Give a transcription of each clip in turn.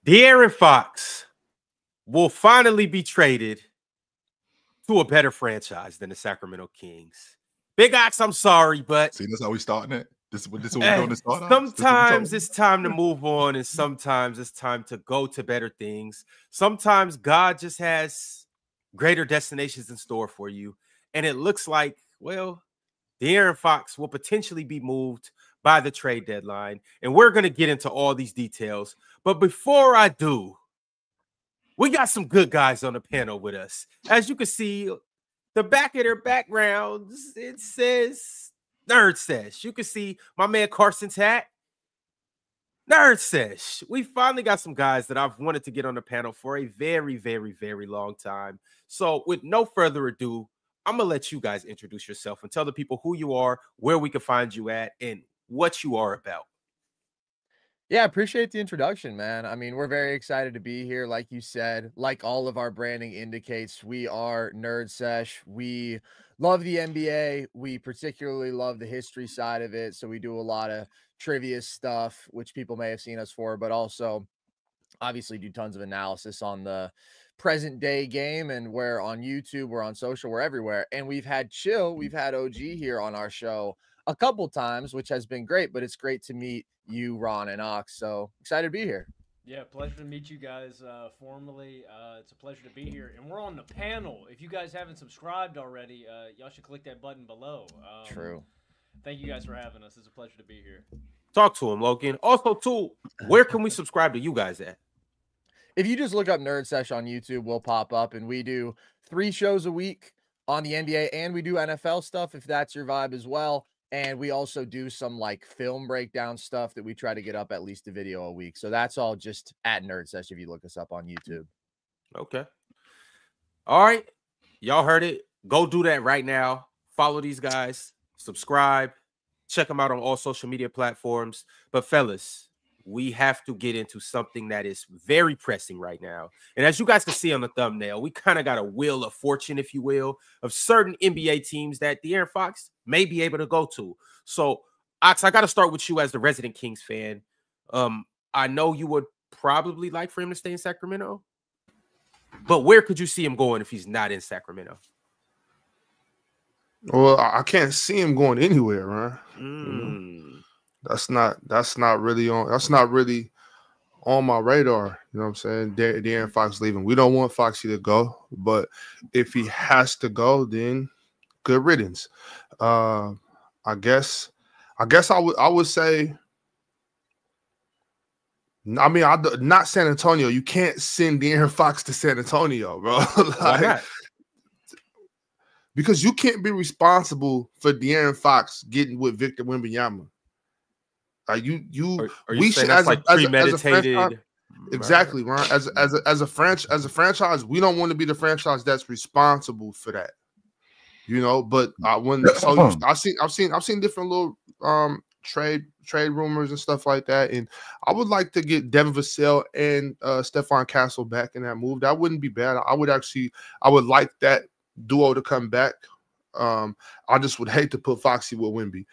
De'Aaron Fox will finally be traded to a better franchise than the Sacramento Kings. Big Ox, I'm sorry, but see, that's how we starting it. This is what we're doing. Sometimes it's time to move on, and sometimes it's time to go to better things. Sometimes God just has greater destinations in store for you, and it looks like, well, De'Aaron Fox will potentially be moved by the trade deadline, and we're going to get into all these details. But before I do, we got some good guys on the panel with us. As you can see, the back of their backgrounds, it says Nerd Sesh. You can see my man Carson's hat. Nerd Sesh. We finally got some guys that I've wanted to get on the panel for a very, very, very long time. So with no further ado, I'm going to let you guys introduce yourself and tell the people who you are, where we can find you at, and what you are about. Yeah, appreciate the introduction, man. I mean, we're very excited to be here. Like you said, like all of our branding indicates, we are Nerd Sesh. We love the NBA. We particularly love the history side of it. So we do a lot of trivia stuff, which people may have seen us for, but also obviously do tons of analysis on the present day game. And we're on YouTube, we're on social, we're everywhere. And we've had OG here on our show a couple times, which has been great, but it's great to meet you, Ron and Ox. So excited to be here. Yeah, pleasure to meet you guys formally. It's a pleasure to be here. And we're on the panel. If you guys haven't subscribed already, y'all should click that button below. True. Thank you guys for having us. It's a pleasure to be here. Talk to him, Logan. Also, too, where can we subscribe to you guys at? If you just look up Nerd Sesh on YouTube, we'll pop up, and we do 3 shows a week on the NBA, and we do NFL stuff if that's your vibe as well. And we also do some like film breakdown stuff that we try to get up at least a video a week. So that's all just at Nerd Sesh if you look us up on YouTube. Okay. All right. Y'all heard it. Go do that right now. Follow these guys. Subscribe. Check them out on all social media platforms. But fellas, we have to get into something that is very pressing right now. And as you guys can see on the thumbnail, we kind of got a wheel of fortune, if you will, of certain NBA teams that De'Aaron Fox may be able to go to. So, Ox, I got to start with you as the resident Kings fan. I know you would probably like for him to stay in Sacramento, but where could you see him going if he's not in Sacramento? Well, I can't see him going anywhere, right? You know? That's not really on my radar. You know what I'm saying? De'Aaron Fox leaving. We don't want Foxy to go, but if he has to go, then good riddance. I guess I would say. I mean, not San Antonio. You can't send De'Aaron Fox to San Antonio, bro. Why not? Because you can't be responsible for De'Aaron Fox getting with Victor Wembanyama. Are you we should as like premeditated. Exactly, Ron. As a franchise, we don't want to be the franchise that's responsible for that. You know, but I've seen different little trade rumors and stuff like that, and I would like to get Devin Vassell and Stephon Castle back in that move. That wouldn't be bad. I would like that duo to come back. I just would hate to put Foxy with Wemby.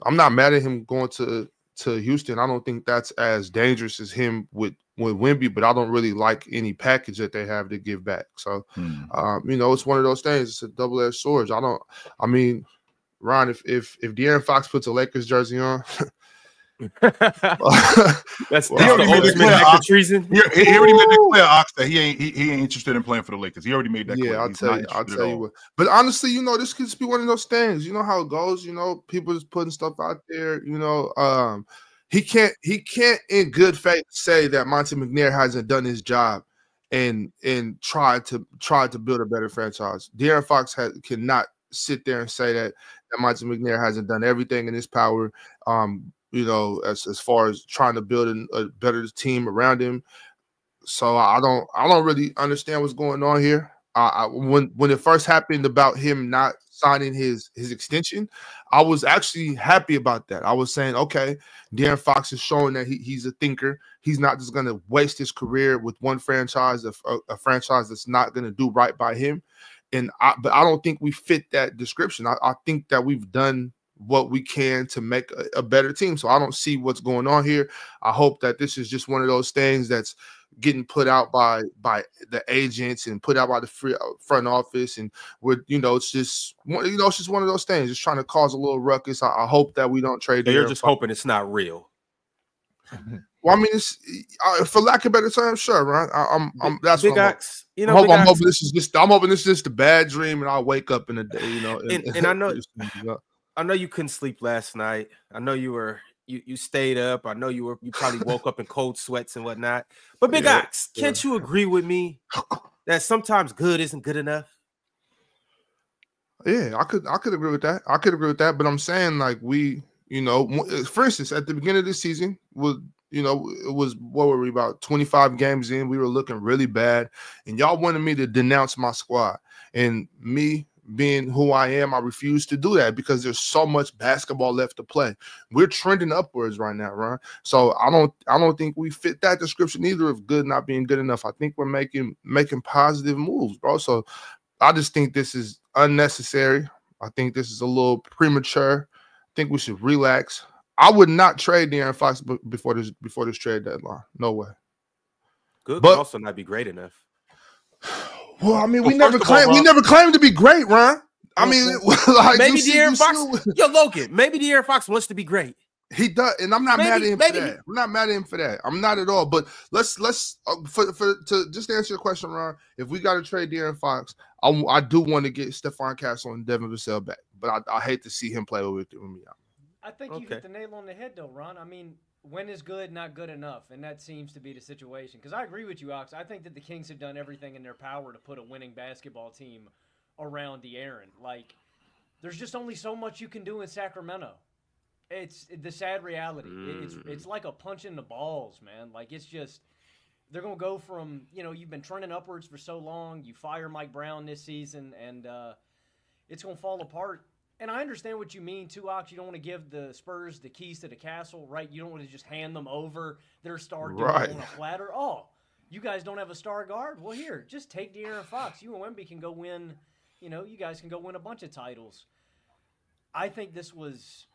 I'm not mad at him going to Houston. I don't think that's as dangerous as him with Wemby, but I don't really like any package that they have to give back. So, you know, it's one of those things. It's a double-edged sword. I mean, Ron, if De'Aaron Fox puts a Lakers jersey on, that's the ultimate act of treason. He already made that clear, Ox, that he ain't interested in playing for the Lakers. He already made that clear. I'll tell you what. But honestly, you know, this could just be one of those things. You know how it goes. You know, people just putting stuff out there. You know, he can't in good faith say that Monte McNair hasn't done his job and tried to build a better franchise. De'Aaron Fox cannot sit there and say that Monte McNair hasn't done everything in his power. You know, as far as trying to build a better team around him. So I don't really understand what's going on here. When it first happened about him not signing his extension, I was actually happy about that. I was saying, okay, De'Aaron Fox is showing that he's a thinker. He's not just going to waste his career with one franchise, a franchise that's not going to do right by him. But I don't think we fit that description. I think that we've done what we can to make a better team. So I don't see what's going on here. I hope that this is just one of those things that's getting put out by the agents and put out by the front office, and it's just one of those things, just trying to cause a little ruckus. I hope that we don't trade. So you're just hoping it's not real. Well, I mean, it's for lack of a better term, sure, Ron. That's Big what I'm Ox. I'm hoping this is just a bad dream, and I'll wake up in a day. And I know you couldn't sleep last night. I know you stayed up. I know you probably woke up in cold sweats and whatnot. But Big Ox, can't you agree with me that sometimes good isn't good enough? Yeah, I could agree with that. But I'm saying, like, we, for instance, at the beginning of this season, it was, what were we, about 25 games in? We were looking really bad, and y'all wanted me to denounce my squad. And me being who I am, I refuse to do that because there's so much basketball left to play. We're trending upwards right now, Ron. So I don't think we fit that description either of good not being good enough. I think we're making positive moves, bro. So I just think this is unnecessary. I think this is a little premature. I think we should relax. I would not trade De'Aaron Fox before this trade deadline. No way. Good, but also not be great enough. Well, I mean, we never claimed to be great, Ron. I mean, like, maybe De'Aaron Fox. Yo, Logan, maybe De'Aaron Fox wants to be great. He does, and I'm not mad at him for that. I'm not mad at him for that. I'm not at all. But let's to just answer your question, Ron. If we got to trade De'Aaron Fox, I do want to get Stephon Castle and Devin Vassell back. But I hate to see him play with me. I think you hit the nail on the head, though, Ron. I mean, when is good not good enough? And that seems to be the situation. Because I agree with you, Ox. I think that the Kings have done everything in their power to put a winning basketball team around De'Aaron. Like, there's just only so much you can do in Sacramento. It's the sad reality. It's like a punch in the balls, man. Like, it's just they're going to go from, you've been trending upwards for so long. You fire Mike Brown this season, and it's going to fall apart. And I understand what you mean, too, Ox. You don't want to give the Spurs the keys to the castle, right? You don't want to just hand them over their star dude on a platter. Oh, you guys don't have a star guard? Well, here, just take De'Aaron Fox. You and Wemby can go win, you guys can go win a bunch of titles. I think this was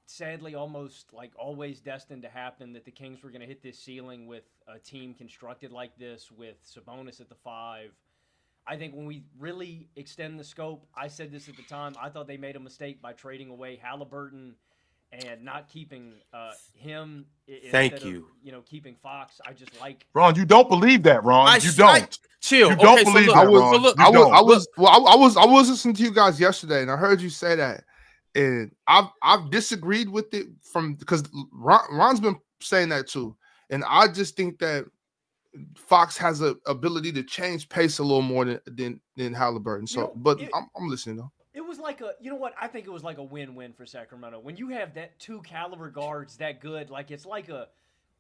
sadly almost like always destined to happen, that the Kings were going to hit this ceiling with a team constructed like this with Sabonis at the 5. I think when we really extend the scope, I said this at the time, I thought they made a mistake by trading away Halliburton and not keeping him instead of keeping Fox. I just like Ron. You don't believe that, Ron. You don't. Chill. You don't believe that, Ron. I was listening to you guys yesterday, and I heard you say that, and I've disagreed with it because Ron's been saying that too, and I just think that Fox has a ability to change pace a little more than Halliburton. So, I'm listening though. It was like I think it was like a win-win for Sacramento. When you have that 2 caliber guards that good, like it's like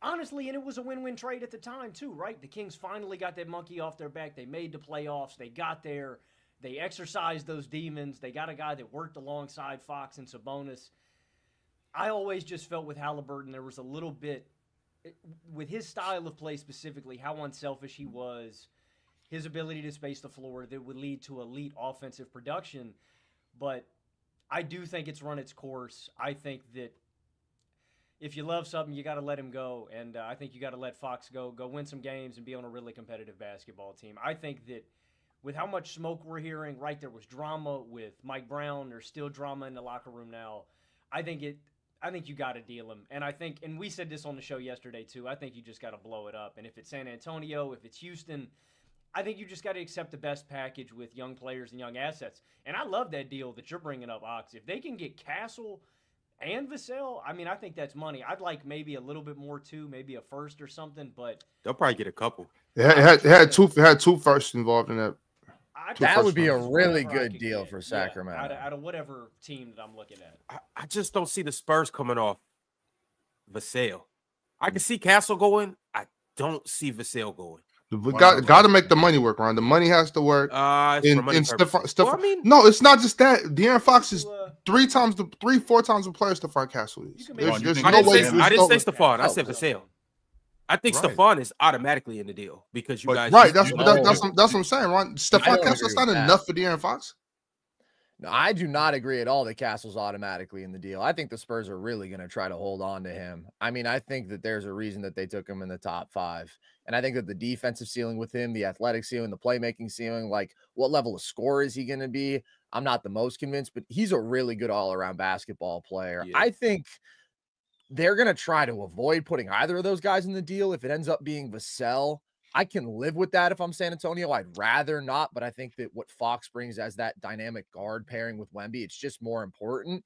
honestly, and it was a win-win trade at the time too, right? The Kings finally got that monkey off their back. They made the playoffs. They got there. They exercised those demons. They got a guy that worked alongside Fox and Sabonis. I always just felt with Halliburton there was a little bit, with his style of play specifically, how unselfish he was, his ability to space the floor, that would lead to elite offensive production. But I do think it's run its course. I think that if you love something, you got to let him go. And I think you got to let Fox go win some games and be on a really competitive basketball team. I think that with how much smoke we're hearing, right, there was drama with Mike Brown. There's still drama in the locker room now. I think you got to deal him. And we said this on the show yesterday too, I think you just got to blow it up. And if it's San Antonio, if it's Houston, I think you just got to accept the best package with young players and young assets. And I love that deal that you're bringing up, Ox. If they can get Castle and Vassell, I mean, I think that's money. I'd like maybe a little bit more too, maybe a first or something, but they'll probably get a couple. It had two firsts involved in that. That would be a really good deal for Sacramento. Out of whatever team that I'm looking at. I just don't see the Spurs coming off Vassell. I can see Castle going. I don't see Vassell going. We got to make the money work, Ron. The money has to work. No, it's not just that. De'Aaron Fox is 4 times the player Stephon Castle is. There's no way. I didn't say Stephon. I said Vassell. I think Stephon is automatically in the deal because you guys. Right. That's what I'm saying, Ron. Stephon Castle's not enough for De'Aaron Fox. No, I do not agree at all that Castle's automatically in the deal. I think the Spurs are really going to try to hold on to him. I mean, I think that there's a reason that they took him in the top 5. And I think that the defensive ceiling with him, the athletic ceiling, the playmaking ceiling, like what level of score is he going to be? I'm not the most convinced, but he's a really good all-around basketball player. Yeah. I think they're going to try to avoid putting either of those guys in the deal. If it ends up being Vassell, I can live with that if I'm San Antonio. I'd rather not, but I think that what Fox brings as that dynamic guard pairing with Wemby, it's just more important.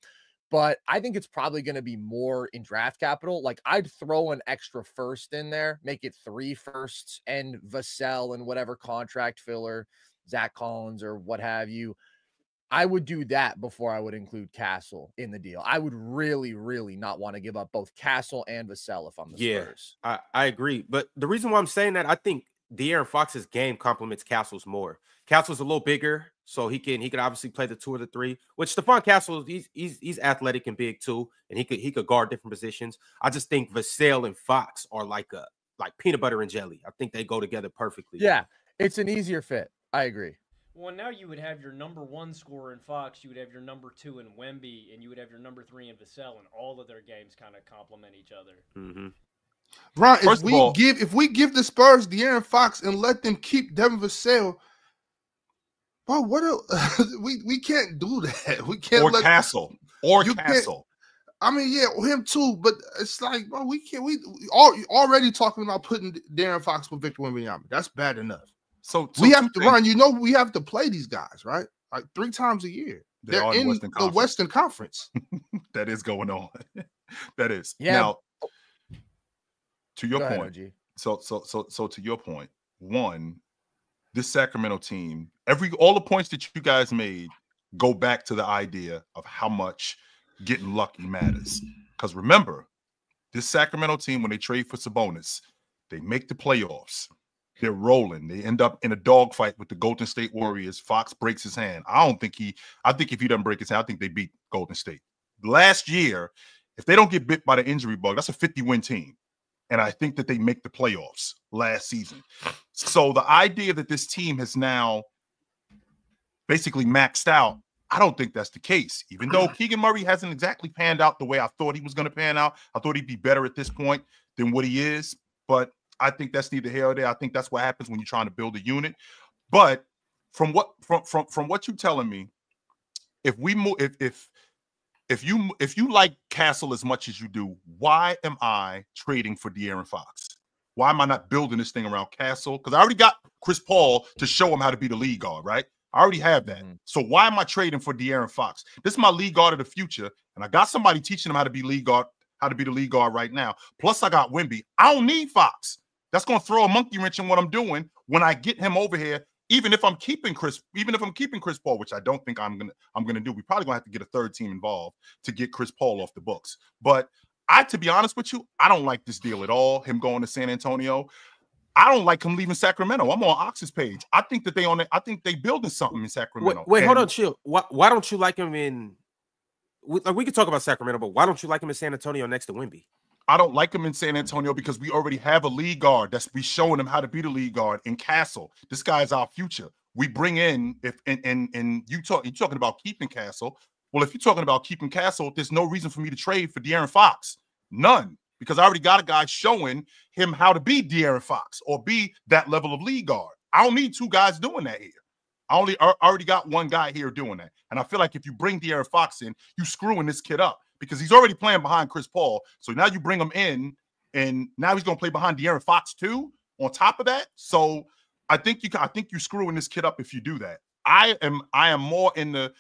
But I think it's probably going to be more in draft capital. Like, I'd throw an extra first in there, make it 3 firsts and Vassell and whatever contract filler, Zach Collins or what have you. I would do that before I would include Castle in the deal. I would really, really not want to give up both Castle and Vassell if I'm the Spurs. I agree. But the reason why I'm saying that, I think De'Aaron Fox's game complements Castle's more. Castle's a little bigger, so he can obviously play the 2 or the 3. Which Stephon Castle, he's athletic and big too, and he could guard different positions. I just think Vassell and Fox are like peanut butter and jelly. I think they go together perfectly. Yeah, it's an easier fit. I agree. Well, now you would have your number 1 scorer in Fox, you would have your number 2 in Wemby, and you would have your number 3 in Vassell, and all of their games kind of complement each other. Mm-hmm. Ron, if we give the Spurs De'Aaron Fox and let them keep Devin Vassell, bro, we can't do that. We can't or Castle. I mean, yeah, him too, but it's like, bro, we already talking about putting De'Aaron Fox with Victor Wembanyama. That's bad enough. So we have to run. We have to play these guys, right? Like 3 times a year. They're in the Western Conference. That is going on. That is. Yeah. Now, to your point. Ahead, so to your point, one, this Sacramento team, all the points that you guys made go back to the idea of how much getting lucky matters. Because remember, this Sacramento team, when they trade for Sabonis, they make the playoffs. They're rolling. They end up in a dogfight with the Golden State Warriors. Fox breaks his hand. I think if he doesn't break his hand, I think they beat Golden State. Last year, if they don't get bit by the injury bug, that's a 50-win team. And I think that they make the playoffs last season. So the idea that this team has now basically maxed out, I don't think that's the case. Even though Keegan Murray hasn't exactly panned out the way I thought he was going to pan out. I thought he'd be better at this point than what he is. But I think that's neither here or there. I think that's what happens when you're trying to build a unit. But from what you're telling me, if you like Castle as much as you do, why am I trading for De'Aaron Fox? Why am I not building this thing around Castle? Because I already got Chris Paul to show him how to be the lead guard, right? I already have that. So why am I trading for De'Aaron Fox? This is my lead guard of the future, and I got somebody teaching him how to be the lead guard right now. Plus, I got Wemby. I don't need Fox. That's going to throw a monkey wrench in what I'm doing when I get him over here. Even if I'm keeping Chris Paul, which I don't think I'm gonna do. We probably gonna have to get a third team involved to get Chris Paul off the books. But to be honest with you, I don't like this deal at all. Him going to San Antonio. I don't like him leaving Sacramento. I'm on Ox's page. I think that they building something in Sacramento. Wait, hold on, chill. Why don't you like him in? We could talk about Sacramento, but why don't you like him in San Antonio next to Wemby? I don't like him in San Antonio because we already have a lead guard that's showing him how to be the lead guard in Castle. This guy is our future. We bring in you're talking about keeping Castle. Well, if you're talking about keeping Castle, there's no reason for me to trade for De'Aaron Fox. None. Because I already got a guy showing him how to be De'Aaron Fox or be that level of lead guard. I don't need 2 guys doing that here. I already got one guy here doing that. And I feel like if you bring De'Aaron Fox in, you screwing this kid up. Because he's already playing behind Chris Paul. So now you bring him in, and now he's going to play behind De'Aaron Fox too, on top of that. So I think you're screwing this kid up if you do that. I am more in the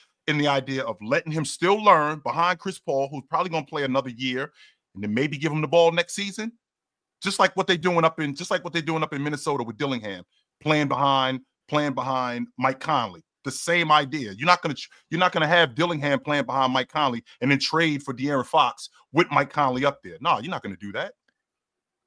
idea of letting him still learn behind Chris Paul, who's probably going to play another year, and then maybe give him the ball next season. Just like what they're doing up in Minnesota with Dillingham, playing behind Mike Conley. The same idea. You're not gonna have Dillingham playing behind Mike Conley and then trade for De'Aaron Fox with Mike Conley up there. No, you're not gonna do that.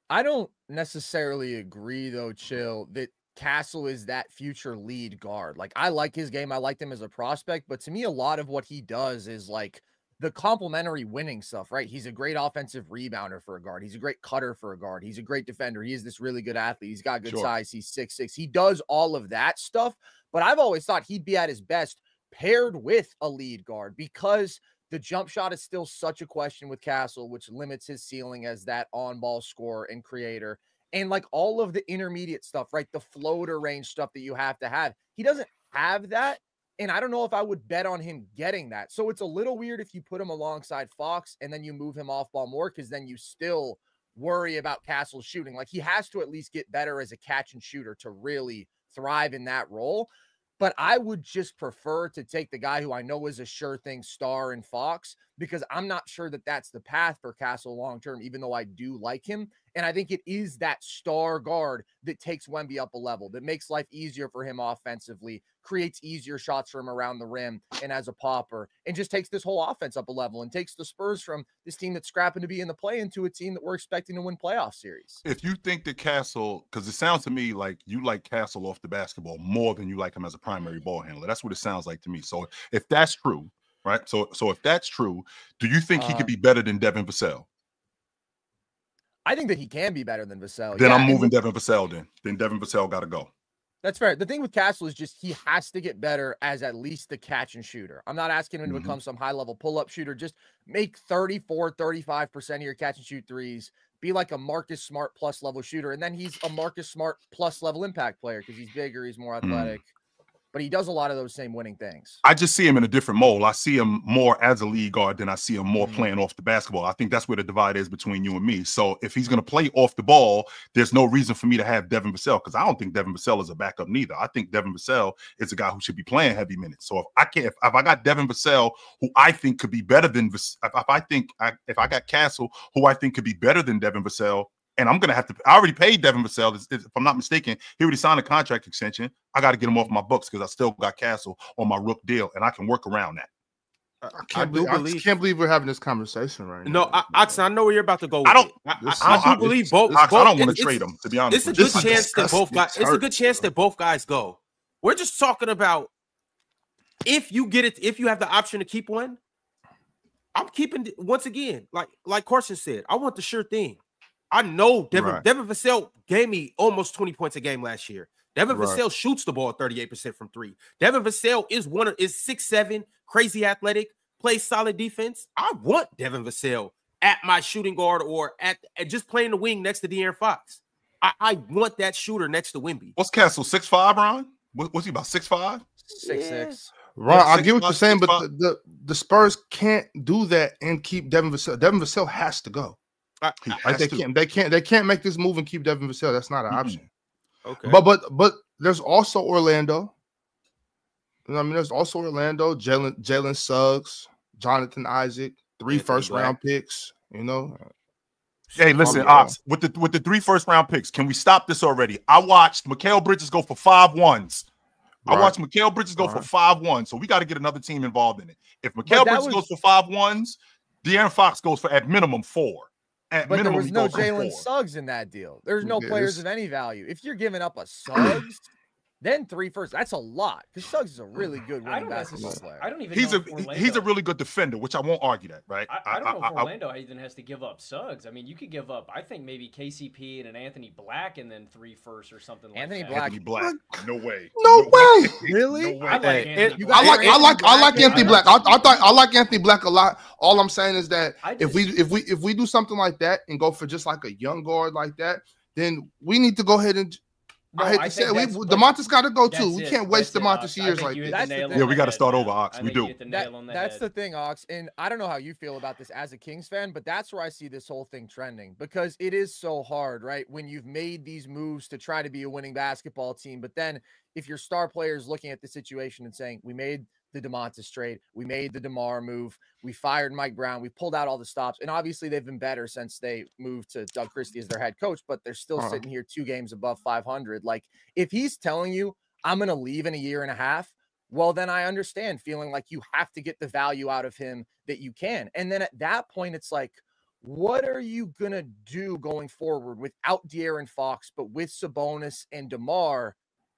I don't necessarily agree though, Chill, that Castle is that future lead guard. Like, I like his game. I liked him as a prospect, but to me, a lot of what he does is like the complementary winning stuff, right? He's a great offensive rebounder for a guard. He's a great cutter for a guard. He's a great defender. He is this really good athlete. He's got good size. He's 6'6". He does all of that stuff, but I've always thought he'd be at his best paired with a lead guard, because the jump shot is still such a question with Castle, which limits his ceiling as that on-ball scorer and creator. And like all of the intermediate stuff, right? The floater range stuff that you have to have. He doesn't have that. And I don't know if I would bet on him getting that. So it's a little weird if you put him alongside Fox and then you move him off ball more, because then you still worry about Castle's shooting. Like, he has to at least get better as a catch and shooter to really thrive in that role. But I would just prefer to take the guy who I know is a sure thing star in Fox, because I'm not sure that that's the path for Castle long-term, even though I do like him. And I think it is that star guard that takes Wemby up a level, that makes life easier for him offensively, creates easier shots for him around the rim and as a popper, and just takes this whole offense up a level and takes the Spurs from this team that's scrapping to be in the play into a team that we're expecting to win playoff series. If you think that Castle, because it sounds to me like you like Castle off the basketball more than you like him as a primary ball handler. That's what it sounds like to me. So if that's true, right? So if that's true, do you think he could be better than Devin Vassell? I think that he can be better than Vassell. Then I'm moving Devin Vassell then. Then Devin Vassell got to go. That's fair. The thing with Castle is just he has to get better as at least the catch and shooter. I'm not asking him to become some high-level pull-up shooter. Just make 34, 35% of your catch and shoot threes. Be like a Marcus Smart plus level shooter. And then he's a Marcus Smart plus level impact player because he's bigger, he's more athletic. But he does a lot of those same winning things. I just see him in a different mold. I see him more as a lead guard than I see him more playing off the basketball. I think that's where the divide is between you and me. So if he's going to play off the ball, there's no reason for me to have Devin Vassell, because I don't think Devin Vassell is a backup neither. I think Devin Vassell is a guy who should be playing heavy minutes. So if I got Devin Vassell, who I think could be better than if I got Castle, who I think could be better than Devin Vassell, and I'm going to have to – I already paid Devin Vassell. If I'm not mistaken, he already signed a contract extension. I got to get him off my books because I still got Castle on my rook deal, and I can work around that. I can't believe we're having this conversation right now. No, Oxen, I know where you're about to go with I don't it. I believe both. I don't want to trade them, to be honest. It's a good chance that both guys – it's a good chance that both guys go. We're just talking about if you get it, if you have the option to keep one, I'm keeping – once again, like Carson said, I want the sure thing. I know Devin Vassell gave me almost 20 points a game last year. Devin Vassell shoots the ball 38% from three. Devin Vassell is 6'7", crazy athletic, plays solid defense. I want Devin Vassell at my shooting guard or at just playing the wing next to De'Aaron Fox. I want that shooter next to Wemby. What's Castle, 6'5", Ron? What's he, about 6'5"? 6'6". Ron, I get what you're saying, but the Spurs can't do that and keep Devin Vassell. Devin Vassell has to go. They can't make this move and keep Devin Vassell. That's not an option. Okay. But there's also Orlando. You know what I mean, there's also Orlando, Jalen Suggs, Jonathan Isaac, 3 first-round picks. You know. Hey, listen, Ox, with the 3 first-round picks, can we stop this already? I watched Mikal Bridges go for 5-1s. I watched Mikal Bridges go for 5-1, so we got to get another team involved in it. If Mikal Bridges goes for 5-1s, De'Aaron Fox goes for at minimum 4. But there was no Jalen Suggs in that deal. There's no players of any value. If you're giving up a Suggs, then 3 firsts. That's a lot because Suggs is a really good winning basketball player. I don't even. He's a really good defender, which I won't argue that. Right. I don't know if Orlando even has to give up Suggs. I mean, you could give up. I think maybe KCP and an Anthony Black and then 3 firsts or something like that. Anthony Black. No way. No way. Really? No way. I like Anthony Black. I like Anthony Black a lot. All I'm saying is that if we do something like that and go for just like a young guard like that, then we need to go ahead and. No, I hate to say it. DeMontis got to go too. We can't waste DeMontis years like this. Yeah, we got to start over, Ox. We do. That's the thing, Ox. And I don't know how you feel about this as a Kings fan, but that's where I see this whole thing trending because it is so hard, right? When you've made these moves to try to be a winning basketball team, but then if your star player is looking at the situation and saying, we made the DeMontis trade, we made the DeMar move, we fired Mike Brown, we pulled out all the stops, and obviously they've been better since they moved to Doug Christie as their head coach, but they're still sitting here 2 games above 500. Like, if he's telling you, I'm going to leave in a year and a half, well, then I understand feeling like you have to get the value out of him that you can. And then at that point, it's like, what are you going to do going forward without De'Aaron Fox, but with Sabonis and DeMar?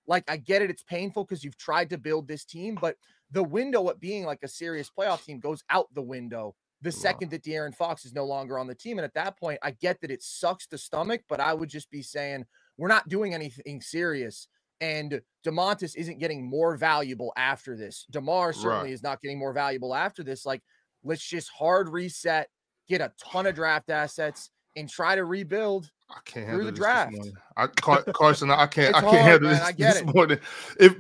Like, I get it. It's painful because you've tried to build this team, but the window at being like a serious playoff team goes out the window the second that De'Aaron Fox is no longer on the team. And at that point, I get that it sucks to stomach, but I would just be saying, we're not doing anything serious And DeMontis isn't getting more valuable after this. DeMar certainly is not getting more valuable after this. Like, let's just hard reset, get a ton of draft assets, and try to rebuild through the draft. Carson, I can't handle this. I get it. Morning. If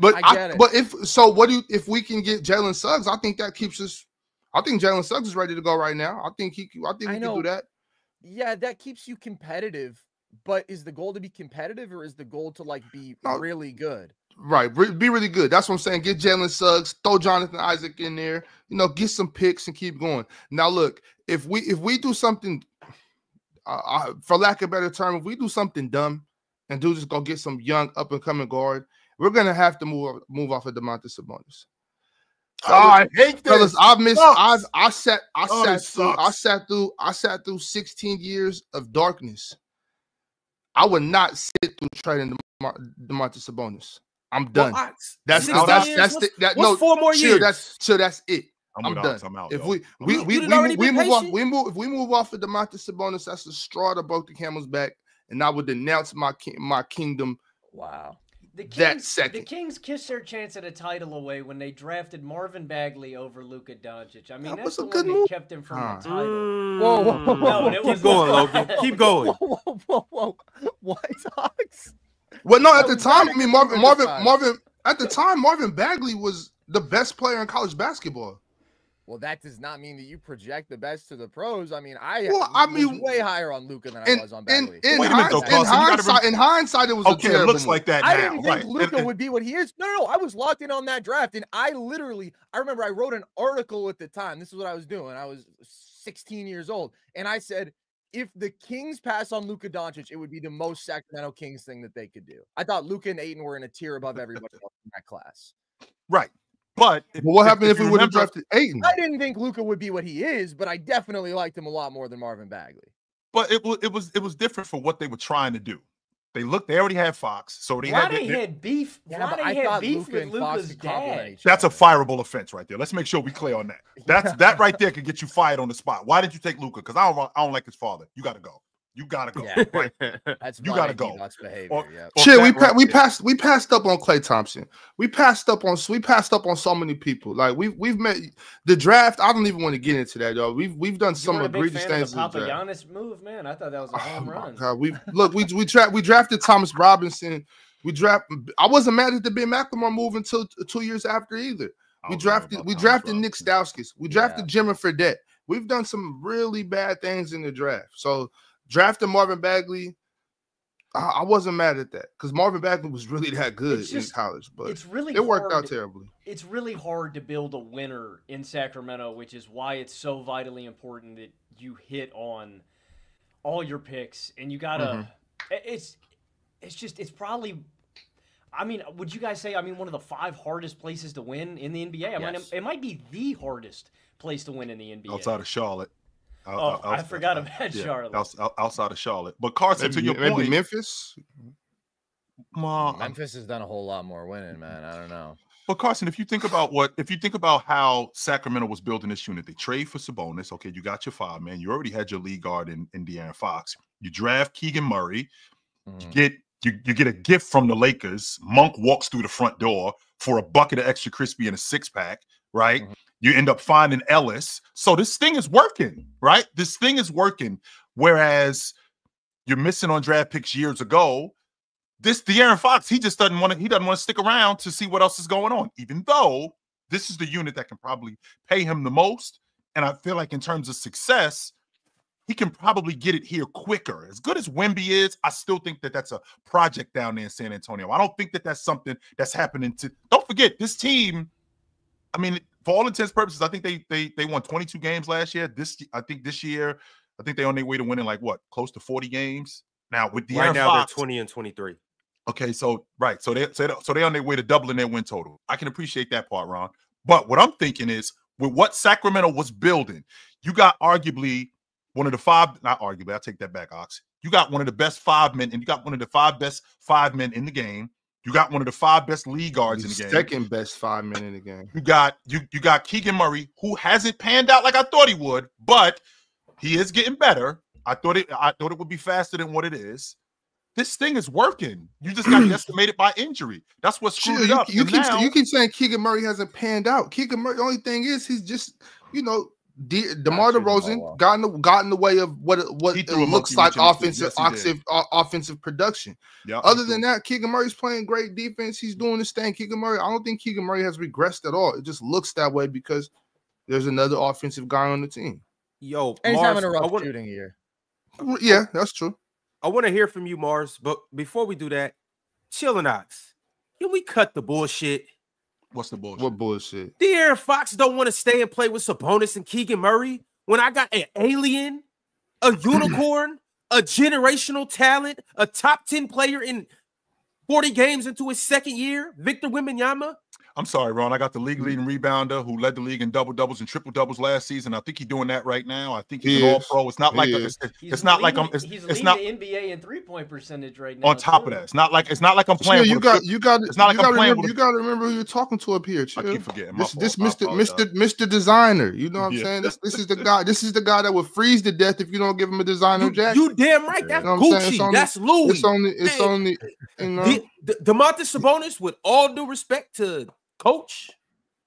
we can get Jalen Suggs, I think that keeps us. I think Jalen Suggs is ready to go right now. I think we can do that. Yeah, that keeps you competitive. But is the goal to be competitive, or is the goal to like be really good? Right, be really good. That's what I'm saying. Get Jalen Suggs, throw Jonathan Isaac in there. Get some picks and keep going. Now, look, if we do something, for lack of a better term, if we do something dumb and just go get some young up and coming guard, we're gonna have to move off of Domantas Sabonis. I hate this. Fellas, I sat through 16 years of darkness. I would not sit through trading Domantas Sabonis. I'm done. Well, that's 4 more years. That's it. I'm done. I'm out. If yo. we move off of Domantas Sabonis, that's the straw that broke the camel's back, and I would denounce my kingdom. Wow. The Kings kissed their chance at a title away when they drafted Marvin Bagley over Luka Doncic. I mean, that's the one that kept him from the title. Whoa. No, keep going, Logan. Keep going. Whoa. What, Ox? Well, no, at the time, I mean, Marvin Bagley was the best player in college basketball. Well, that does not mean that you project the best to the pros. I mean, I was way higher on Luka than I was on Bagley. In hindsight, it was okay. It looks like that now. I didn't think Luka would be what he is. No, I was locked in on that draft, and I remember I wrote an article at the time. This is what I was doing. I was 16 years old, and I said, if the Kings pass on Luka Doncic, it would be the most Sacramento Kings thing that they could do. I thought Luka and Ayton were in a tier above everybody else in that class. Right. But what happened if we would have drafted Ayton? I didn't think Luka would be what he is, but I definitely liked him a lot more than Marvin Bagley. But it was different for what they were trying to do. They already had Fox, so they had beef. Yeah, they had beef with Luka's dad. That's a fireable offense right there. Let's make sure we clear on that. That right there could get you fired on the spot. Why didn't you take Luka? Because I don't like his father. You got to go. You gotta go. Yeah. Right. That's you gotta go. Behavior, Shit, we passed up on Klay Thompson. We passed up on so many people. Like we've met the draft. I don't even want to get into that, y'all. We've done some egregious things. The Papa Giannis move, man. I thought that was a home run. God, we drafted Thomas Robinson. I wasn't mad at the Ben McLemore move until 2 years after either. We drafted Nick Stauskas. We drafted Jimmy Fredette. We've done some really bad things in the draft. So drafting Marvin Bagley, I wasn't mad at that because Marvin Bagley was really that good in college, but it worked out terribly. It's really hard to build a winner in Sacramento, which is why it's so vitally important that you hit on all your picks and you gotta. It's probably. I mean, would you guys say? One of the 5 hardest places to win in the NBA. I mean, it might be the hardest place to win in the NBA outside of Charlotte. I forgot about Charlotte. Outside of Charlotte. But Carson, to your point, maybe Memphis. Memphis has done a whole lot more winning, man. I don't know. But Carson, if you think about how Sacramento was building this unit, they trade for Sabonis. Okay, you got your 5 man. You already had your lead guard in De'Aaron Fox. You draft Keegan Murray. You get a gift from the Lakers. Monk walks through the front door for a bucket of extra crispy and a 6-pack, right? You end up finding Ellis. So this thing is working, right? This thing is working. Whereas you're missing on draft picks years ago. This De'Aaron Fox, he doesn't want to stick around to see what else is going on, even though this is the unit that can probably pay him the most. And I feel like in terms of success, he can probably get it here quicker. As good as Wemby is, I still think that that's a project down there in San Antonio. I don't think that that's something that's happening don't forget, this team, I mean, for all intents and purposes, I think they won 22 games last year. This year, I think they're on their way to winning close to 40 games. Now with De'Aaron right now Fox, they're 20 and 23. Okay, so they're on their way to doubling their win total. I can appreciate that part, Ron. But what I'm thinking is, with what Sacramento was building, you got arguably one of the 5. Not arguably, I'll take that back, Ox. You got one of the best 5 men, and you got one of the 5 best 5 men in the game. You got one of the 5 best lead guards in the game. Second best 5 men in the game. You got Keegan Murray, who hasn't panned out like I thought he would, but he is getting better. I thought it would be faster than what it is. this thing is working. You just got decimated by injury. That's what screwed it up. You keep saying Keegan Murray hasn't panned out. Keegan Murray, the only thing is he's just, DeMar DeRozan got in the way of what it looks like offensive production. Yeah, other than that, Keegan Murray's playing great defense. He's doing his thing. I don't think Keegan Murray has regressed at all. It just looks that way because there's another offensive guy on the team. Yo, and he's having a rough shooting year. Yeah, that's true. I want to hear from you, Mars. But before we do that, Chillin' Ox, can we cut the bullshit? What's the bullshit? What bullshit? De'Aaron Fox don't want to stay and play with Sabonis and Keegan Murray when I got an alien, a unicorn, a generational talent, a top 10 player in 40 games into his second year, Victor Wembanyama. I'm sorry, Ron. I got the league leading rebounder who led the league in double-doubles and triple-doubles last season. I think he's doing that right now. I think he's an all-pro. It's not like it's not like I'm. It's not the NBA in 3-point percentage right now. On top of that, it's not like I'm playing. You got to remember who you're talking to up here. Chill. I keep forgetting. This Mr. Designer. You know what I'm saying? This is the guy. This is the guy that would freeze to death if you don't give him a designer jacket. You damn right. That's Gucci. That's Louis. It's only. DeMontis Sabonis, with all due respect to Coach,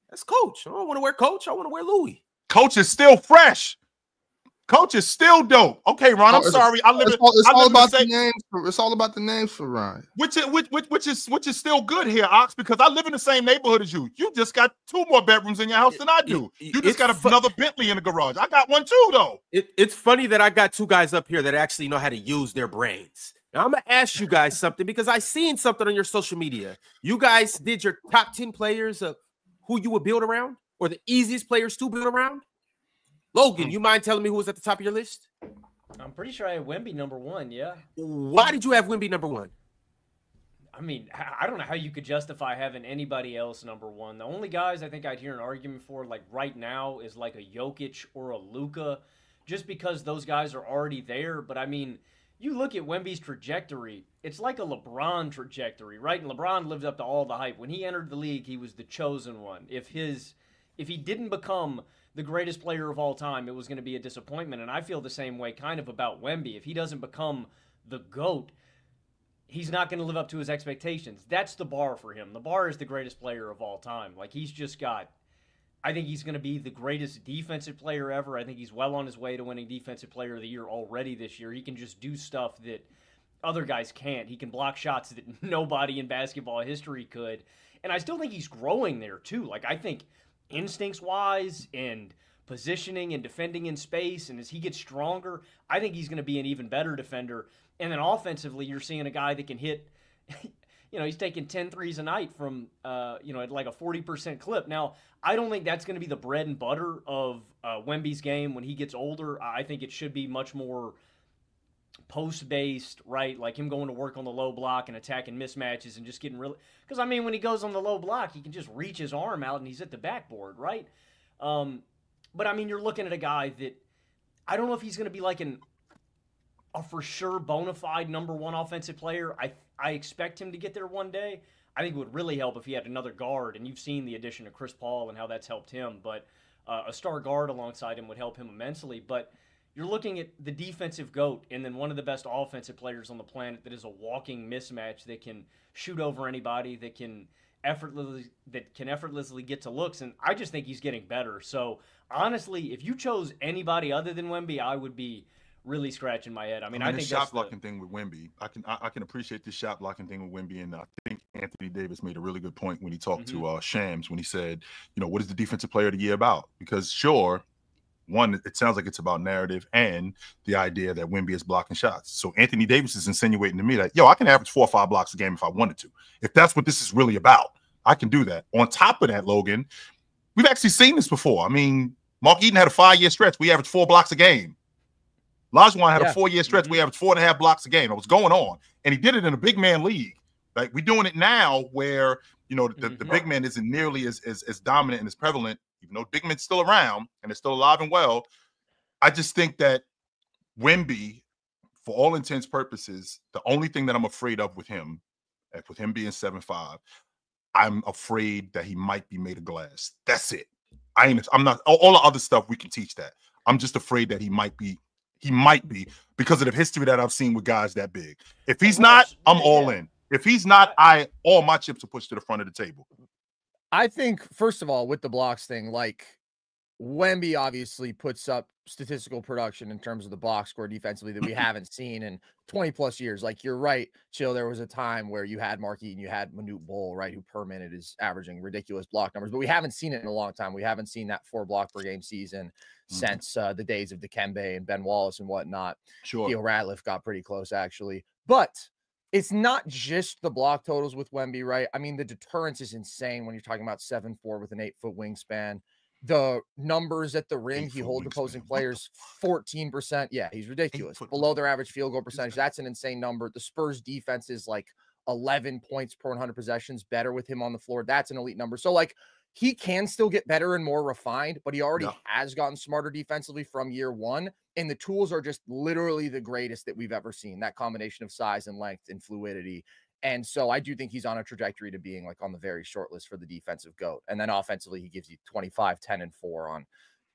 that's Coach. I don't want to wear Coach. I want to wear Louis. Coach is still fresh. Coach is still dope. Okay, Ron. I'm sorry. It's all about the names. It's all about the names for Ryan. Which is still good here, Ox, because I live in the same neighborhood as you. You just got 2 more bedrooms in your house than I do. You just got another Bentley in the garage. I got one too, though. It's funny that I got 2 guys up here that actually know how to use their brains. Now, I'm going to ask you guys something because I seen something on your social media. You guys did your top 10 players of who you would build around or the easiest players to build around. Logan, you mind telling me who was at the top of your list? I'm pretty sure I had Wemby number 1, yeah. Why did you have Wemby number 1? I mean, I don't know how you could justify having anybody else number 1. The only guys I think I'd hear an argument for, like right now, is like a Jokic or a Luka, just because those guys are already there. But I mean, you look at Wemby's trajectory, it's like a LeBron trajectory, right? And LeBron lived up to all the hype. When he entered the league, he was the chosen one. If he didn't become the greatest player of all time, it was going to be a disappointment. And I feel the same way kind of about Wemby. If he doesn't become the GOAT, he's not going to live up to his expectations. That's the bar for him. The bar is the greatest player of all time. Like, he's just got... I think he's going to be the greatest defensive player ever. I think he's well on his way to winning Defensive Player of the Year already this year. He can just do stuff that other guys can't. He can block shots that nobody in basketball history could. And I still think he's growing there, too. Like, I think instincts-wise and positioning and defending in space, and as he gets stronger, I think he's going to be an even better defender. And then offensively, you're seeing a guy that can hit... he's taking 10 threes a night from, at like a 40% clip. Now, I don't think that's going to be the bread and butter of Wemby's game when he gets older. I think it should be much more post-based, right? Like him going to work on the low block and attacking mismatches and just getting really... Because, I mean, when he goes on the low block, he can just reach his arm out and he's at the backboard, right? But, I mean, you're looking at a guy that... I don't know if he's going to be like a for sure bona fide number 1 offensive player. I expect him to get there one day. I think it would really help if he had another guard, and you've seen the addition of Chris Paul and how that's helped him, but a star guard alongside him would help him immensely. But you're looking at the defensive GOAT and then one of the best offensive players on the planet that is a walking mismatch that can shoot over anybody, that can effortlessly get to looks, and I just think he's getting better. So, honestly, if you chose anybody other than Wemby, I would be really scratching my head. I think the shot blocking thing with Wemby, I can appreciate the shot blocking thing with Wemby, and I think Anthony Davis made a really good point when he talked to Shams when he said, what is the defensive player of the year about? Because sure, one, it sounds like it's about narrative and the idea that Wemby is blocking shots. So Anthony Davis is insinuating to me that, I can average 4 or 5 blocks a game if I wanted to. If that's what this is really about, I can do that. On top of that, Logan, we've actually seen this before. I mean, Mark Eaton had a 5-year stretch. We averaged 4 blocks a game. Olajuwon had a 4-year stretch. We averaged 4.5 blocks a game. It was going on. And he did it in a big man league. Like, we're doing it now where, the big man isn't nearly as dominant and as prevalent, even though big men's still around and they're still alive and well. I just think that Wemby, for all intents and purposes, the only thing that I'm afraid of with him being 7'5", I'm afraid that he might be made of glass. That's it. I'm not, all the other stuff, we can teach that. I'm just afraid that he might be he might be because of the history that I've seen with guys that big. If he's not, I'm all in. If he's not, all my chips are pushed to the front of the table. I think, first of all, with the blocks thing, like Wemby obviously puts up statistical production in terms of the box score defensively that we haven't seen in 20 plus years. Like you're right, Chill. There was a time where you had Mark Eaton, you had Manute Bol, right, who per minute is averaging ridiculous block numbers, but we haven't seen it in a long time. We haven't seen that 4 block per game season since the days of Dikembe and Ben Wallace and whatnot. Sure. Theo Ratliff got pretty close actually, but it's not just the block totals with Wemby, right? I mean, the deterrence is insane when you're talking about 7'4" with an 8-foot wingspan. The numbers at the rim, he holds opposing players 14%. Yeah, he's ridiculous. Below their average field goal percentage. That's an insane number. The Spurs defense is like 11 points per 100 possessions better with him on the floor. That's an elite number. So like he can still get better and more refined, but he already has gotten smarter defensively from year one. And the tools are just literally the greatest that we've ever seen. That combination of size and length and fluidity. And so I do think he's on a trajectory to being like on the very short list for the defensive GOAT. And then offensively, he gives you 25, 10, and 4 on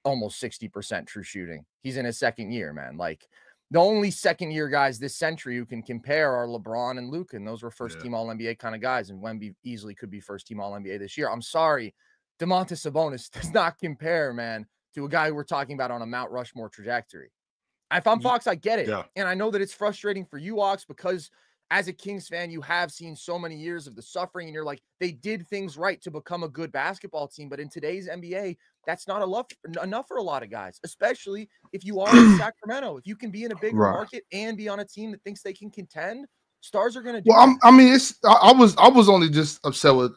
almost 60% true shooting. He's in his second year, man. Like the only second year guys this century who can compare are LeBron and Luka. And those were first team all NBA kind of guys. And Wemby easily could be first team all NBA this year. I'm sorry. Domantas Sabonis does not compare, man, to a guy we're talking about on a Mount Rushmore trajectory. If I'm Fox, I get it. Yeah. And I know that it's frustrating for you, Ox, because as a Kings fan, you have seen so many years of the suffering, and you're like, they did things right to become a good basketball team. But in today's NBA, that's not enough for a lot of guys, especially if you are in Sacramento. If you can be in a bigger market and be on a team that thinks they can contend, stars are going to do that. I mean, I was only just upset with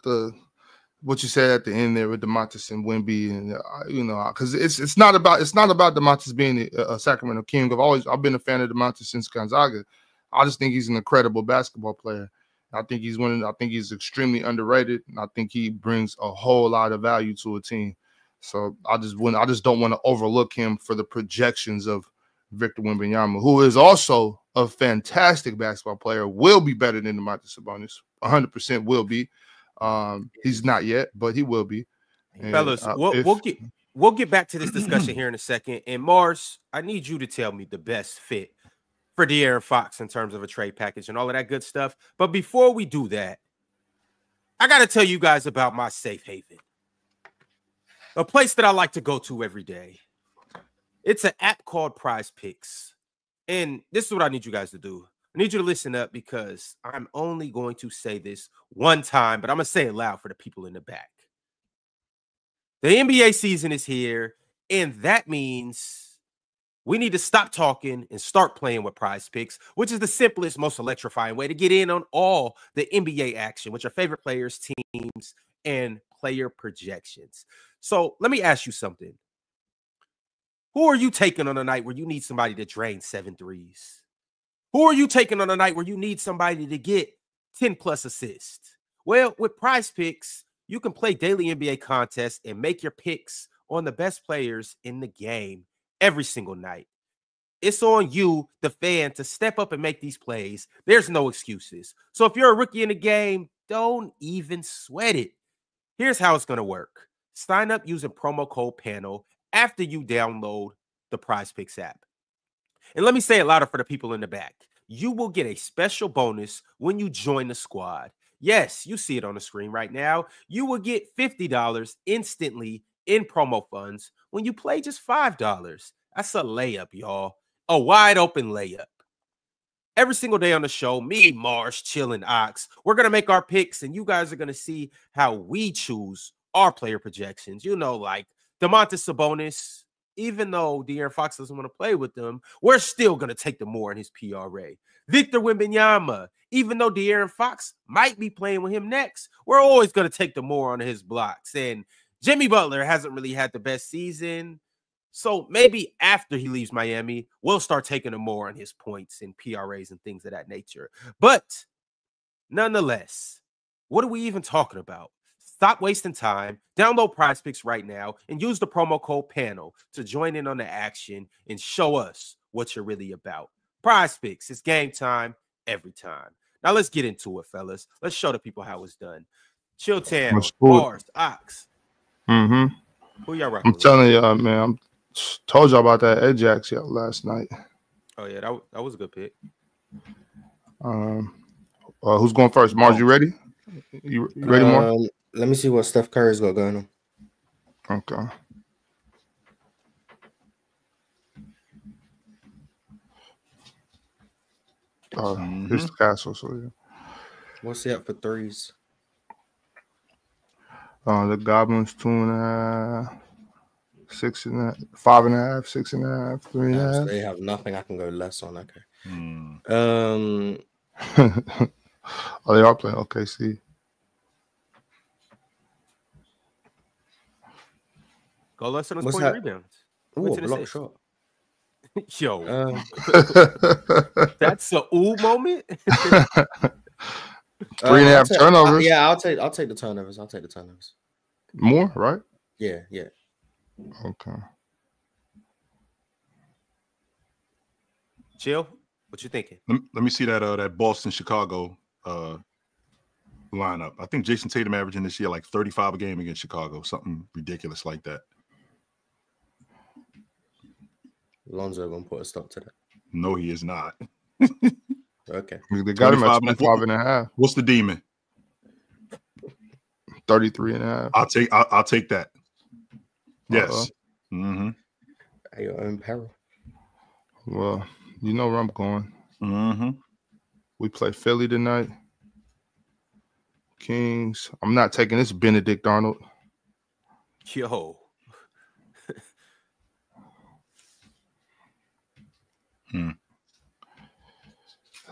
what you said at the end there with Domantas and Wemby, and you know, because it's not about Domantas being a Sacramento King. I've been a fan of Domantas since Gonzaga. I just think he's an incredible basketball player. I think he's extremely underrated, and I think he brings a whole lot of value to a team. So I just don't want to overlook him for the projections of Victor Wembanyama, who is also a fantastic basketball player, will be better than Domantas Sabonis. 100% will be. He's not yet, but he will be. And, fellas, we'll get back to this discussion here in a second. And Mars, I need you to tell me the best fit for De'Aaron Fox in terms of a trade package and all of that good stuff. But before we do that, I got to tell you guys about my safe haven, a place that I like to go to every day. It's an app called PrizePicks. And this is what I need you guys to do. I need you to listen up because I'm only going to say this one time, but I'm going to say it loud for the people in the back. The NBA season is here, and that means we need to stop talking and start playing with PrizePicks, which is the simplest, most electrifying way to get in on all the NBA action with your favorite players, teams, and player projections. So let me ask you something. Who are you taking on a night where you need somebody to drain 7 threes? Who are you taking on a night where you need somebody to get 10+ assists? Well, with PrizePicks, you can play daily NBA contests and make your picks on the best players in the game every single night. It's on you, the fan, to step up and make these plays. There's no excuses. So if you're a rookie in the game, don't even sweat it. Here's how it's going to work. Sign up using promo code PANEL after you download the PrizePicks app. And let me say it louder for the people in the back. You will get a special bonus when you join the squad. Yes, you see it on the screen right now. You will get $50 instantly in promo funds when you play just $5. That's a layup, y'all. A wide open layup. Every single day on the show, me, Mars, Chill, and Ox, we're going to make our picks, and you guys are going to see how we choose our player projections. You know, like Domantas Sabonis, even though De'Aaron Fox doesn't want to play with them, we're still going to take the more in his PRA. Victor Wembanyama, even though De'Aaron Fox might be playing with him next, we're always going to take the more on his blocks. And Jimmy Butler hasn't really had the best season, so maybe after he leaves Miami, we'll start taking the more on his points and PRAs and things of that nature. But nonetheless, what are we even talking about? Stop wasting time. Download PrizePicks right now and use the promo code PANEL to join in on the action and show us what you're really about. PrizePicks, it's game time every time. Now let's get into it, fellas. Let's show the people how it's done. Chill Tam, Mars, Ox. Mm-hmm. Who y'all rocking? I'm telling y'all, man. Told y'all about that Ajax last night. Oh yeah, that was a good pick. Who's going first? Mars, you ready? You ready, Mars? Let me see what Steph Curry's got going on. Okay. Here's the castle. So yeah. What's he up for threes? The Goblins 2.5, 6.5, 5.5, 6.5, 3.5. So they have nothing. I can go less on. Okay. They are playing OKC. Go less than a What's point that? rebounds. Ooh, What's a in block assist? shot. Yo, that's a ooh moment. 3.5 turnovers. I'll take the turnovers. I'll take the turnovers. More, right? Yeah. Okay. Chill. What you thinking? Let me see that Boston Chicago lineup. I think Jason Tatum averaging this year like 35 a game against Chicago, something ridiculous like that. Lonzo gonna put a stop to that. No, he is not. Okay. They got him at 25.5. What's the demon? 33.5. I'll take that. Yes. At your own peril. Well, you know where I'm going. Mm-hmm. We play Philly tonight. Kings. I'm not taking this Benedict Arnold. Yo.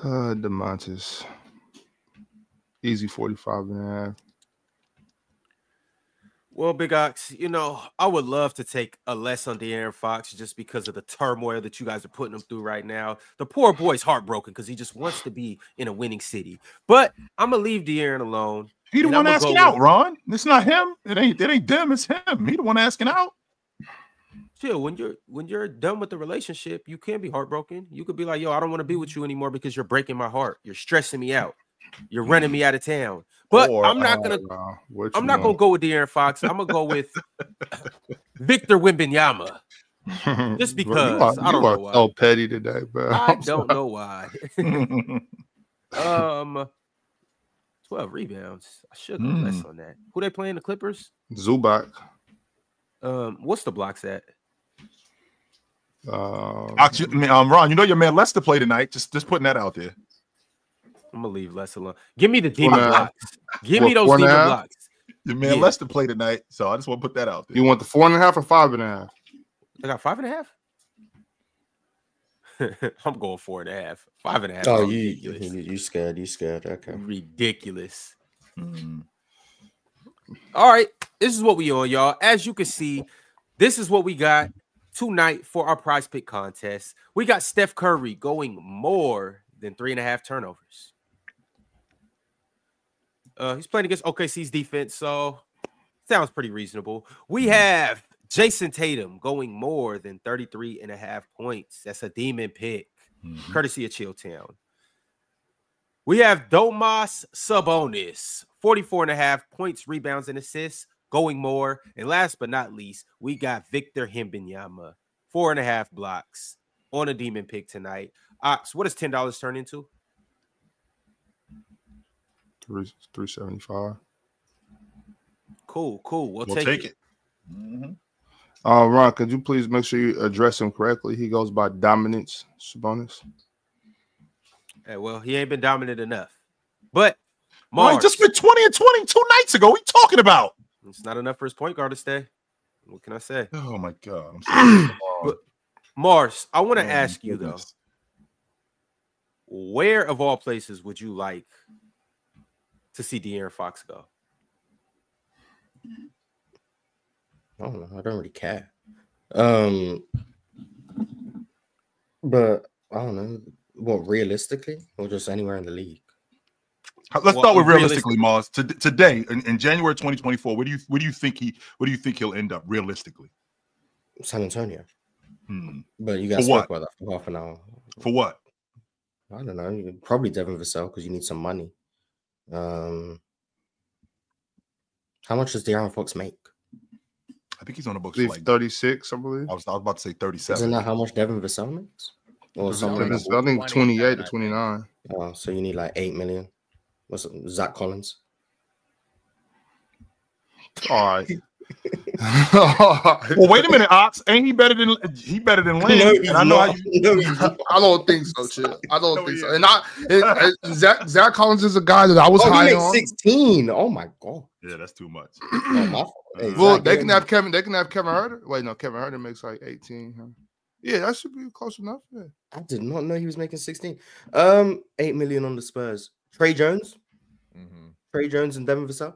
DeMontis. Easy 45.5. Well, Big Ox, you know, I would love to take a less on De'Aaron Fox just because of the turmoil that you guys are putting him through right now. The poor boy's heartbroken because he just wants to be in a winning city. But I'm gonna leave De'Aaron alone. He the one asking out, Ron. It's not him. It ain't them. It's him. He the one asking out. Chill. When you're done with the relationship, you can be heartbroken. You could be like, yo, I don't want to be with you anymore because you're breaking my heart. You're stressing me out. You're running me out of town. But I'm not gonna go with De'Aaron Fox. I'm gonna go with Victor Wembanyama. Just because I don't know why. So petty today, bro. I don't know why. 12 rebounds. I should go less on that. Who they playing? The Clippers? Zubac. What's the blocks at? Ron, you know your man Lester play tonight. Just putting that out there. I'm gonna leave less alone. Give me the demon blocks. Give me those demon blocks. Your man Lester play tonight, so I just want to put that out there. You want the 4.5 or 5.5? I got 5.5. I'm going 4.5. 5.5. Oh, you scared? You scared? Okay. Ridiculous. All right, this is what we on, y'all. As you can see, this is what we got tonight for our prize pick contest. We got Steph Curry going more than 3.5 turnovers. He's playing against OKC's defense, so sounds pretty reasonable. We have Jason Tatum going more than 33.5 points. That's a demon pick, courtesy of Chilltown. We have Domas Sabonis, 44.5 points, rebounds, and assists, going more. And last but not least, we got Victor Wembanyama, 4.5 blocks on a demon pick tonight. Ox, what does $10 turn into? $375. Cool. We'll take it. Ron, could you please make sure you address him correctly? He goes by Dominance Sabonis. Hey, well, he ain't been dominant enough. But Mars, just been 20 and 20 2 nights ago. What are you talking about? It's not enough for his point guard to stay. What can I say? Oh my God. I'm sorry. But Mars, I want to ask you though, where of all places would you like to see De'Aaron Fox go? I don't know. I don't really care. But I don't know. What, realistically, or just anywhere in the league? Let's start with realistically, Mars. Today, in January 2024, where do you think he'll end up realistically? San Antonio. But you guys spoke about that for half an hour. For what? I don't know. Probably Devin Vassell because you need some money. How much does De'Aaron Fox make? I think he's on the books for like 36, I believe. I was about to say 37. Isn't that how much Devin Vassell makes? or somewhere. I think 28 to 29. Oh, so you need like 8 million. What's Zach Collins? All right. Well, wait a minute, Ox. Ain't he better than Lane? No, and I know how you. I don't think so, Chill. I don't think so. And Zach Collins is a guy that I was high he on. 16. Oh my god. Yeah, that's too much. Hey, Well, Zach, they can have Kevin Herter. Wait, no, Kevin Herter makes like 18. Huh? Yeah, that should be close enough. Yeah. I did not know he was making 16. 8 million on the Spurs. Trey Jones. Trey Jones and Devin Vassell.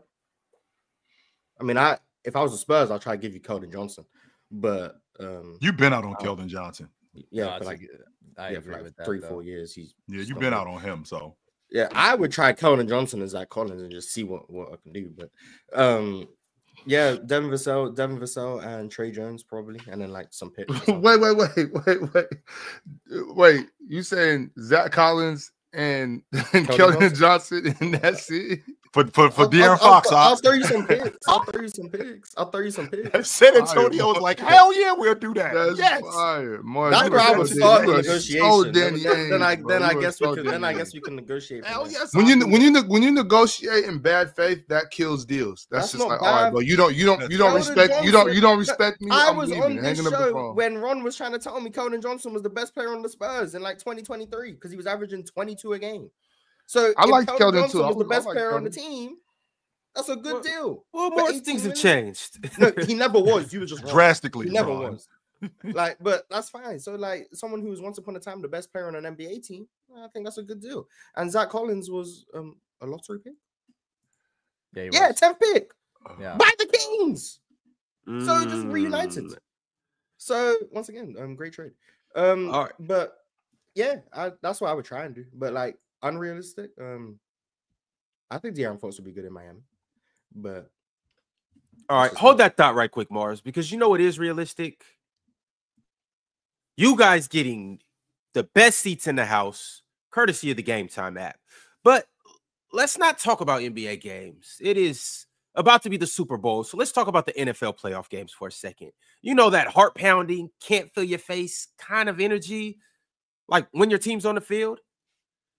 I mean, if I was the Spurs, I'll try to give you Keldon Johnson. But you've been out on Keldon Johnson. Yeah, I agree with that. 3-4 years. You've been out on him. So yeah, I would try Keldon Johnson and Zach Collins and just see what I can do. But yeah, Devin Vassell and Trey Jones probably, and then like some picks. Wait. You saying Zach Collins and Keldon Johnson, and that's it? For De'Aaron Fox, I'll throw you some picks. I'll throw you some picks. San Antonio was like, hell yeah, we'll do that. That's yes. fire. That's where I would start the negotiation. Then I guess we can negotiate. Hell yes. When you negotiate in bad faith, that kills deals. That's just like, all right, bro. You don't respect me. I was on this show when Ron was trying to tell me Keldon Johnson was the best player on the Spurs in like 2023 because he was averaging 22 a game. So I like Keldon Johnson too. Was the best player on the team. That's a good deal. Well, more things have changed. No, he never was. You were just wrong. Drastically. He never was. But that's fine. So, like, someone who was once upon a time the best player on an NBA team, I think that's a good deal. And Zach Collins was a lottery pick. Yeah, 10th pick by the Kings. So just reunited. So once again, great trade. All right, but yeah, that's what I would try and do. But like unrealistic. I think De'Aaron Fox would be good in Miami. But all right, hold that thought right quick, Mars, because you know it is realistic. You guys getting the best seats in the house, courtesy of the GameTime app. But let's not talk about NBA games. It is about to be the Super Bowl, so let's talk about the NFL playoff games for a second. You know that heart-pounding, can't feel your face kind of energy, like when your team's on the field?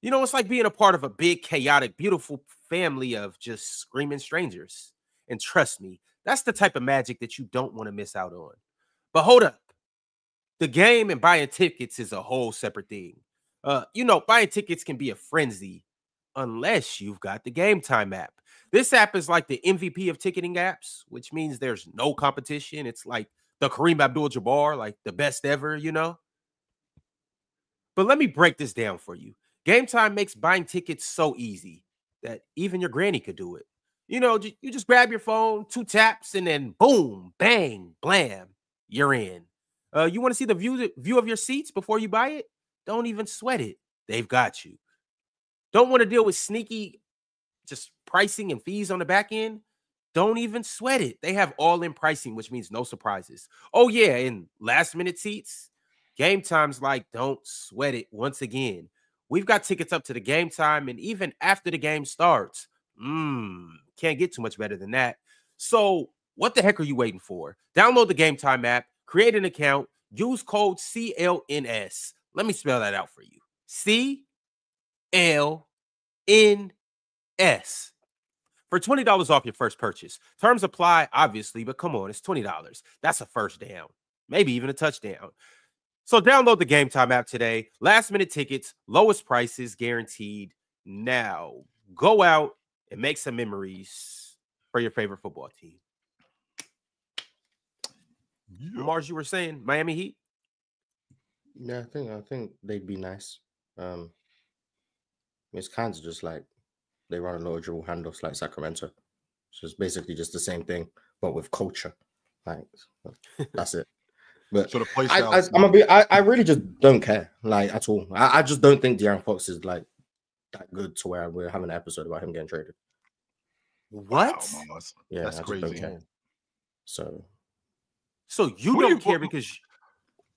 You know, it's like being a part of a big, chaotic, beautiful family of just screaming strangers. And trust me, that's the type of magic that you don't want to miss out on. But hold up. The game and buying tickets is a whole separate thing. You know, buying tickets can be a frenzy unless you've got the GameTime app. This app is like the MVP of ticketing apps, which means there's no competition. It's like the Kareem Abdul-Jabbar, like the best ever, you know? But let me break this down for you. GameTime makes buying tickets so easy that even your granny could do it. You know, you just grab your phone, 2 taps, and then boom, bang, blam, you're in. You want to see the view of your seats before you buy it? Don't even sweat it. They've got you. Don't want to deal with sneaky just pricing and fees on the back end? Don't even sweat it. They have all-in pricing, which means no surprises. Oh, yeah, and last-minute seats? GameTime's like, don't sweat it once again. We've got tickets up to the game time and even after the game starts. Can't get too much better than that. So what the heck are you waiting for? Download the GameTime app, create an account, use code CLNS. Let me spell that out for you. CLNS. For $20 off your first purchase. Terms apply, obviously, but come on, it's $20. That's a first down, maybe even a touchdown. So download the GameTime app today. Last-minute tickets, lowest prices guaranteed. Now, go out and make some memories for your favorite football team. Yeah. Mars, you were saying Miami Heat? Yeah, I think they'd be nice. It's kind of just like they run a lot of dribble handoffs like Sacramento. So it's basically just the same thing, but with culture. Like that's it. But so the play I really just don't care, like at all. I just don't think De'Aaron Fox is like that good to where we're having an episode about him getting traded. What? Wow, yeah, that's crazy. So you don't care because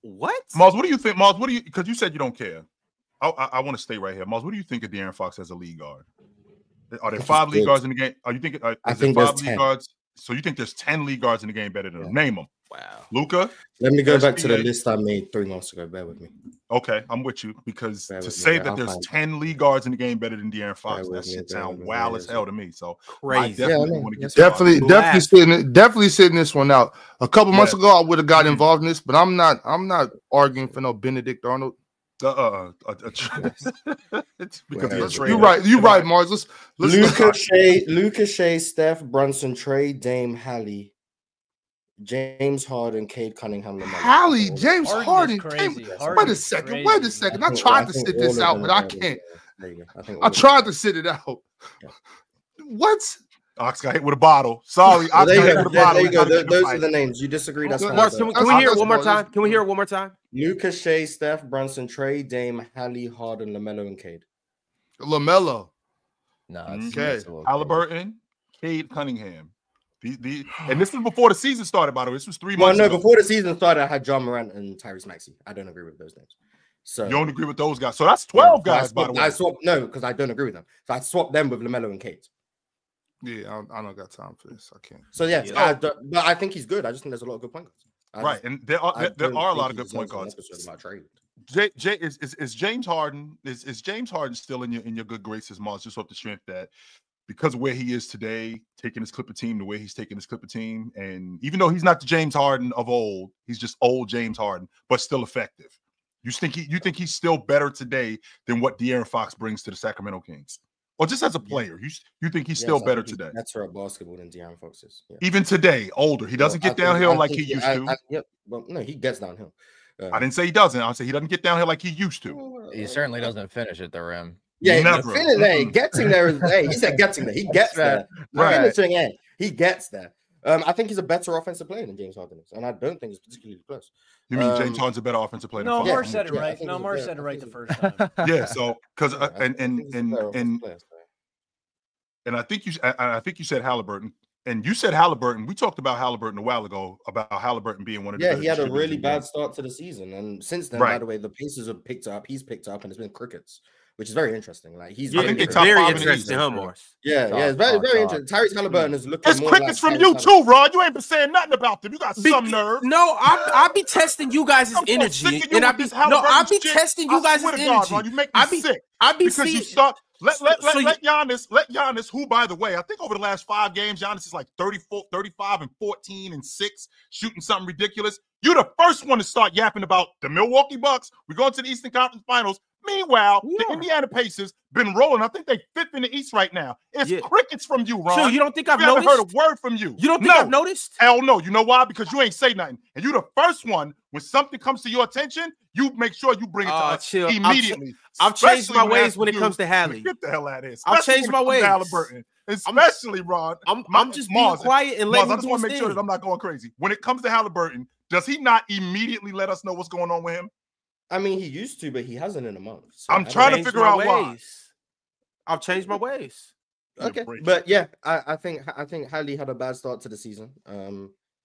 what? Miles, what do you think? Miles, because you said you don't care. I want to stay right here. Miles, what do you think of De'Aaron Fox as a lead guard? Are there 5 lead guards in the game? Are you thinking? I think 5 lead guards? So you think there's 10 lead guards in the game better than him? Name them. Wow. Luka? Let me go back to the list I made 3 months ago. Bear with me. Okay, I'm with you because to say that there's 10 league guards in the game better than De'Aaron Fox, that shit sounds wild as hell to me. So crazy. I definitely want to get definitely sitting this one out. A couple months ago, I would have got involved in this, but I'm not arguing for no Benedict Arnold. Because you're right, Mars. Let's Luka Shea, Steph, Brunson, Trey, Dame, Hallie, James Harden, Cade Cunningham, Hallie, James Harden. Wait a second. I tried to sit this out, but I can't. I tried to sit it out. What? Ox got hit with a bottle. Sorry, Ox got hit with a bottle. Those are the names. You disagree. That's fine. Mark, can we hear it one more time? Can we hear it one more time? Luka Shea, Steph, Brunson, Trey, Dame, Hallie, Harden, LaMelo, and Cade. LaMelo. Okay. Halliburton, Cade Cunningham. And this was before the season started, by the way. This was 3 months ago. Before the season started, I had John Morant and Tyrese Maxey. I don't agree with those names. So you don't agree with those guys. So that's 12 guys, by the way. I swapped because I don't agree with them. So I swapped them with LaMelo and Cade. Yeah, I don't got time for this. I can't. So but I think he's good. I just think there's a lot of good point guards. And there are a lot of good point guards. Is James Harden still in your good graces, Mars? Just off the strength that because of where he is today, taking his Clipper team the way he's taking his Clipper team, and even though he's not the James Harden of old, he's just old James Harden, but still effective. You think he's still better today than what De'Aaron Fox brings to the Sacramento Kings? Or just as a player, you think he's still better today? That's better at basketball than De'Aaron Fox is. Yeah. Even today, older. He doesn't get downhill like he used to. Well, no, he gets downhill. I didn't say he doesn't. I said he doesn't get downhill like he used to. He certainly doesn't finish at the rim. Yeah, getting there is. He said getting there. He gets there. Finishing, he gets there. I think he's a better offensive player than James Harden is, and I don't think it's particularly close. You mean James Harden's a better offensive player? No, Mark said it right. No, Mark said it right the first time. Yeah, so because and I think you said Halliburton, and you said Halliburton. We talked about Halliburton a while ago about Halliburton being one of the he had a really bad start to the season, and since then, by the way, the Pacers have picked up. He's picked up, and it's been crickets, which is very interesting. Like he's I think it's very interesting, Morris. It's very interesting. Tyrese Halliburton is looking. It's crickets from you too, Rod. You ain't been saying nothing about them. You got some nerve. No, I'll be testing you guys' energy, and I'll be testing you guys' energy. God, you make me sick. Because you start. Let Giannis, who, by the way, I think over the last 5 games, Giannis is like 34, 35, and 14 and 6, shooting something ridiculous. You're the first one to start yapping about the Milwaukee Bucks. We're going to the Eastern Conference Finals. Meanwhile, the Indiana Pacers been rolling. I think they 5th in the East right now. It's crickets from you, Ron. So you don't think I've noticed? Haven't heard a word from you. You don't think I've noticed? Hell no. You know why? Because you ain't say nothing. And you the first one, when something comes to your attention, you make sure you bring it to us immediately. I've changed my ways when it comes to Hallie. Get the hell out of here. I've changed my ways. Halliburton. Especially, Ron. I'm just being quiet and letting I just want to make sure that I'm not going crazy. When it comes to Halliburton, does he not immediately let us know what's going on with him? I mean, he used to, but he hasn't in a month. So I'm trying to figure out why. I've changed my ways. Okay, but I think Hallie had a bad start to the season.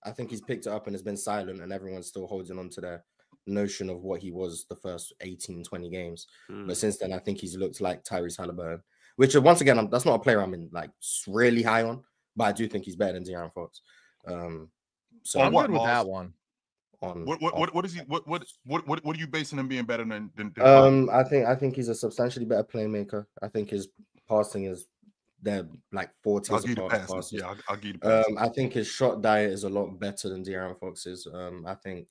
I think he's picked it up and has been silent, and everyone's still holding on to their notion of what he was the first 18, 20 games. But since then, I think he's looked like Tyrese Halliburton, which once again, that's not a player I'm in like really high on, but I do think he's better than De'Aaron Fox. So I'm good with that one. What is he? What are you basing him being better than I think he's a substantially better playmaker. I think his passing is they're like 4 tiers apart. Passes. Yeah, I'll give you the pass. I think his shot diet is a lot better than De'Aaron Fox's. I think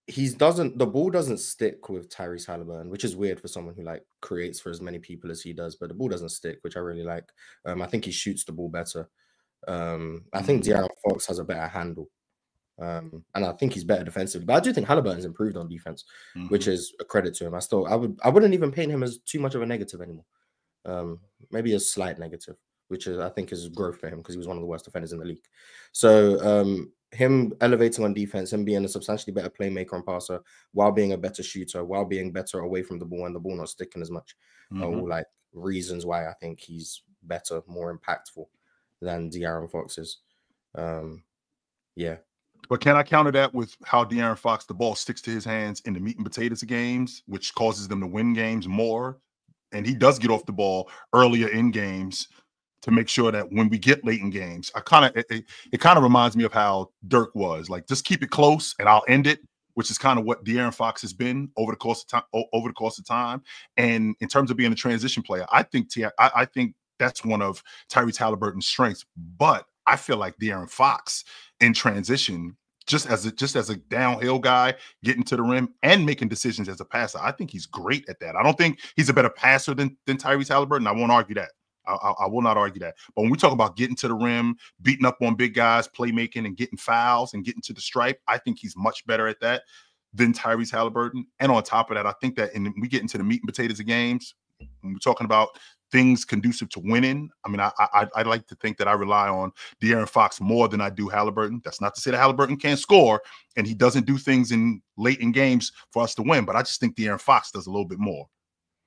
the ball doesn't stick with Tyrese Halliburton, which is weird for someone who like creates for as many people as he does, but the ball doesn't stick, which I really like. I think he shoots the ball better. I think De'Aaron Fox has a better handle. And I think he's better defensively, but I do think Halliburton's improved on defense, which is a credit to him. I wouldn't even paint him as too much of a negative anymore. Maybe a slight negative, which I think is growth for him because he was one of the worst defenders in the league. So him elevating on defense, him being a substantially better playmaker and passer, while being a better shooter, while being better away from the ball and the ball not sticking as much, are all like reasons why I think he's better, more impactful than De'Aaron Fox is. But can I counter that with how De'Aaron Fox, the ball sticks to his hands in the meat and potatoes of games, which causes them to win games more? And he does get off the ball earlier in games to make sure that when we get late in games, it kind of reminds me of how Dirk was. Like, just keep it close and I'll end it, which is kind of what De'Aaron Fox has been over the course of time. And in terms of being a transition player, I think that's one of Tyrese Halliburton's strengths. But I feel like De'Aaron Fox in transition, just as a downhill guy, getting to the rim and making decisions as a passer, I think he's great at that. I don't think he's a better passer than Tyrese Halliburton. I won't argue that. I will not argue that. But when we talk about getting to the rim, beating up on big guys, playmaking, and getting fouls and getting to the stripe, I think he's much better at that than Tyrese Halliburton. And on top of that, I think that we get into the meat and potatoes of games, when we're talking about things conducive to winning, I mean, I like to think that I rely on De'Aaron Fox more than I do Halliburton. That's not to say that Halliburton can't score and he doesn't do things late in games for us to win, but I just think De'Aaron Fox does a little bit more.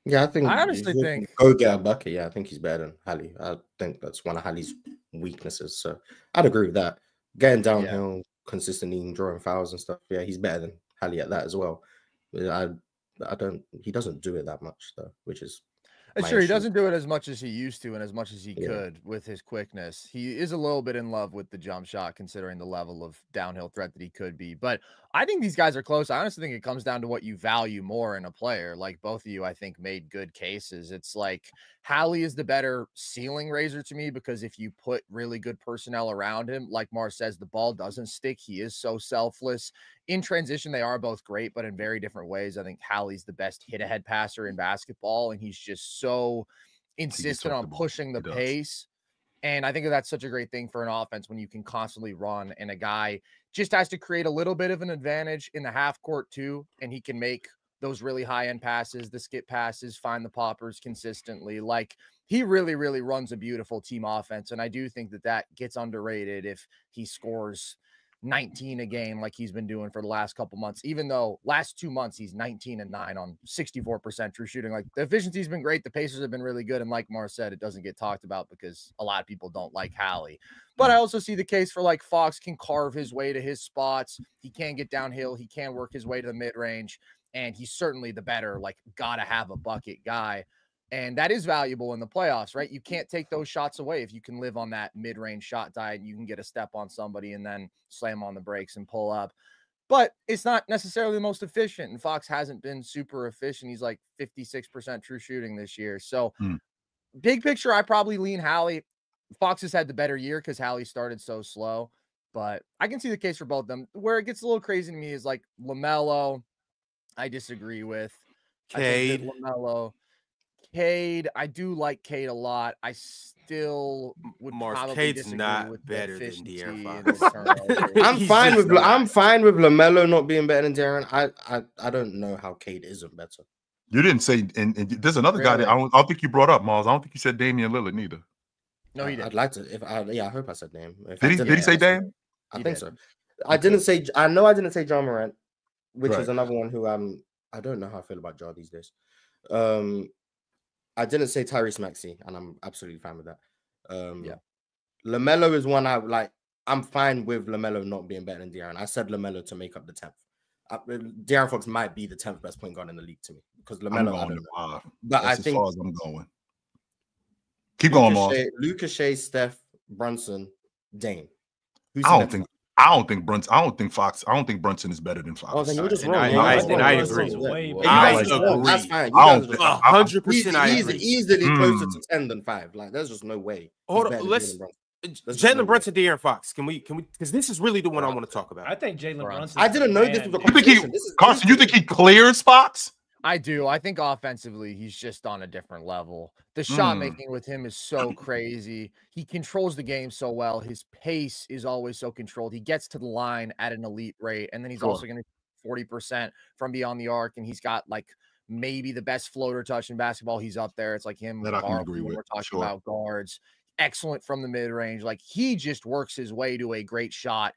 Yeah, I honestly think go get a bucket. Yeah, I think he's better than Hallie. I think that's one of Hallie's weaknesses. So I'd agree with that. Getting downhill consistently and drawing fouls and stuff. Yeah, he's better than Hallie at that as well. He doesn't do it that much though, which is sure, he doesn't do it as much as he used to and as much as he could with his quickness. He is a little bit in love with the jump shot, considering the level of downhill threat that he could be. But I think these guys are close. I honestly think it comes down to what you value more in a player. Like both of you, I think, made good cases. It's like Hallie is the better ceiling raiser to me because if you put really good personnel around him, like Mar says, the ball doesn't stick. He is so selfless. In transition, they are both great, but in very different ways. I think Hallie's the best hit-ahead passer in basketball, and he's just so insistent on pushing the pace. And I think that's such a great thing for an offense when you can constantly run, and a guy just has to create a little bit of an advantage in the half court too, and he can make those really high-end passes, the skip passes, find the poppers consistently. Like, he really, really runs a beautiful team offense, and I do think that gets underrated if he scores 19 a game like he's been doing for the last couple months, even though last 2 months he's 19 and 9 on 64% true shooting. Like, the efficiency's been great. The Pacers have been really good. And like Mar said, it doesn't get talked about because a lot of people don't like Hallie. But I also see the case for like Fox can carve his way to his spots. He can get downhill. He can work his way to the mid range. And he's certainly the better, like, gotta have a bucket guy. And that is valuable in the playoffs, right? You can't take those shots away if you can live on that mid-range shot diet. You can get a step on somebody and then slam on the brakes and pull up. But it's not necessarily the most efficient. And Fox hasn't been super efficient. He's like 56% true shooting this year. So big picture, I probably lean Hallie. Fox has had the better year because Hallie started so slow. But I can see the case for both of them. Where it gets a little crazy to me is like LaMelo. I disagree with. Cade. LaMelo. Cade, I do like Cade a lot. I still would probably Cade's disagree not with better than De'Aaron Fox. I'm fine with LaMelo not being better than De'Aaron. I don't know how Cade isn't better. You didn't say, and there's another guy that I don't think you brought up, Miles. I don't think you said Damian Lillard neither. No, he did. I'd like to. I hope I said name. Did he say Dame? I think so. I didn't say. I know I didn't say John Morant, which is another one who I don't know how I feel about John these days. I didn't say Tyrese Maxey, and I'm absolutely fine with that. LaMelo is one I like. I'm fine with LaMelo not being better than De'Aaron. I said LaMelo to make up the 10th. De'Aaron Fox might be the 10th best point guard in the league to me because LaMelo. I don't know. But I think as far as I'm going. Keep going, Moss. Lucas Shea, Steph, Brunson, Dame. I don't think Brunson is better than Fox. Oh, then you're just wrong. I agree. I agree. That's fine. 100%. I agree. Easily closer to 10 than 5. Like, there's just no way. Hold on. Let's Jalen Brunson, De'Aaron Fox. Can we? Because this is really the one I want to talk about. I think Jalen Brunson. I didn't know this was a competition. Carson, you think he clears Fox? I do. I think offensively, he's just on a different level. The shot making with him is so crazy. He controls the game so well. His pace is always so controlled. He gets to the line at an elite rate. And then he's also going to 40% from beyond the arc. And he's got like maybe the best floater touch in basketball. He's up there. It's like him. That I can agree with. We're talking about guards. Excellent from the mid range. Like, he just works his way to a great shot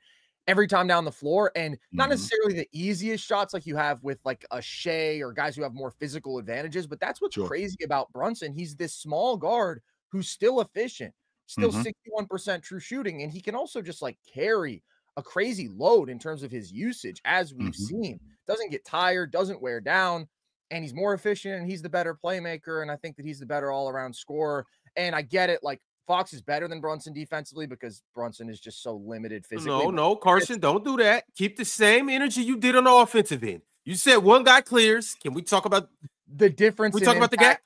every time down the floor, and not necessarily the easiest shots like you have with like a Shea or guys who have more physical advantages, but that's what's crazy about Brunson. He's this small guard who's still efficient, still 61% true shooting, and he can also just like carry a crazy load in terms of his usage, as we've seen. Doesn't get tired, doesn't wear down, and he's more efficient, and he's the better playmaker, and I think that he's the better all-around scorer. And I get it, like, Fox is better than Brunson defensively because Brunson is just so limited physically. No, Carson, don't do that. Keep the same energy you did on the offensive end. You said one guy clears. Can we talk about the difference? We talk about the gap.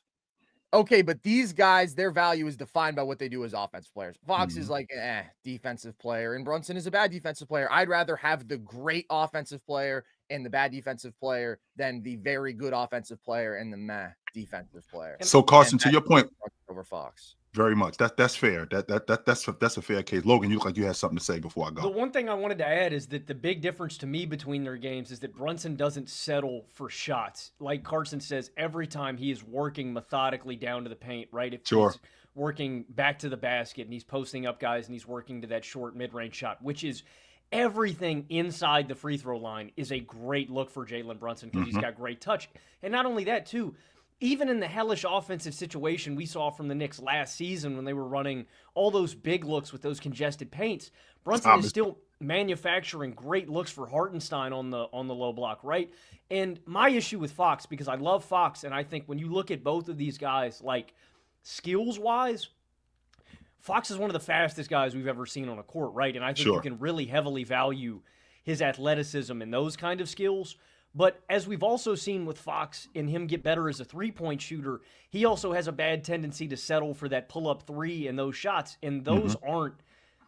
Okay, but these guys, their value is defined by what they do as offensive players. Fox is like defensive player, and Brunson is a bad defensive player. I'd rather have the great offensive player and the bad defensive player than the very good offensive player and the meh defensive player. So Carson, to your point, over Fox. Very much. That's fair. That's a fair case. Logan, you look like you had something to say before I go. The one thing I wanted to add is that the big difference to me between their games is that Brunson doesn't settle for shots. Like Carson says, every time he is working methodically down to the paint, right? If he's working back to the basket and he's posting up guys and he's working to that short mid-range shot, which is everything inside the free throw line, is a great look for Jalen Brunson because he's got great touch. And not only that, too, even in the hellish offensive situation we saw from the Knicks last season when they were running all those big looks with those congested paints, Brunson is still manufacturing great looks for Hartenstein on the low block, right? And my issue with Fox, because I love Fox, and I think when you look at both of these guys, like skills-wise, Fox is one of the fastest guys we've ever seen on a court, right? And I think you can really heavily value his athleticism and those kind of skills. But as we've also seen with Fox and him get better as a three-point shooter, he also has a bad tendency to settle for that pull-up three and those shots. And those aren't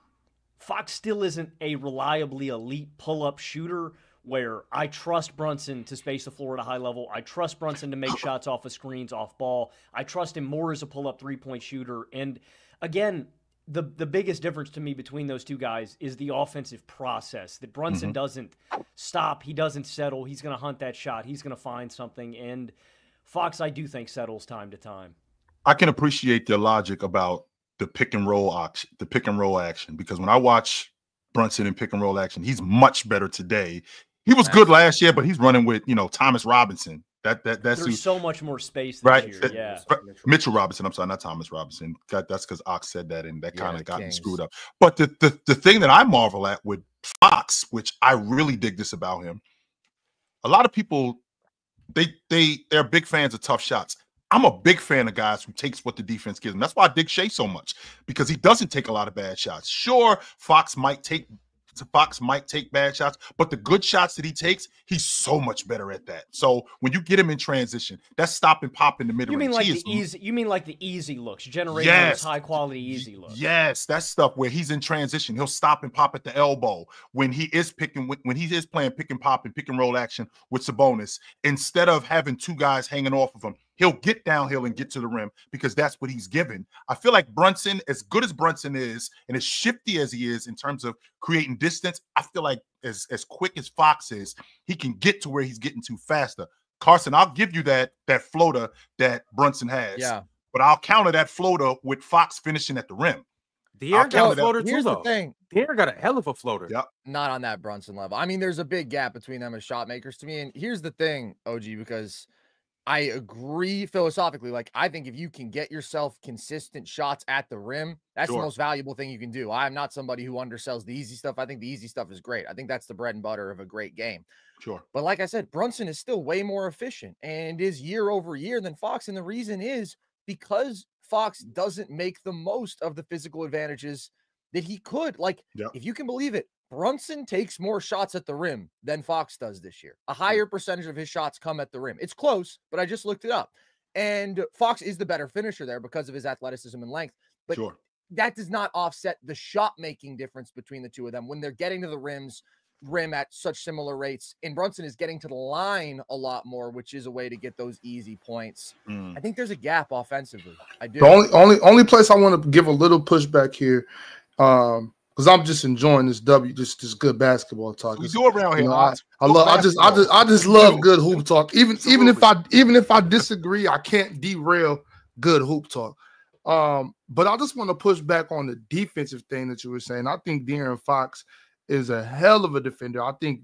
– Fox still isn't a reliably elite pull-up shooter where I trust Brunson to space the floor at a high level. I trust Brunson to make shots off of screens, off ball. I trust him more as a pull-up three-point shooter. And, again – The biggest difference to me between those two guys is the offensive process, that Brunson doesn't stop. He doesn't settle. He's going to hunt that shot. He's going to find something. And Fox, I do think, settles time to time. I can appreciate the logic about the pick and roll action, because when I watch Brunson in pick and roll action, he's much better today. He was good last year, but he's running with, Thomas Robinson. There's so much more space this year. Mitchell Robinson, I'm sorry, not Thomas Robinson. That's because Ox said that, and that kind of got me screwed up. But the thing that I marvel at with Fox, which I really dig this about him, a lot of people they're big fans of tough shots. I'm a big fan of guys who takes what the defense gives them. That's why I dig Shea so much, because he doesn't take a lot of bad shots. Sure, Fox might take bad shots, but the good shots that he takes, he's so much better at that. So when you get him in transition, that's stop and pop in the mid range. You mean like the easy looks, generating those high quality easy looks. Yes, that's stuff where he's in transition. He'll stop and pop at the elbow when he is playing pick and pop and pick and roll action with Sabonis. Instead of having two guys hanging off of him, he'll get downhill and get to the rim because that's what he's given. I feel like Brunson, as good as Brunson is and as shifty as he is in terms of creating distance, I feel like as quick as Fox is, he can get to where he's getting to faster. Carson, I'll give you that floater that Brunson has. Yeah. But I'll counter that floater with Fox finishing at the rim. De'Aaron got a floater too, here's though. The thing. De'Aaron got a hell of a floater. Yep. Not on that Brunson level. I mean, there's a big gap between them as shot makers to me. And here's the thing, OG, because I agree philosophically. Like, I think if you can get yourself consistent shots at the rim, that's the most valuable thing you can do. I'm not somebody who undersells the easy stuff. I think the easy stuff is great. I think that's the bread and butter of a great game. Sure. But like I said, Brunson is still way more efficient and is year over year than Fox. And the reason is because Fox doesn't make the most of the physical advantages that he could. Like, if you can believe it, Brunson takes more shots at the rim than Fox does this year. A higher percentage of his shots come at the rim. It's close, but I just looked it up. And Fox is the better finisher there because of his athleticism and length. But that does not offset the shot-making difference between the two of them when they're getting to the rim at such similar rates. And Brunson is getting to the line a lot more, which is a way to get those easy points. I think there's a gap offensively. I do. The only place I want to give a little pushback here, because I'm just enjoying this this good basketball talk. We do around here. I just love good hoop talk. Even if I disagree, I can't derail good hoop talk. But I just want to push back on the defensive thing that you were saying. I think De'Aaron Fox is a hell of a defender. I think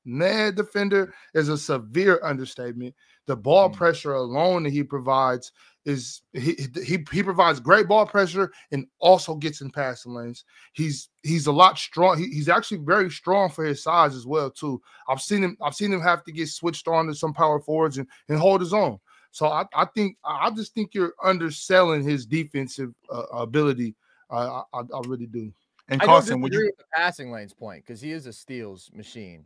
mad defender is a severe understatement. The ball pressure alone that he provides is he provides great ball pressure and also gets in passing lanes. He's a lot strong. He's actually very strong for his size as well too. I've seen him have to get switched on to some power forwards and hold his own. So I just think you're underselling his defensive ability. I really do. And I Carson, don't when disagree you with the passing lanes point because he is a steals machine.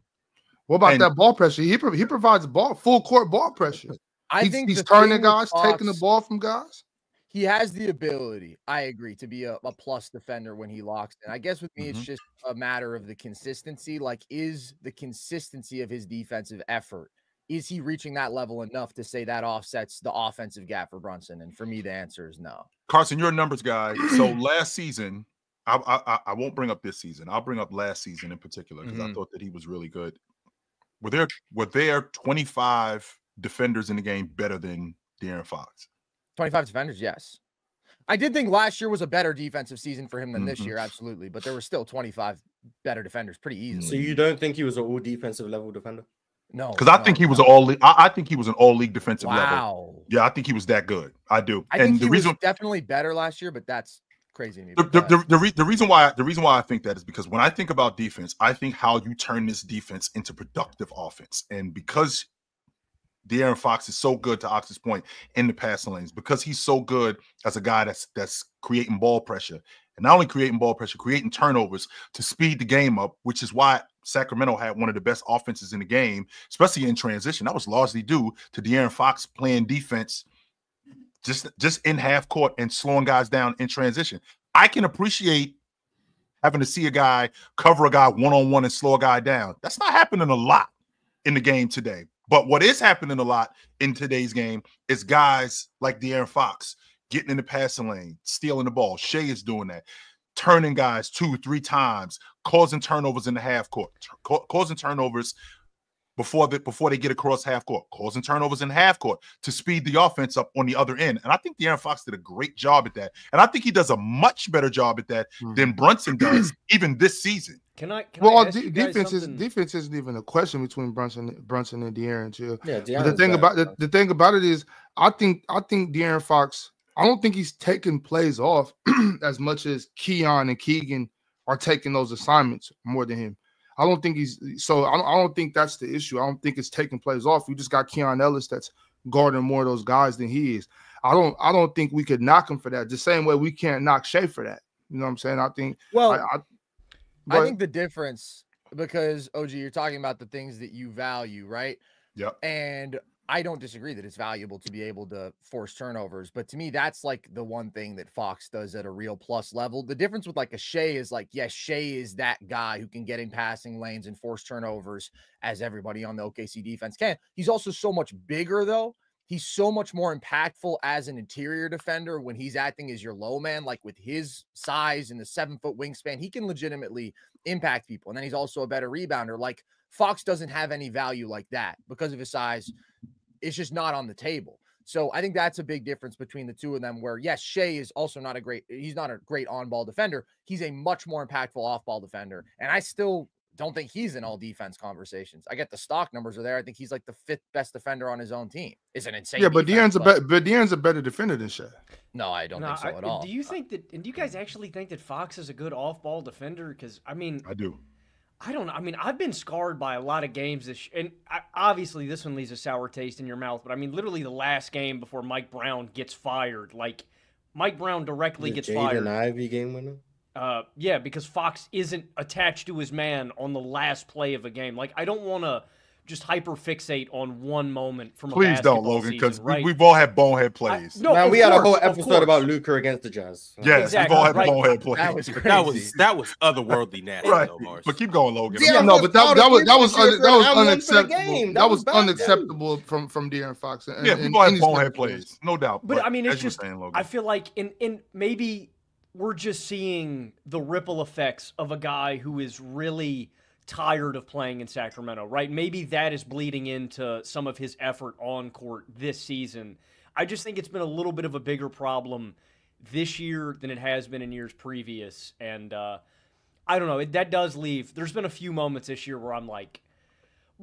What about that ball pressure? He provides full court ball pressure. I think he's turning guys, taking the ball from guys. He has the ability, I agree, to be a plus defender when he locks in. I guess with me, it's just a matter of the consistency. Like, is the consistency of his defensive effort, is he reaching that level enough to say that offsets the offensive gap for Brunson? And for me, the answer is no. Carson, you're a numbers guy. So last season, I won't bring up this season. I'll bring up last season in particular because I thought that he was really good. Were there 25 defenders in the game better than De'Aaron Fox? 25 defenders, yes. I did think last year was a better defensive season for him than this year, absolutely. But there were still 25 better defenders pretty easily. So you don't think he was an all defensive level defender? No, because I think he was an all league. I think he was an all league defensive level. Wow. Yeah, I think he was that good. I do. I think he was definitely better last year, but that's crazy to me. The reason why I think that is because when I think about defense, I think how you turn this defense into productive offense, and because De'Aaron Fox is so good, to Ox's point, in the passing lanes, because he's so good as a guy that's creating ball pressure, and not only creating ball pressure, creating turnovers to speed the game up, which is why Sacramento had one of the best offenses in the game, especially in transition. That was largely due to De'Aaron Fox playing defense just in half court and slowing guys down in transition. I can appreciate having to see a guy cover a guy one-on-one and slow a guy down. That's not happening a lot in the game today. But what is happening a lot in today's game is guys like De'Aaron Fox getting in the passing lane, stealing the ball. Shea is doing that, turning guys 2-3 times, causing turnovers in the half court, causing turnovers before they get across half court, causing turnovers in half court to speed the offense up on the other end. And I think De'Aaron Fox did a great job at that. And I think he does a much better job at that than Brunson does even this season. Defense isn't even a question between Brunson and De'Aaron too. Yeah, but the thing about it is, I think De'Aaron Fox, I don't think he's taking plays off as much as Keon and Keegan are taking those assignments more than him. I don't think I don't think that's the issue. I don't think it's taking plays off. You just got Keon Ellis that's guarding more of those guys than he is. I don't think we could knock him for that. The same way we can't knock Shea for that. You know what I'm saying? I think. Well, I think the difference, because OG, you're talking about the things that you value, right? Yep. And I don't disagree that it's valuable to be able to force turnovers, but to me, that's like the one thing that Fox does at a real plus level. The difference with like a Shea is like, yes, Shea is that guy who can get in passing lanes and force turnovers as everybody on the OKC defense can. He's also so much bigger though. He's so much more impactful as an interior defender when he's acting as your low man, like with his size and the 7-foot wingspan, he can legitimately impact people. And then he's also a better rebounder. Like Fox doesn't have any value like that because of his size. It's just not on the table. So I think that's a big difference between the two of them where, yes, Shea is also he's not a great on-ball defender. He's a much more impactful off-ball defender. And I still don't think he's in all defense conversations. I get the stock numbers are there. I think he's like the 5th best defender on his own team. It's an insane. Yeah, but De'Aaron's a better defender than Shea. No, I don't think so at all. Do you think that? And do you guys actually think that Fox is a good off-ball defender? Because I mean, I do. I don't know. I mean, I've been scarred by a lot of games obviously this one leaves a sour taste in your mouth. But I mean, literally the last game before Mike Brown gets fired, like Mike Brown directly gets fired. Jaden Ivey game winner. Yeah, because Fox isn't attached to his man on the last play of a game. Like, I don't want to just hyper fixate on one moment from a basketball don't, Logan, because right? we've all had bonehead plays. We had a whole episode about Luka against the Jazz. Yes, exactly, we've all had bonehead plays. That was crazy. That was otherworldly nasty, right? Though, Mars. But keep going, Logan. Yeah, no, but that was unacceptable. That was unacceptable from De'Aaron Fox. Yeah, we've all had bonehead plays, no doubt. But I mean, it's just I feel like in maybe we're just seeing the ripple effects of a guy who is really tired of playing in Sacramento, right? Maybe that is bleeding into some of his effort on court this season. I just think it's been a little bit of a bigger problem this year than it has been in years previous. And I don't know, that does leave. There's been a few moments this year where I'm like,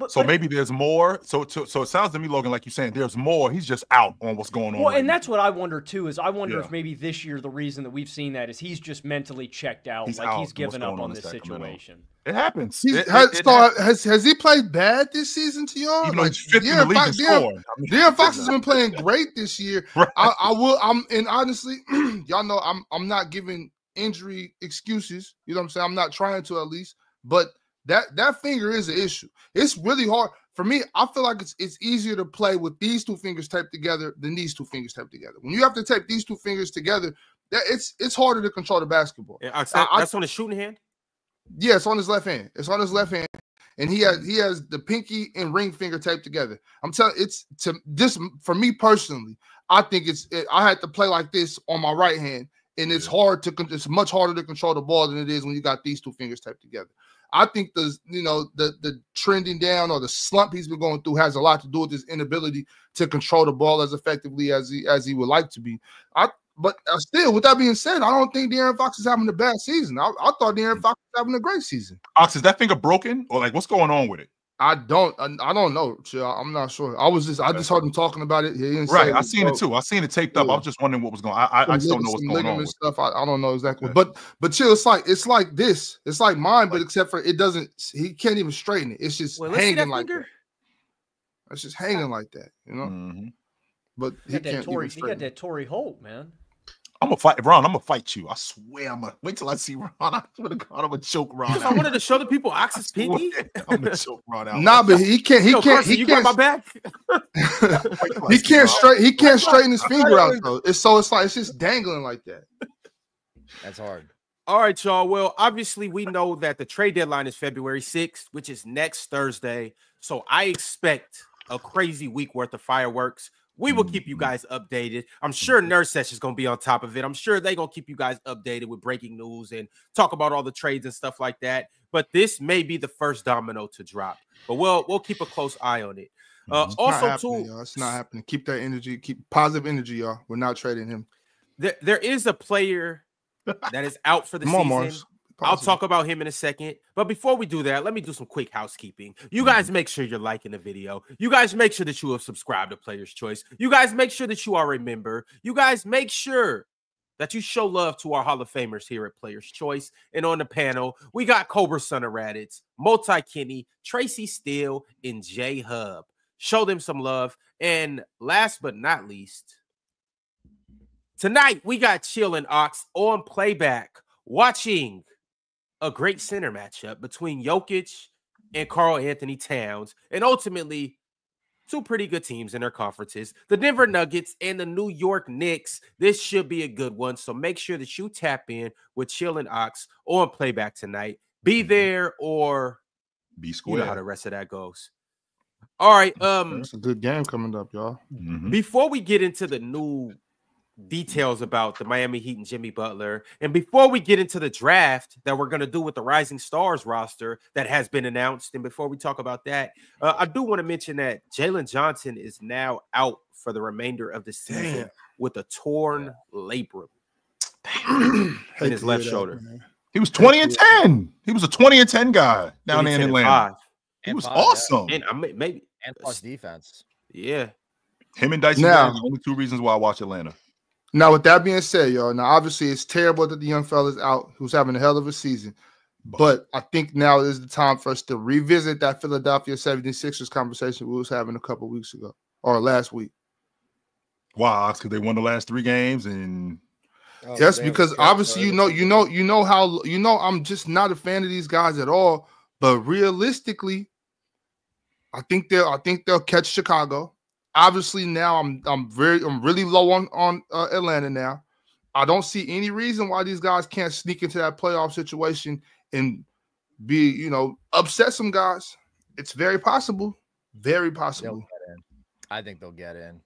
So maybe there's more. So it sounds to me, Logan, like you're saying there's more. He's just out on what's going on. Well, and that's what I wonder too. Is I wonder if maybe this year the reason that we've seen that is he's just mentally checked out, he's given up on this situation. It happens. Has he played bad this season to y'all? Even though he's fifth in the league in scoring. De'Aaron Fox has been playing great this year. Right. And honestly, y'all know I'm not giving injury excuses. You know what I'm saying? I'm not trying to, at least, but that finger is an issue. It's really hard for me. I feel like it's easier to play with these two fingers taped together than these two fingers taped together. When you have to tape these two fingers together, it's harder to control the basketball. Yeah, that's on the shooting hand. Yeah, it's on his left hand. It's on his left hand, and he has the pinky and ring finger taped together. I'm telling just for me personally, I think I had to play like this on my right hand, and it's much harder to control the ball than it is when you got these two fingers taped together. I think the trending down or the slump he's been going through has a lot to do with his inability to control the ball as effectively as he would like to be. But still, with that being said, I don't think De'Aaron Fox is having a bad season. I thought De'Aaron Fox was having a great season. Ox, is that finger broken or like what's going on with it? I don't know. I'm not sure. I just heard him talking about it. He didn't say I seen it too. I seen it taped up. I was just wondering what was going on. I just don't know what's going on with stuff. I don't know exactly. Okay. But chill, it's like this. It's like mine, but except for it doesn't. He can't even straighten it. It's just hanging like that. It's just hanging like that, you know. Mm-hmm. But he can't even straighten. He got that Torrey Holt, man. I'm gonna fight Ron. I'm gonna fight you. I swear. I'm gonna wait till I see Ron. I swear to God, I'm gonna choke Ron. I wanted to show the people Ox's pinky. I'm gonna choke Ron out. Nah, but he can't. He can't. You got my back. He can't straighten his finger out though. It's just dangling like that. That's hard. All right, y'all. Well, obviously we know that the trade deadline is February 6th, which is next Thursday. So I expect a crazy week worth of fireworks. We will keep you guys updated. I'm sure Nerd Session is going to be on top of it. I'm sure they're going to keep you guys updated with breaking news and talk about all the trades and stuff like that. But this may be the first domino to drop. But we'll keep a close eye on it. Also, too, it's not happening. Keep that energy. Keep positive energy, y'all. We're not trading him. There is a player that is out for the season. Mars. I'll talk about him in a second. But before we do that, let me do some quick housekeeping. You guys make sure you're liking the video. You guys make sure that you have subscribed to Player's Choice. You guys make sure that you are a member. You guys make sure that you show love to our Hall of Famers here at Player's Choice. And on the panel, we got Cobra Son of Raditz, Multi Kenny, Tracy Steele, and J Hub. Show them some love. And last but not least, tonight we got Chill and Ox on playback watching a great center matchup between Jokic and Karl-Anthony Towns, and ultimately two pretty good teams in their conferences, the Denver Nuggets and the New York Knicks. This should be a good one, so make sure that you tap in with Chill and Ox on playback tonight. Be there or be square. You know how the rest of that goes. All right. It's a good game coming up, y'all. Before we get into the new details about the Miami Heat and Jimmy Butler, and before we get into the draft that we're going to do with the Rising Stars roster that has been announced, and before we talk about that, I do want to mention that Jalen Johnson is now out for the remainder of the season with a torn labrum in his left shoulder. He was 20 and 10. He was a 20 and 10 guy down there in Atlanta. He was awesome. And maybe plus defense. Yeah. Him and Dyson are the only two reasons why I watch Atlanta. Now, with that being said, y'all, now obviously it's terrible that the young fella's out, who's having a hell of a season. But I think now is the time for us to revisit that Philadelphia 76ers conversation we was having a couple weeks ago or last week. Why? Because they won the last 3 games and yes, because obviously you know how I'm just not a fan of these guys at all. But realistically, I think they'll catch Chicago. Obviously, now I'm really low on Atlanta now. I don't see any reason why these guys can't sneak into that playoff situation and be, upset some guys. It's very possible. Very possible. I think they'll get in.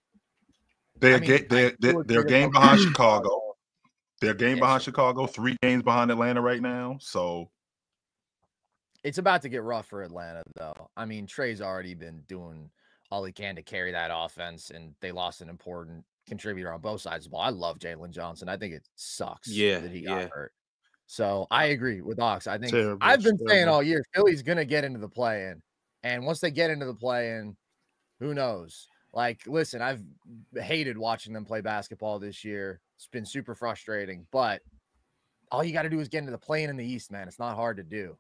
They're game behind Chicago. They're game behind Chicago, 3 games behind Atlanta right now. So it's about to get rough for Atlanta, though. I mean, Trey's already been doing all he can to carry that offense, and they lost an important contributor on both sides of the ball. I love Jalen Johnson. I think it sucks that he got hurt. So I agree with Ox. I think I've been saying all year, Philly's going to get into the play-in. And once they get into the play-in, who knows? Like, listen, I've hated watching them play basketball this year. It's been super frustrating, but all you got to do is get into the play-in in the East, man. It's not hard to do.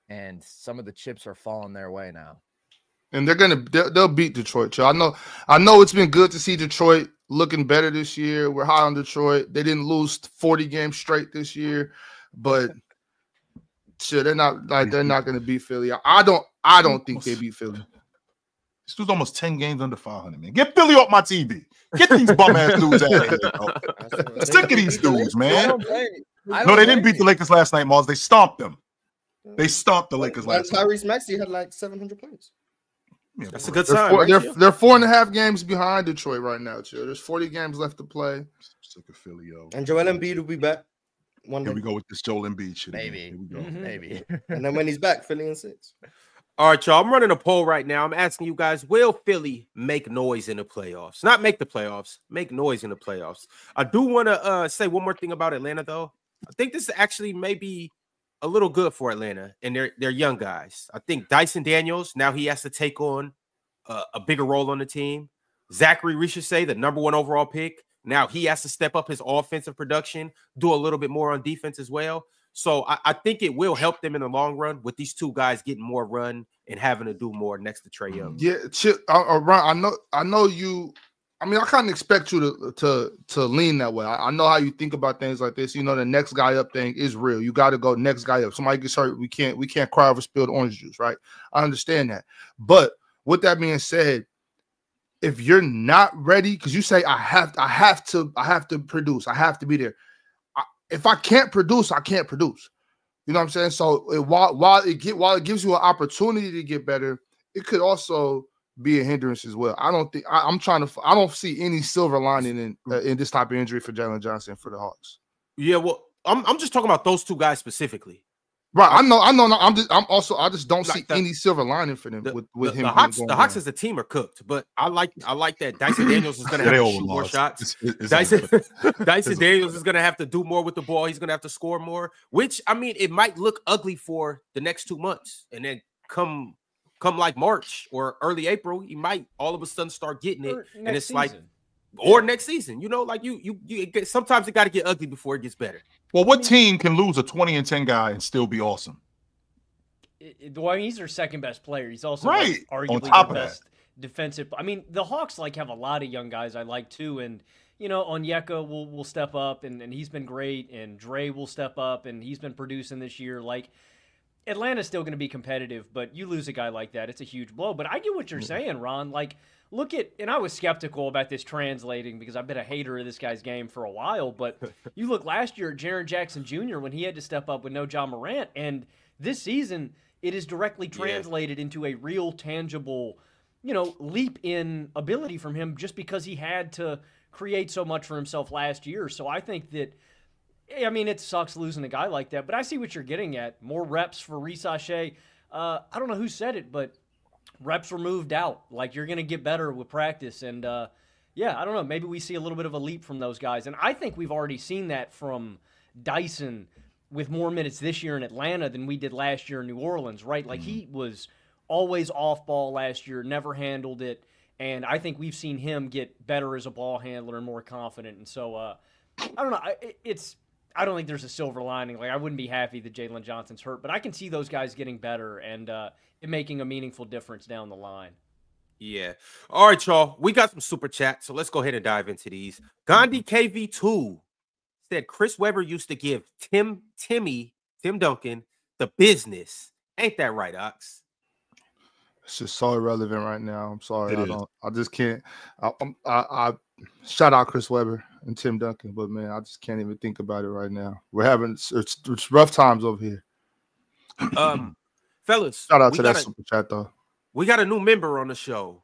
And some of the chips are falling their way now. And they'll beat Detroit, y'all. I know it's been good to see Detroit looking better this year. We're high on Detroit. They didn't lose 40 games straight this year, but shit, they're not going to beat Philly. I don't think they beat Philly. This dude's almost 10 games under 500, man. Get Philly off my TV. Get these bum ass dudes out of here, bro. Sick of these dudes, man. No, they didn't beat the Lakers last night, Mars. They stomped them. They stomped the Lakers last night. Tyrese Maxey had like 700 points. Yeah, that's a good sign. They're 4.5 games behind Detroit right now, chill. There's 40 games left to play. Sick of Philly, yo. And Joel Embiid will be back. Here we go with this Joel Embiid shit. Maybe. Here we go. Maybe. And then when he's back, Philly in 6. All right, y'all. I'm running a poll right now. I'm asking you guys, will Philly make noise in the playoffs? Not make the playoffs, make noise in the playoffs. I do want to say one more thing about Atlanta, though. I think this actually may be a little good for Atlanta and their young guys. I think Dyson Daniels, now he has to take on a bigger role on the team. Zachary Richardson, the #1 overall pick, now he has to step up his offensive production, do a little bit more on defense as well. So I think it will help them in the long run with these two guys getting more run and having to do more next to Trae Young. Yeah, Ron, I know you. I mean, I kind of expect you to lean that way. I know how you think about things like this. You know, the next guy up thing is real. You got to go next guy up. Somebody gets hurt, we can't cry over spilled orange juice, right? I understand that. But with that being said, if you're not ready, because you say I have to produce, I have to be there. If I can't produce, I can't produce. You know what I'm saying? So while it gives you an opportunity to get better, it could also be a hindrance as well. I don't see any silver lining in this type of injury for Jalen Johnson for the Hawks. Yeah, well, I'm just talking about those two guys specifically. Right, I know. I just don't see any silver lining for them with him. The Hawks as a team are cooked, but I like that Dyson Daniels is going to have to shoot more shots. Dyson Daniels is going to have to do more with the ball. He's going to have to score more, which, I mean, it might look ugly for the next 2 months, and then come like March or early April, he might all of a sudden start getting it, and it's like, or next season, you know, like you sometimes it got to get ugly before it gets better. Well, what team can lose a 20-10 guy and still be awesome? Well, he's their second best player. He's also arguably the best defensive. I mean, the Hawks have a lot of young guys I like too, and you know, Onyeka will step up, and he's been great, and Dre will step up, and he's been producing this year. Like, Atlanta's still going to be competitive, but you lose a guy like that, it's a huge blow. But I get what you're saying, Ron. Like, look at, and I was skeptical about this translating because I've been a hater of this guy's game for a while, but you look last year at Jaren Jackson Jr. when he had to step up with no John Morant, and this season it is directly translated into a real tangible, you know, leap in ability from him just because he had to create so much for himself last year. So I think that, I mean, it sucks losing a guy like that, but I see what you're getting at. More reps for Risashe. I don't know who said it, but reps were moved out. Like, you're going to get better with practice. And, yeah, I don't know. Maybe we see a little bit of a leap from those guys. And I think we've already seen that from Dyson with more minutes this year in Atlanta than we did last year in New Orleans, right? Like, he was always off ball last year, never handled it. And I think we've seen him get better as a ball handler and more confident. And so, I don't know. I don't think there's a silver lining. Like, I wouldn't be happy that Jalen Johnson's hurt, but I can see those guys getting better and it making a meaningful difference down the line. Yeah. All right, y'all. We got some super chats, so let's go ahead and dive into these. Gandhi KV2 said Chris Webber used to give Tim Duncan the business. Ain't that right, Ox? It's just so irrelevant right now. I'm sorry. I just can't. I shout out Chris Webber and Tim Duncan, but man, I just can't even think about it right now. We're having it's rough times over here. Fellas, shout out to that super chat though. We got a new member on the show.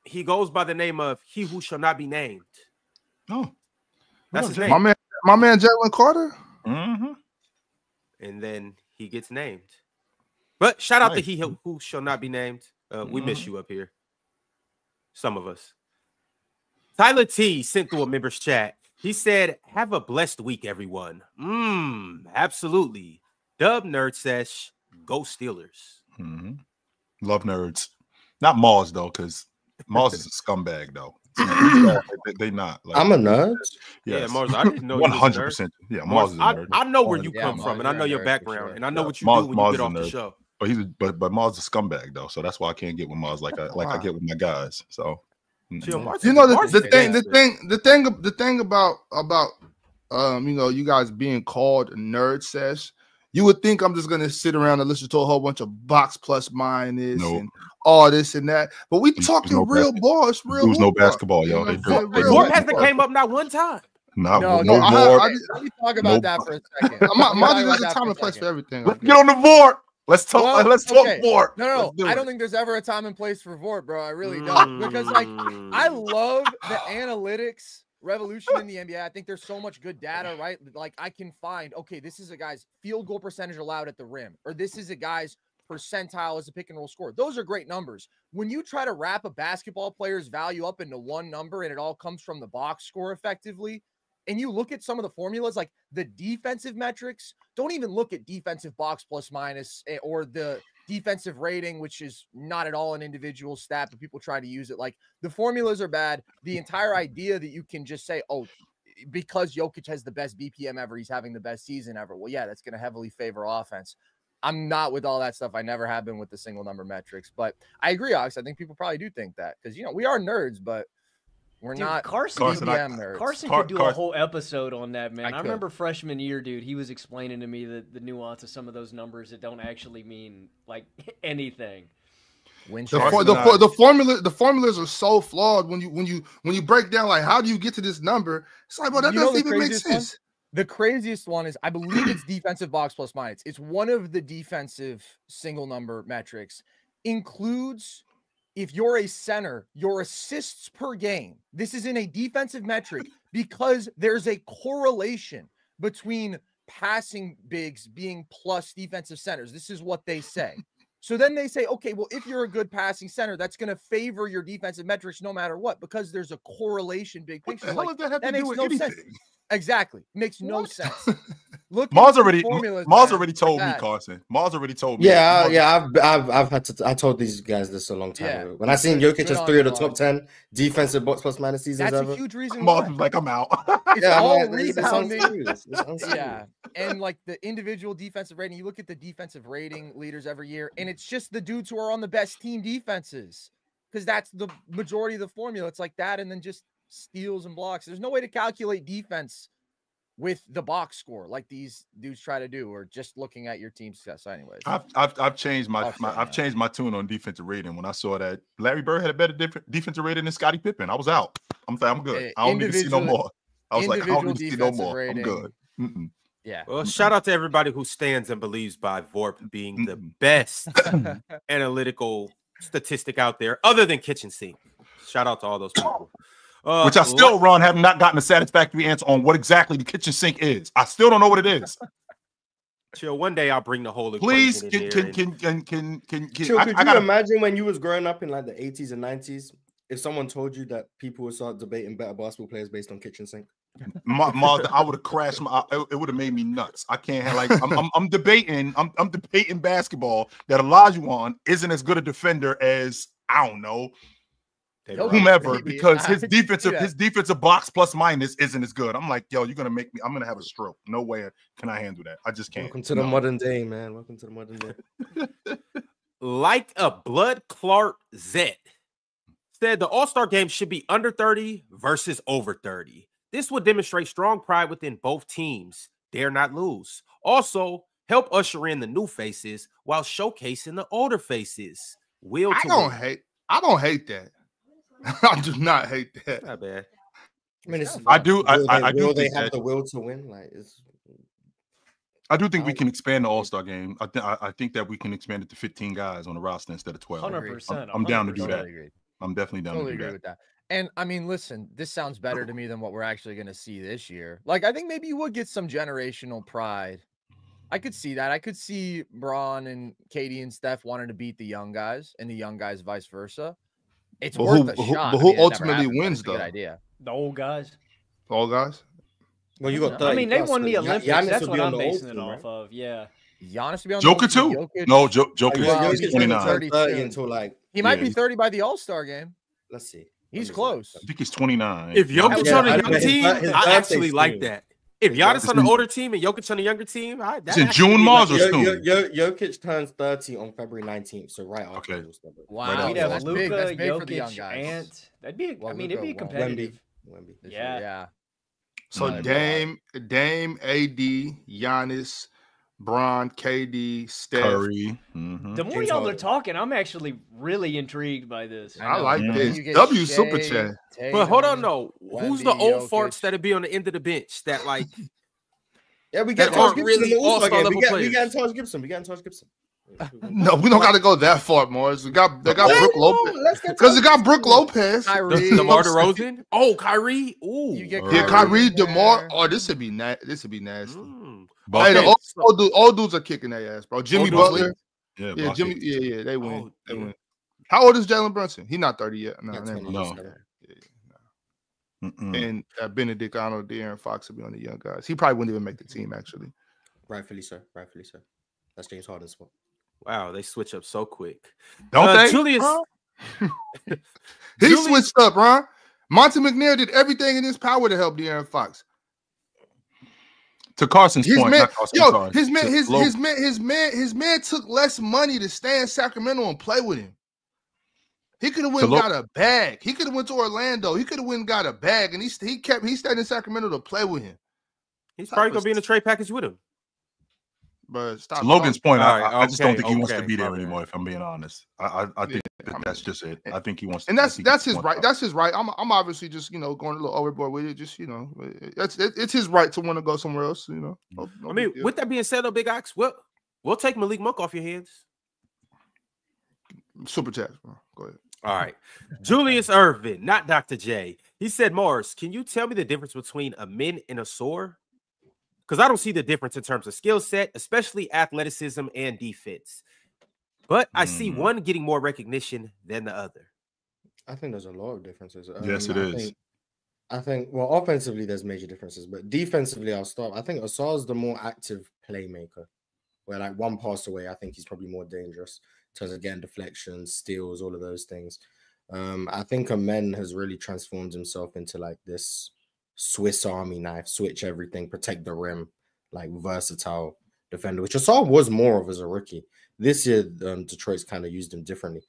He goes by the name of He Who Shall Not Be Named. Oh, that's his name. My man Jalen Carter. Mm-hmm. And then he gets named. But shout out to He Who Shall Not Be Named. We miss you up here. Some of us. Tyler T sent through a member's chat. He said, have a blessed week, everyone. Absolutely. Dub Nerd Sesh, go Steelers. Mm-hmm. Love nerds. Not Mars though, because Mars is a scumbag though. They not. Like, I'm a nerd. Yes. Yeah, Mars. I didn't know you was a nerd. 100%. Yeah, Mars is a nerd. I know where you Yeah, come Mars, from, and I you're know a your nerd for background, sure. and I know what you Mars- do when Mars you get is a off the nerd. show. But Mars is a scumbag though, so that's why I can't get with Mars like I get with my guys. So Chill, Mars You is know a- Mars is a gangster. the thing about you know, you guys being called nerd sesh. You would think I'm just gonna sit around and listen to a whole bunch of box plus minus and all this and that, but we talking real ball. It's real. There's no basketball, yo. Vorp hasn't came up not one time. No, No, no no, more. let me talk about that for a second. There's a time and place for everything. Let's get on the Vorp. Let's talk. Let's talk Vorp. No. I don't think there's ever a time and place for Vorp, bro. I really don't, because like I love the analytics revolution in the NBA. I think there's so much good data, right? Like I can find, okay, this is a guy's field goal percentage allowed at the rim, or this is a guy's percentile as a pick and roll score. Those are great numbers. When you try to wrap a basketball player's value up into one number and it all comes from the box score effectively, and you look at some of the formulas, like the defensive metrics, don't even look at defensive box plus minus or the defensive rating, which is not at all an individual stat, but people try to use it. Like the formulas are bad. The entire idea that you can just say, oh, because Jokic has the best BPM ever, he's having the best season ever. Well, yeah, that's going to heavily favor offense. I'm not with all that stuff. I never have been with the single number metrics, but I agree, Ox. I think people probably do think that because, you know, we are nerds, but we're not Carson nerds. Carson could do a whole episode on that, man. I remember freshman year, dude, he was explaining to me the nuance of some of those numbers that don't actually mean like anything. The formulas are so flawed when you break down like how do you get to this number? It's like, well, that doesn't even make sense. The craziest one is, I believe it's defensive box plus minus. It's one of the defensive single number metrics. Includes, if you're a center, your assists per game. This is in a defensive metric because there's a correlation between passing bigs being plus defensive centers. This is what they say. So then they say, okay, well, if you're a good passing center, that's going to favor your defensive metrics no matter what, because there's a correlation, big picture. What the hell does that have to do with anything? Sense. Exactly. Makes no sense. Look, Mars already told me, Carson. Mars already told me. I told these guys this a long time ago. When I seen Jokic as 3 of the top 10 defensive box plus minus seasons ever. That's a huge reason. Mars was like, I'm out. It's all rebounding. Yeah. And like the individual defensive rating, you look at the defensive rating leaders every year, and it's just the dudes who are on the best team defenses, because that's the majority of the formula. It's like that, and then just steals and blocks. There's no way to calculate defense with the box score like these dudes try to do, or just looking at your team's success. Anyways, I've changed my tune on defensive rating when I saw that Larry Bird had a better defensive rating than Scottie Pippen. I was out. I'm good. I don't need to see no more. I was like, I don't need to see no more. I'm good. Yeah. Well, shout out to everybody who stands and believes by Vorp being the best analytical statistic out there, other than kitchen sink. Shout out to all those people. Which I still, Ron, have not gotten a satisfactory answer on what exactly the kitchen sink is. I still don't know what it is. Chill. One day I'll bring the whole please. Can Chill, could you imagine when you was growing up in like the 80s and 90s, if someone told you that people would start debating better basketball players based on kitchen sink? I would have crashed it would have made me nuts. I can't have, like, I'm debating basketball that Olajuwon isn't as good a defender as, I don't know, whomever, because his defensive box plus minus isn't as good. I'm like, yo, you're gonna make me. I'm gonna have a stroke. No way can I handle that. I just can't. Welcome to the modern day, man. Welcome to the modern day. Like a blood clot Zet said, the All-Star game should be under 30 versus over 30. This would demonstrate strong pride within both teams. Dare not lose. Also, help usher in the new faces while showcasing the older faces. I don't hate that. I do not hate that. Not bad. I mean, I do. They have the will to win. Like, I do think we can expand the All-Star game. I think that we can expand it to 15 guys on the roster instead of 12. 100%. I'm down to do that. I'm definitely down to do agree that. with that. And I mean, listen, this sounds better to me than what we're actually going to see this year. Like, I think maybe you would get some generational pride. I could see that. I could see Bron and Katie and Steph wanting to beat the young guys, and the young guys vice versa. It's worth a shot. But who ultimately wins, though? Good idea. The old guys. All guys. Well, you got. I mean, they won the Olympics. That's what I'm basing it off of. Yeah. Giannis to be on Joker the team. too. Jokic, No, Joker well, is he's 29. 30 until like he might be 30 by the All-Star game. let's see. He's close. I think he's 29. If Jokic on a young his team, birthday I actually soon. like that. If Giannis on the older team and Jokic on the younger team, Is it June, Mars, or soon? Jokic turns 30 on February 19th, so right after. Okay. Wow, We'd have that's Luka, big. That's big Jokic, for the young guys. Ant. That'd be. Well, I mean, it'd be Luka won't. competitive. Wemby. Yeah. So Dame, AD, Giannis, Bron, KD, Steph. Curry. The more y'all are talking, I'm actually really intrigued by this. I like this. You get W Shea, Super Chat. But hold on, no. Who's the Wemby, old Jokic. farts that'd be on the end of the bench that like? Yeah, we get That Taj aren't Gibson really in the All-Star all-star game. level We players. got Taj Gibson. No, we don't got to go that far, Morris. They got Brook Lopez. Let's get Because they got Brook Lopez. Kyrie. DeMar DeRozan. Oh, Kyrie. Ooh. You get Yeah, Kyrie, in there. DeMar. Oh, this would be nasty. Mm. Hey, the Buckets. old dudes are kicking their ass, bro. Jimmy Old dudes Butler. Yeah, Yeah, Buckets. Jimmy. Yeah, they win. Oh, They yeah. win. How old is Jalen Brunson? He's not 30 yet. No, Yeah, never 20 mind. No. Yeah. And Benedict Arnold, De'Aaron Fox will be on the young guys. He probably wouldn't even make the team, actually. Rightfully so. That's James Harden's spot. Wow, they switch up so quick. Don't they? Julius. He Julius- switched up, Ron. Monty McNair did everything in his power to help De'Aaron Fox. To Carson's His point, man, not Carson, yo, sorry. his man, To his Logan. man took less money to stay in Sacramento and play with him. He could have went and Lo- got a bag. He could have went to Orlando. He could have went and got a bag, and he stayed in Sacramento to play with him. He's probably gonna be in a trade package with him. But stop. To Logan's point, All right, I just don't think he wants to okay, be there my bad. anymore. If I'm being honest, I think that's just it. I think he wants. And I that's think he his wants right. out. That's his right. I'm obviously just going a little overboard with it. Just it's his right to want to go somewhere else. No I mean, big deal. with that being said, though, Big Ox, we'll take Malik Monk off your hands. Super chat. Go ahead. All right. Julius Irvin, not Dr. J. He said, Morris, can you tell me the difference between a min and a soar? Because I don't see the difference in terms of skill set, especially athleticism and defense. But I see one getting more recognition than the other. I think there's a lot of differences. Yes, it is. I think, well, offensively, there's major differences, but defensively, I'll start. I think Asar's the more active playmaker, where like one pass away, I think he's probably more dangerous in terms of getting deflections, steals, all of those things. I think Amen has really transformed himself into like this Swiss Army knife, switch everything, protect the rim, like versatile defender, which Asar was more of as a rookie. This year, Detroit's kind of used him differently.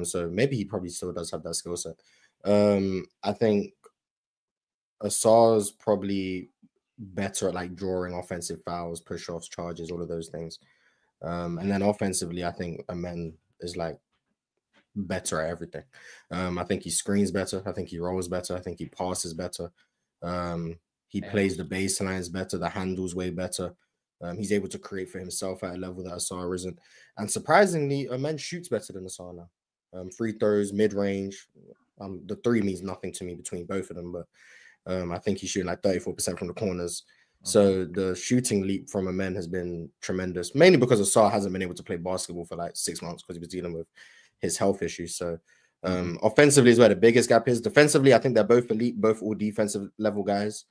So maybe he probably still does have that skill set. I think Asar's probably better at like drawing offensive fouls, push-offs, charges, all of those things. And then offensively, I think Amen is like better at everything. I think he screens better. I think he rolls better. I think he passes better. He plays the baselines better. The handles way better. He's able to create for himself at a level that Asar isn't. And surprisingly, Amen shoots better than Asar now. Free throws, mid-range. The three means nothing to me between both of them, but I think he's shooting like 34% from the corners. So the shooting leap from Amen has been tremendous, mainly because Asar hasn't been able to play basketball for like 6 months because he was dealing with his health issues. So offensively is where the biggest gap is. Defensively, I think they're both elite, both all defensive level guys.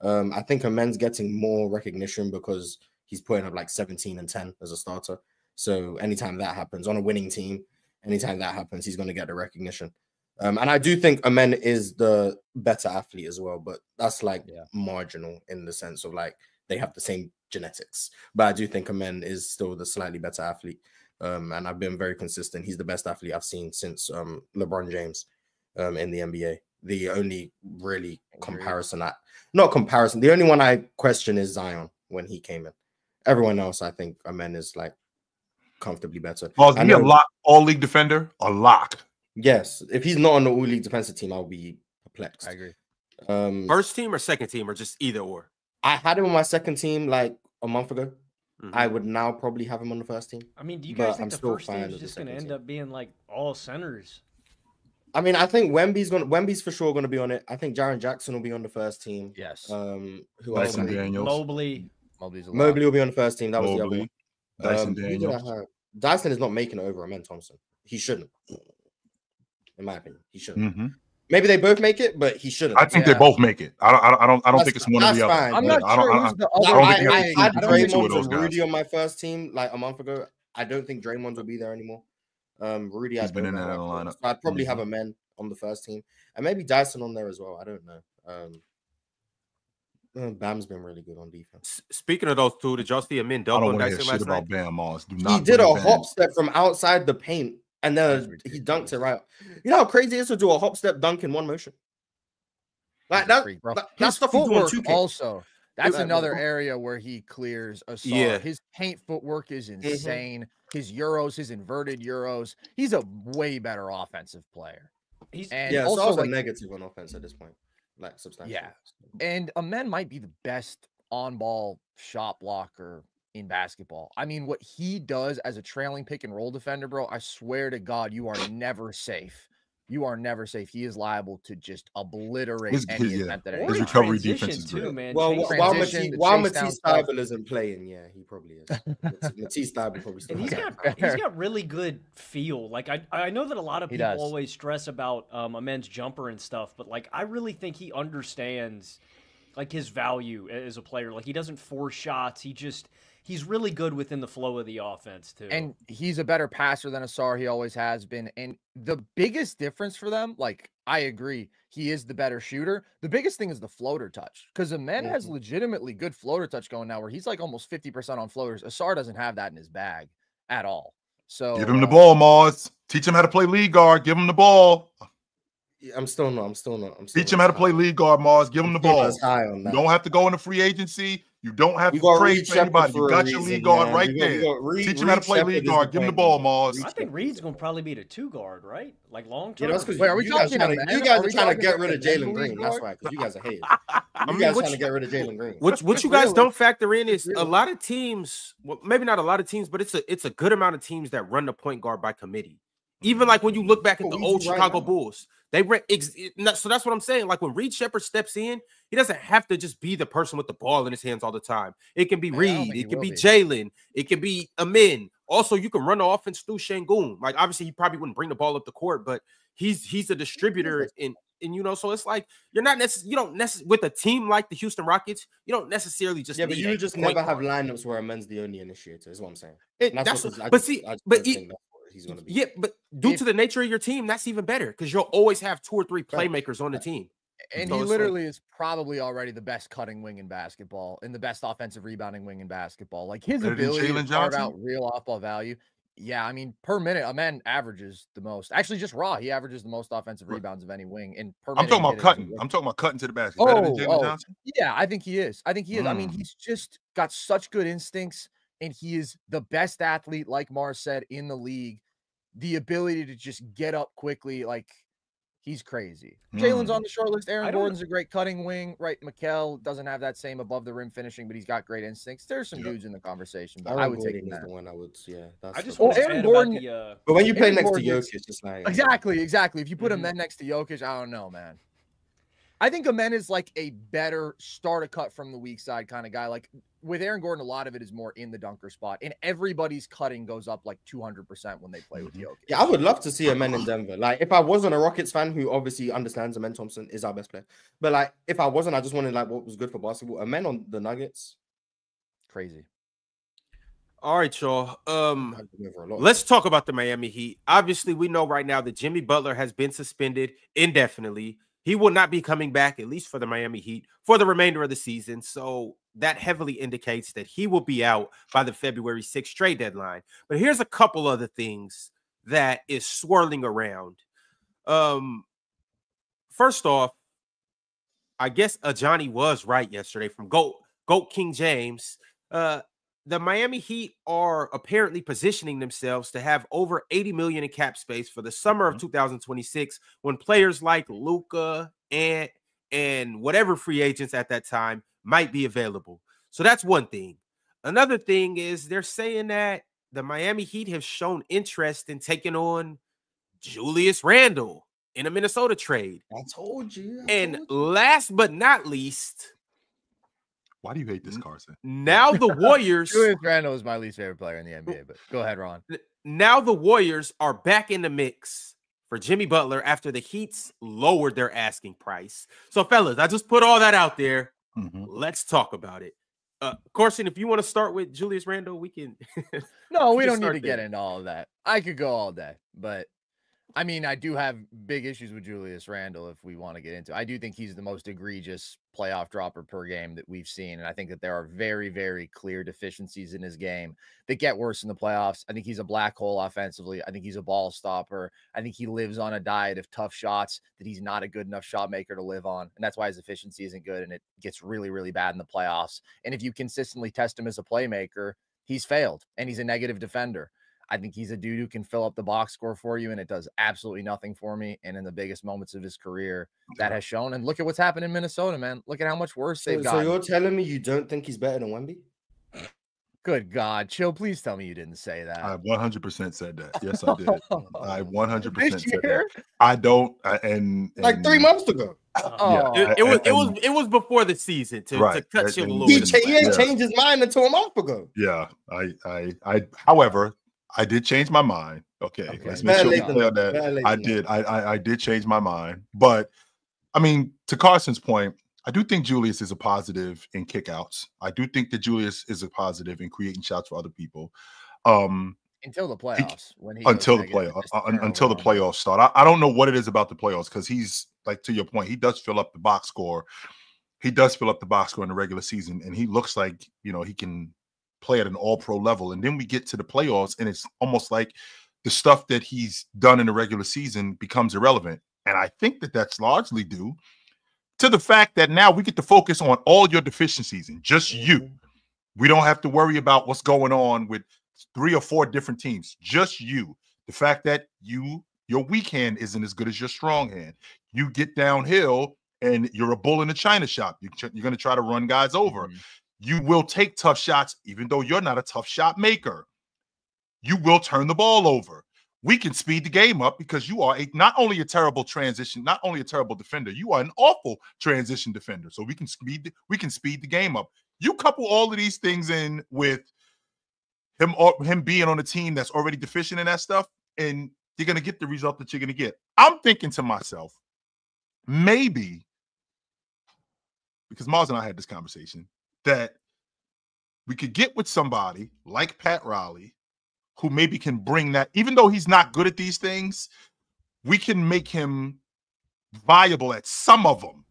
I think Amen's getting more recognition because he's putting up like 17 and 10 as a starter. So anytime that happens on a winning team, anytime that happens, he's going to get the recognition. And I do think Amen is the better athlete as well, but that's like marginal in the sense of like they have the same genetics. But I do think Amen is still the slightly better athlete. And I've been very consistent. He's the best athlete I've seen since LeBron James in the NBA. The only really the only one I question is Zion when he came in. Everyone else, I think Amen is like comfortably better. Is he a lock, all-league defender? A lock. Yes. If he's not on the all-league defensive team, I'll be perplexed. I agree. First team or second team or just either or? I had him on my second team like a month ago. I would now probably have him on the first team. I mean, do you guys think the first team is just going to end up being like all centers? I mean, I think Wemby's for sure going to be on it. I think Jaren Jackson will be on the first team. Yes. Who else? Mobley will be on the first team. That was the other one. Dyson Daniels. Dyson is not making it over Amen Thompson. He shouldn't. In my opinion, he shouldn't. Maybe they both make it, but he shouldn't. I think they both make it. I don't think it's one or the other. Fine. I'm not sure who's the other. I had Draymond and Rudy on my first team like a month ago. I don't think Draymond will be there anymore. Rudy has been in that lineup. So I'd probably have a man on the first team, and maybe Dyson on there as well. I don't know. Bam's been really good on defense. Speaking of those two, did y'all see a men dunk on Dyson last night? About Bam Moss. He did a hop step from outside the paint, and then he dunked it right. You know how crazy it is to do a hop step dunk in one motion? Like that, that's stuff you do on 2K. Also, that's another area where he clears a star. Yeah. His paint footwork is insane. His euros, his inverted euros. He's a way better offensive player. Also a negative on offense at this point. Like substantial. Yeah. And Amen might be the best on-ball shot blocker in basketball. I mean, what he does as a trailing pick and roll defender, bro, I swear to God, you are never safe. You are never safe. He is liable to just obliterate any event that his recovery defense is good. Man. Well, while Matisse Thybulle isn't playing, yeah, he probably is. Matisse Thybulle probably still. And he's got really good feel. Like I know that a lot of people always stress about a men's jumper and stuff, but like I really think he understands like his value as a player. Like he doesn't force shots. He's really good within the flow of the offense, too. And he's a better passer than Asar. He always has been. And the biggest difference for them, like, I agree, he is the better shooter. The biggest thing is the floater touch. Because Amen has legitimately good floater touch going now where he's like almost 50% on floaters. Asar doesn't have that in his bag at all. So give him the ball, Mars. Teach him how to play lead guard. Give him the ball. I'm still not. Teach him how to play lead guard, Mars. Give him the ball. You don't have to go into free agency. You don't have to trade for anybody. You got your lead guard right there. Teach him how to play lead guard. Give him the ball, Mars. I think Reed's going to probably be the 2 guard, right? Like long term. Wait, are we talking about you guys are trying to get rid of Jalen Green. That's why, because you guys are haters. You guys trying to get rid of Jalen Green. What you guys don't factor in is a lot of teams. Well, maybe not a lot of teams, but it's a good amount of teams that run the point guard by committee. Even like when you look back at the old Chicago Bulls, they ran. So that's what I'm saying. Like when Reed Shepherd steps in, he doesn't have to just be the person with the ball in his hands all the time. It can be Reed. It can be Jalen. It can be Amin. Also, you can run the offense through Şengün. Like obviously, he probably wouldn't bring the ball up the court, but he's a distributor. And you know, so it's like you don't necessarily with a team like the Houston Rockets, you don't necessarily just but you just never have lineups where Amin's the only initiator. Is what I'm saying. He's going to be. But due to the nature of your team, that's even better because you'll always have 2 or 3 playmakers on the team. And he literally is probably already the best cutting wing in basketball and the best offensive rebounding wing in basketball. Like his ability to carve out real off-ball value. Yeah, I mean, per minute, Amen averages the most. Actually, just raw, he averages the most offensive rebounds of any wing. And per I'm talking about cutting. I'm talking about cutting to the basket. Better than Jalen Johnson? Yeah, I think he is. I mean, he's just got such good instincts, and he is the best athlete, like Mars said, in the league. The ability to just get up quickly, like he's crazy. Jalen's on the short list. Aaron Gordon's a great cutting wing, right? Mikel doesn't have that same above the rim finishing, but he's got great instincts. There's some dudes in the conversation, but I would take him. The one I would, yeah. I just want to add about the. But when you play next to Jokic, it's like exactly. If you put Amen next to Jokic, I don't know, man. I think Amen is like a better start a cut from the weak side kind of guy. Like with Aaron Gordon, a lot of it is more in the dunker spot, and everybody's cutting goes up like 200% when they play with Jokic. Yeah, I would love to see Amen in Denver. Like if I wasn't a Rockets fan who obviously understands Amen Thompson is our best player, but like if I wasn't, I just wanted like what was good for basketball. Amen on the Nuggets, crazy. All right, y'all. Let's talk about the Miami Heat. Obviously, we know right now that Jimmy Butler has been suspended indefinitely. He will not be coming back, at least for the Miami Heat, for the remainder of the season. So that heavily indicates that he will be out by the February 6th trade deadline. But here's a couple other things that is swirling around. First off, I guess Johnny was right yesterday from Goat King James. The Miami Heat are apparently positioning themselves to have over $80 million in cap space for the summer of 2026 when players like Luka and whatever free agents at that time might be available. So that's one thing. Another thing is they're saying that the Miami Heat have shown interest in taking on Julius Randle in a Minnesota trade. I told you. Last but not least, why do you hate this, Carson? Now the Warriors. Julius Randle is my least favorite player in the NBA, but go ahead, Ron. Now the Warriors are back in the mix for Jimmy Butler after the Heat's lowered their asking price. So, fellas, I just put all that out there. Let's talk about it. Corson, if you want to start with Julius Randle, we can. No, we don't need to get into all of that. I could go all day, but I mean, I do have big issues with Julius Randle if we want to get into it. I do think he's the most egregious playoff dropper per game that we've seen. And I think that there are very, very clear deficiencies in his game that get worse in the playoffs. I think he's a black hole offensively. I think he's a ball stopper. I think he lives on a diet of tough shots that he's not a good enough shot maker to live on. And that's why his efficiency isn't good. And it gets really, really bad in the playoffs. And if you consistently test him as a playmaker, he's failed and he's a negative defender. I think he's a dude who can fill up the box score for you, and it does absolutely nothing for me. And in the biggest moments of his career, that has shown. And look at what's happened in Minnesota, man. Look at how much worse they've gotten. So you're telling me you don't think he's better than Wemby? Good God, Chill, please tell me you didn't say that. I 100% said that. Yes, I did. I 100% said that. I don't, and like 3 months ago. It was before the season to cut you a little bit. He ain't changed his mind until a month ago. Yeah, however, I did change my mind. Okay. Let's make sure we clear that. I did. I did change my mind. But I mean, to Carson's point, I do think Julius is a positive in kickouts. I do think that Julius is a positive in creating shots for other people. Until the playoffs. Until the playoffs start. I don't know what it is about the playoffs, because he's, like, to your point, he does fill up the box score. He does fill up the box score in the regular season, and he looks like, you know, he can play at an all-pro level. And then we get to the playoffs, and it's almost like the stuff that he's done in the regular season becomes irrelevant. And I think that that's largely due to the fact that now we get to focus on all your deficiencies and just you. We don't have to worry about what's going on with 3 or 4 different teams. Just you. The fact that your weak hand isn't as good as your strong hand. You get downhill and you're a bull in a china shop. You're going to try to run guys over. You will take tough shots, even though you're not a tough shot maker. You will turn the ball over. We can speed the game up because you are not only a terrible defender, you are an awful transition defender. So we can speed the game up. You couple all of these things in with him being on a team that's already deficient in that stuff, and you're going to get the result that you're going to get. I'm thinking to myself, maybe, because Mars and I had this conversation, that we could get with somebody like Pat Riley, who maybe can bring that, even though he's not good at these things, we can make him viable at some of them,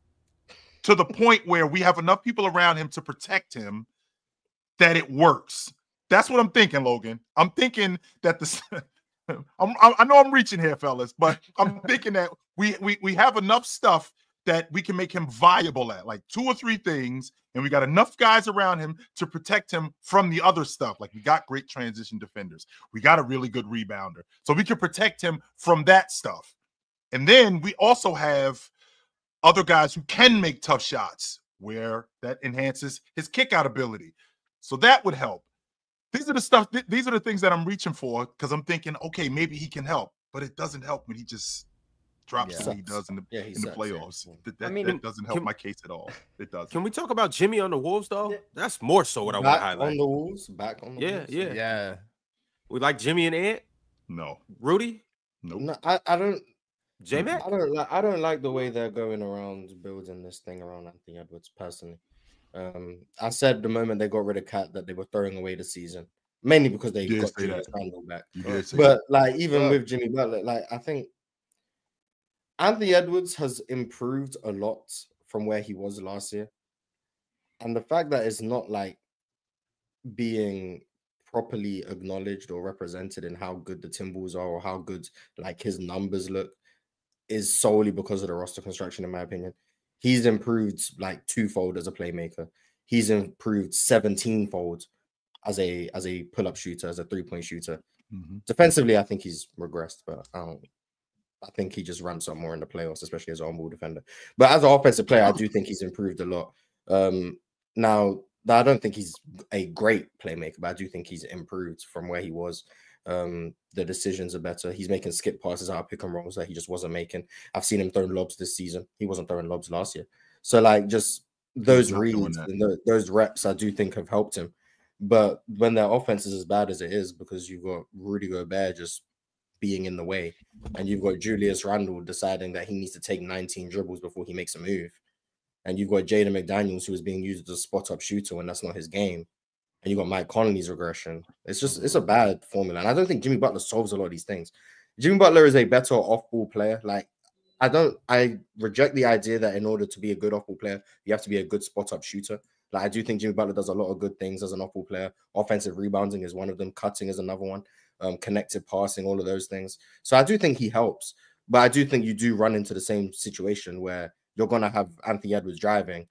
to the point where we have enough people around him to protect him that it works. That's what I'm thinking, Logan. I'm thinking that I know I'm reaching here, fellas, but I'm thinking that we have enough stuff that we can make him viable at, like 2 or 3 things, and we got enough guys around him to protect him from the other stuff. Like, we got great transition defenders. We got a really good rebounder. So we can protect him from that stuff. And then we also have other guys who can make tough shots, where that enhances his kick-out ability. So that would help. These are the things that I'm reaching for, because I'm thinking, okay, maybe he can help, but it doesn't help when he just drops what he does in the playoffs. That doesn't help my case at all. It doesn't. Can we talk about Jimmy on the Wolves, though? That's more so what I want to highlight. On the Wolves, back on the Wolves. Yeah. We like Jimmy and Ant? No. Rudy? Nope. No, I don't. J-Mac? I don't like the way they're going around building this thing around Anthony Edwards, personally. I said the moment they got rid of Cat that they were throwing away the season, mainly because they got Julius Randle back. But like, even with Jimmy Butler, like, I think Anthony Edwards has improved a lot from where he was last year. And the fact that it's not like being properly acknowledged or represented in how good the Timberwolves are or how good like his numbers look is solely because of the roster construction, in my opinion. He's improved like 2-fold as a playmaker. He's improved 17-fold as a pull-up shooter, as a 3-point shooter. Defensively, I think he's regressed, but I think he just ramps up more in the playoffs, especially as an on-ball defender. But as an offensive player, I do think he's improved a lot. Now, I don't think he's a great playmaker, but I do think he's improved from where he was. The decisions are better. He's making skip passes out of pick and rolls that he just wasn't making. I've seen him throwing lobs this season. He wasn't throwing lobs last year. So, like, just those reads and those reps, I do think have helped him. But when their offense is as bad as it is, because you've got Rudy Gobert just being in the way, and you've got Julius Randle deciding that he needs to take 19 dribbles before he makes a move, and you've got Jaden McDaniels who is being used as a spot-up shooter when that's not his game, and you've got Mike Conley's regression. It's a bad formula, and I don't think Jimmy Butler solves a lot of these things. Jimmy Butler is a better off-ball player. Like, I reject the idea that in order to be a good off-ball player, you have to be a good spot-up shooter. Like, I do think Jimmy Butler does a lot of good things as an off-ball player. Offensive rebounding is one of them. Cutting is another one. Connected passing, all of those things. So I do think he helps. But I do think you do run into the same situation where you're going to have Anthony Edwards driving,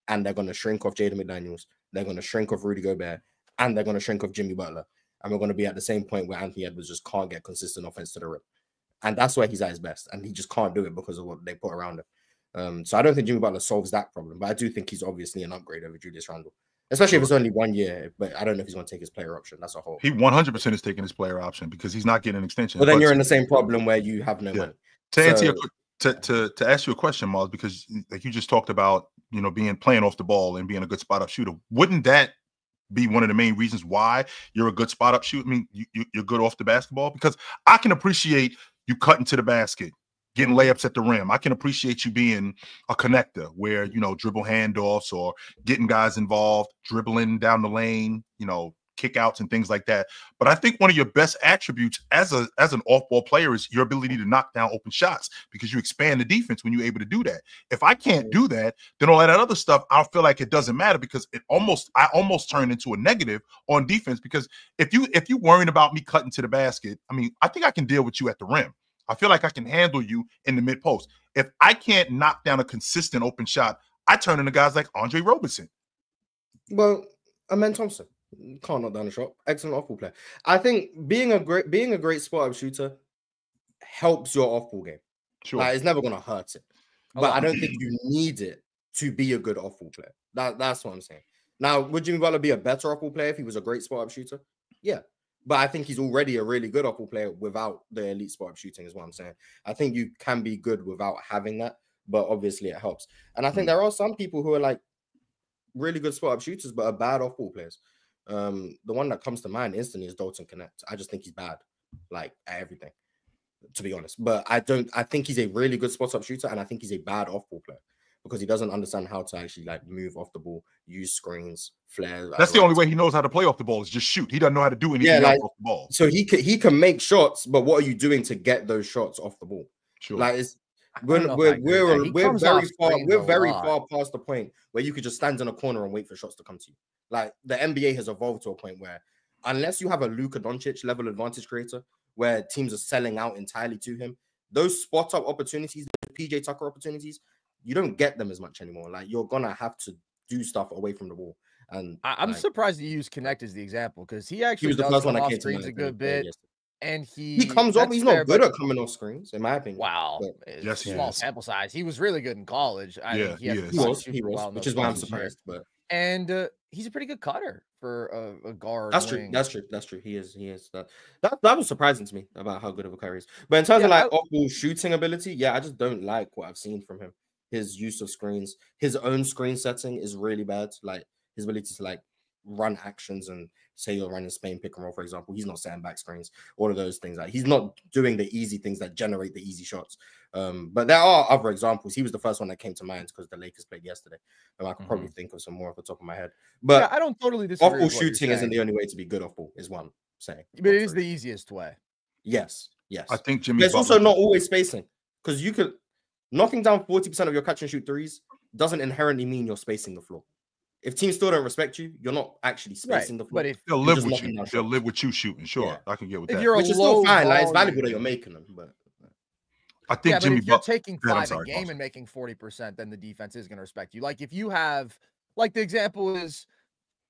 and they're going to shrink off Jaden McDaniels. They're going to shrink off Rudy Gobert, and they're going to shrink off Jimmy Butler. And we're going to be at the same point where Anthony Edwards just can't get consistent offense to the rim. And that's where he's at his best. And he just can't do it because of what they put around him. So I don't think Jimmy Butler solves that problem. But I do think he's obviously an upgrade over Julius Randle. Especially if it's only 1 year. But I don't know if he's going to take his player option. That's a whole. He 100% is taking his player option because he's not getting an extension. Well, then you're in the same problem where you have no money. To answer to ask you a question, Miles, because like you just talked about, you know, playing off the ball and being a good spot up shooter. Wouldn't that be one of the main reasons why you're a good spot up shooter? I mean, you're good off the basketball, because I can appreciate you cutting to the basket, getting layups at the rim. I can appreciate you being a connector where, you know, dribble handoffs or getting guys involved, dribbling down the lane, you know, kickouts and things like that. But I think one of your best attributes as an off-ball player is your ability to knock down open shots, because you expand the defense when you're able to do that. If I can't do that, then all that other stuff, I feel like it doesn't matter, because I almost turn into a negative on defense. Because if you worrying about me cutting to the basket, I mean, I think I can deal with you at the rim. I feel like I can handle you in the mid post. If I can't knock down a consistent open shot, I turn into guys like Andre Robertson. Well, Amen Thompson can't knock down a shot. Excellent off-ball player. I think being a great spot-up shooter helps your off-ball game. Sure, like, it's never going to hurt it. But I don't think you need it to be a good off-ball player. That's what I'm saying. Now, would Jimmy Butler be a better off-ball player if he was a great spot-up shooter? Yeah. But I think he's already a really good off-ball player without the elite spot-up shooting, is what I'm saying. I think you can be good without having that, but obviously it helps. And I think there are some people who are like really good spot-up shooters, but are bad off-ball players. The one that comes to mind instantly is Dalton Connect. I just think he's bad, like, at everything, to be honest. But I think he's a really good spot-up shooter, and I think he's a bad off-ball player, because he doesn't understand how to actually like move off the ball, use screens, flare. That's the only way he knows how to play off the ball, is just shoot. He doesn't know how to do anything else off the ball. So he can make shots, but what are you doing to get those shots off the ball? Sure. Like, we're very far past the point where you could just stand in a corner and wait for shots to come to you. Like, the NBA has evolved to a point where unless you have a Luka Doncic level advantage creator where teams are selling out entirely to him, those spot up opportunities, the PJ Tucker opportunities, you don't get them as much anymore. Like, you're gonna have to do stuff away from the ball. And I'm surprised you use Connect as the example, because he actually was the first one that came to screens a good bit. And he comes off. He's not good at coming off screens, in my opinion. Wow, yes, small sample size. He was really good in college. He was, which is why I'm surprised. But he's a pretty good cutter for a guard. That's true. That's true. He is. That was surprising to me about how good of a cutter he is. But in terms of like off-ball shooting ability, I just don't like what I've seen from him. His use of screens, his own screen setting is really bad. Like, his ability to like run actions and say you're running Spain pick and roll, for example, he's not setting back screens, all of those things. Like, he's not doing the easy things that generate the easy shots. But there are other examples. He was the first one that came to mind because the Lakers played yesterday. I could probably think of some more off the top of my head. But I don't totally disagree. Off-ball shooting isn't the only way to be good off-ball, is what I'm saying. But it is the easiest way. Yes. I think Jimmy. There's also not always spacing, because you could knocking down 40% of your catch and shoot threes doesn't inherently mean you're spacing the floor. If teams still don't respect you, you're not actually spacing the floor. But if they'll live with you, they'll live with you shooting. Sure, I can get with that. Which is still fine. Like, it's valuable that you're making them, but I think Jimmy, if you're taking 5 a game and making 40%, then the defense is going to respect you. Like, if you have, like, the example is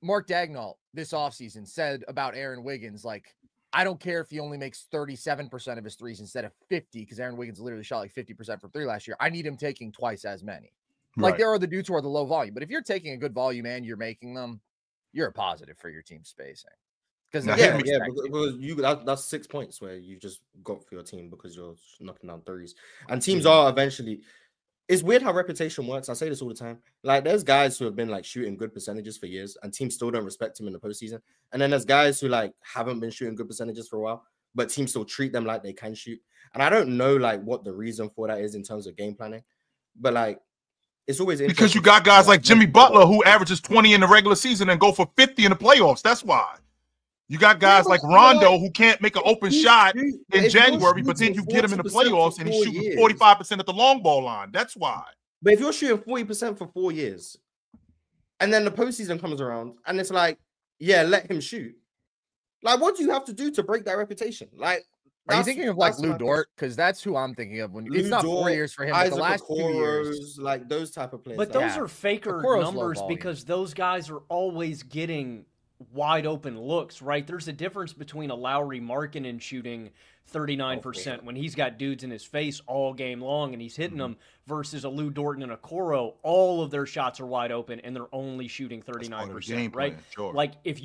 Mark Dagnall this offseason said about Aaron Wiggins, like, I don't care if he only makes 37% of his threes instead of 50, because Aaron Wiggins literally shot like 50% from 3 last year. I need him taking twice as many. Like, there are the dudes who are the low volume, but if you're taking a good volume and you're making them, you're a positive for your team spacing. Because because that's 6 points where you just got for your team because you're knocking down threes. And teams are eventually. It's weird how reputation works. I say this all the time. Like, there's guys who have been like shooting good percentages for years, and teams still don't respect him in the postseason. And then there's guys who like haven't been shooting good percentages for a while, but teams still treat them like they can shoot. And I don't know like what the reason for that is in terms of game planning, but like it's always interesting because you got guys like Jimmy Butler who averages 20 in the regular season and go for 50 in the playoffs. That's why. You got guys like Rondo who can't make an open shot in January, but then you get him in the playoffs and he's shooting 45% at the long ball line. That's why. But if you're shooting 40% for 4 years, and then the postseason comes around and it's like, yeah, let him shoot. Like, what do you have to do to break that reputation? Like, are you thinking of like Lou Dort? Because that's who I'm thinking of. When it's not 4 years for him, but the last 2 years, like those type of players. But those are faker numbers because those guys are always getting wide open looks, right? There's a difference between a Lowry Markkanen shooting 39% when he's got dudes in his face all game long and he's hitting them versus a Lou Dort and a Okoro. All of their shots are wide open and they're only shooting 39%, right? Sure. Like if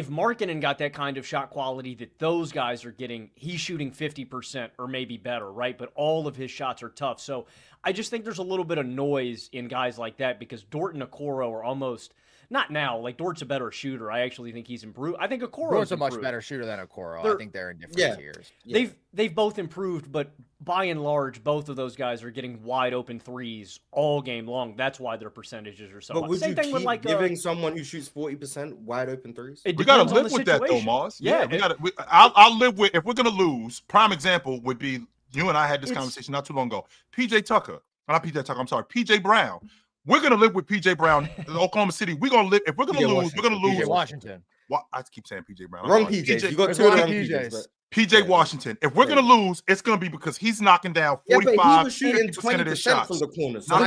Markkanen got that kind of shot quality that those guys are getting, he's shooting 50% or maybe better, right? But all of his shots are tough. So I just think there's a little bit of noise in guys like that because Dort and Okoro are almost – not now. Like, Dort's a better shooter. I actually think he's improved. I think Okoro's a much better shooter than Okoro. I think they're in different tiers. Yeah. They've both improved, but by and large, both of those guys are getting wide open threes all game long. That's why their percentages are so high. But would you keep giving someone who shoots 40% wide open threes? We got to live with that, though, Mars. Yeah, we got to. I'll live with, if we're going to lose, prime example would be, you and I had this conversation not too long ago. PJ Brown. We're going to live with PJ Brown in Oklahoma City. We're going to live. If we're going to lose, we're going to lose. PJ Washington. What? I keep saying PJ Brown. Wrong PJ. You got two wrong PJs. PJ Washington. If we're going to lose, it's going to be because he's knocking down 45, 50% of his shots. From the corner. So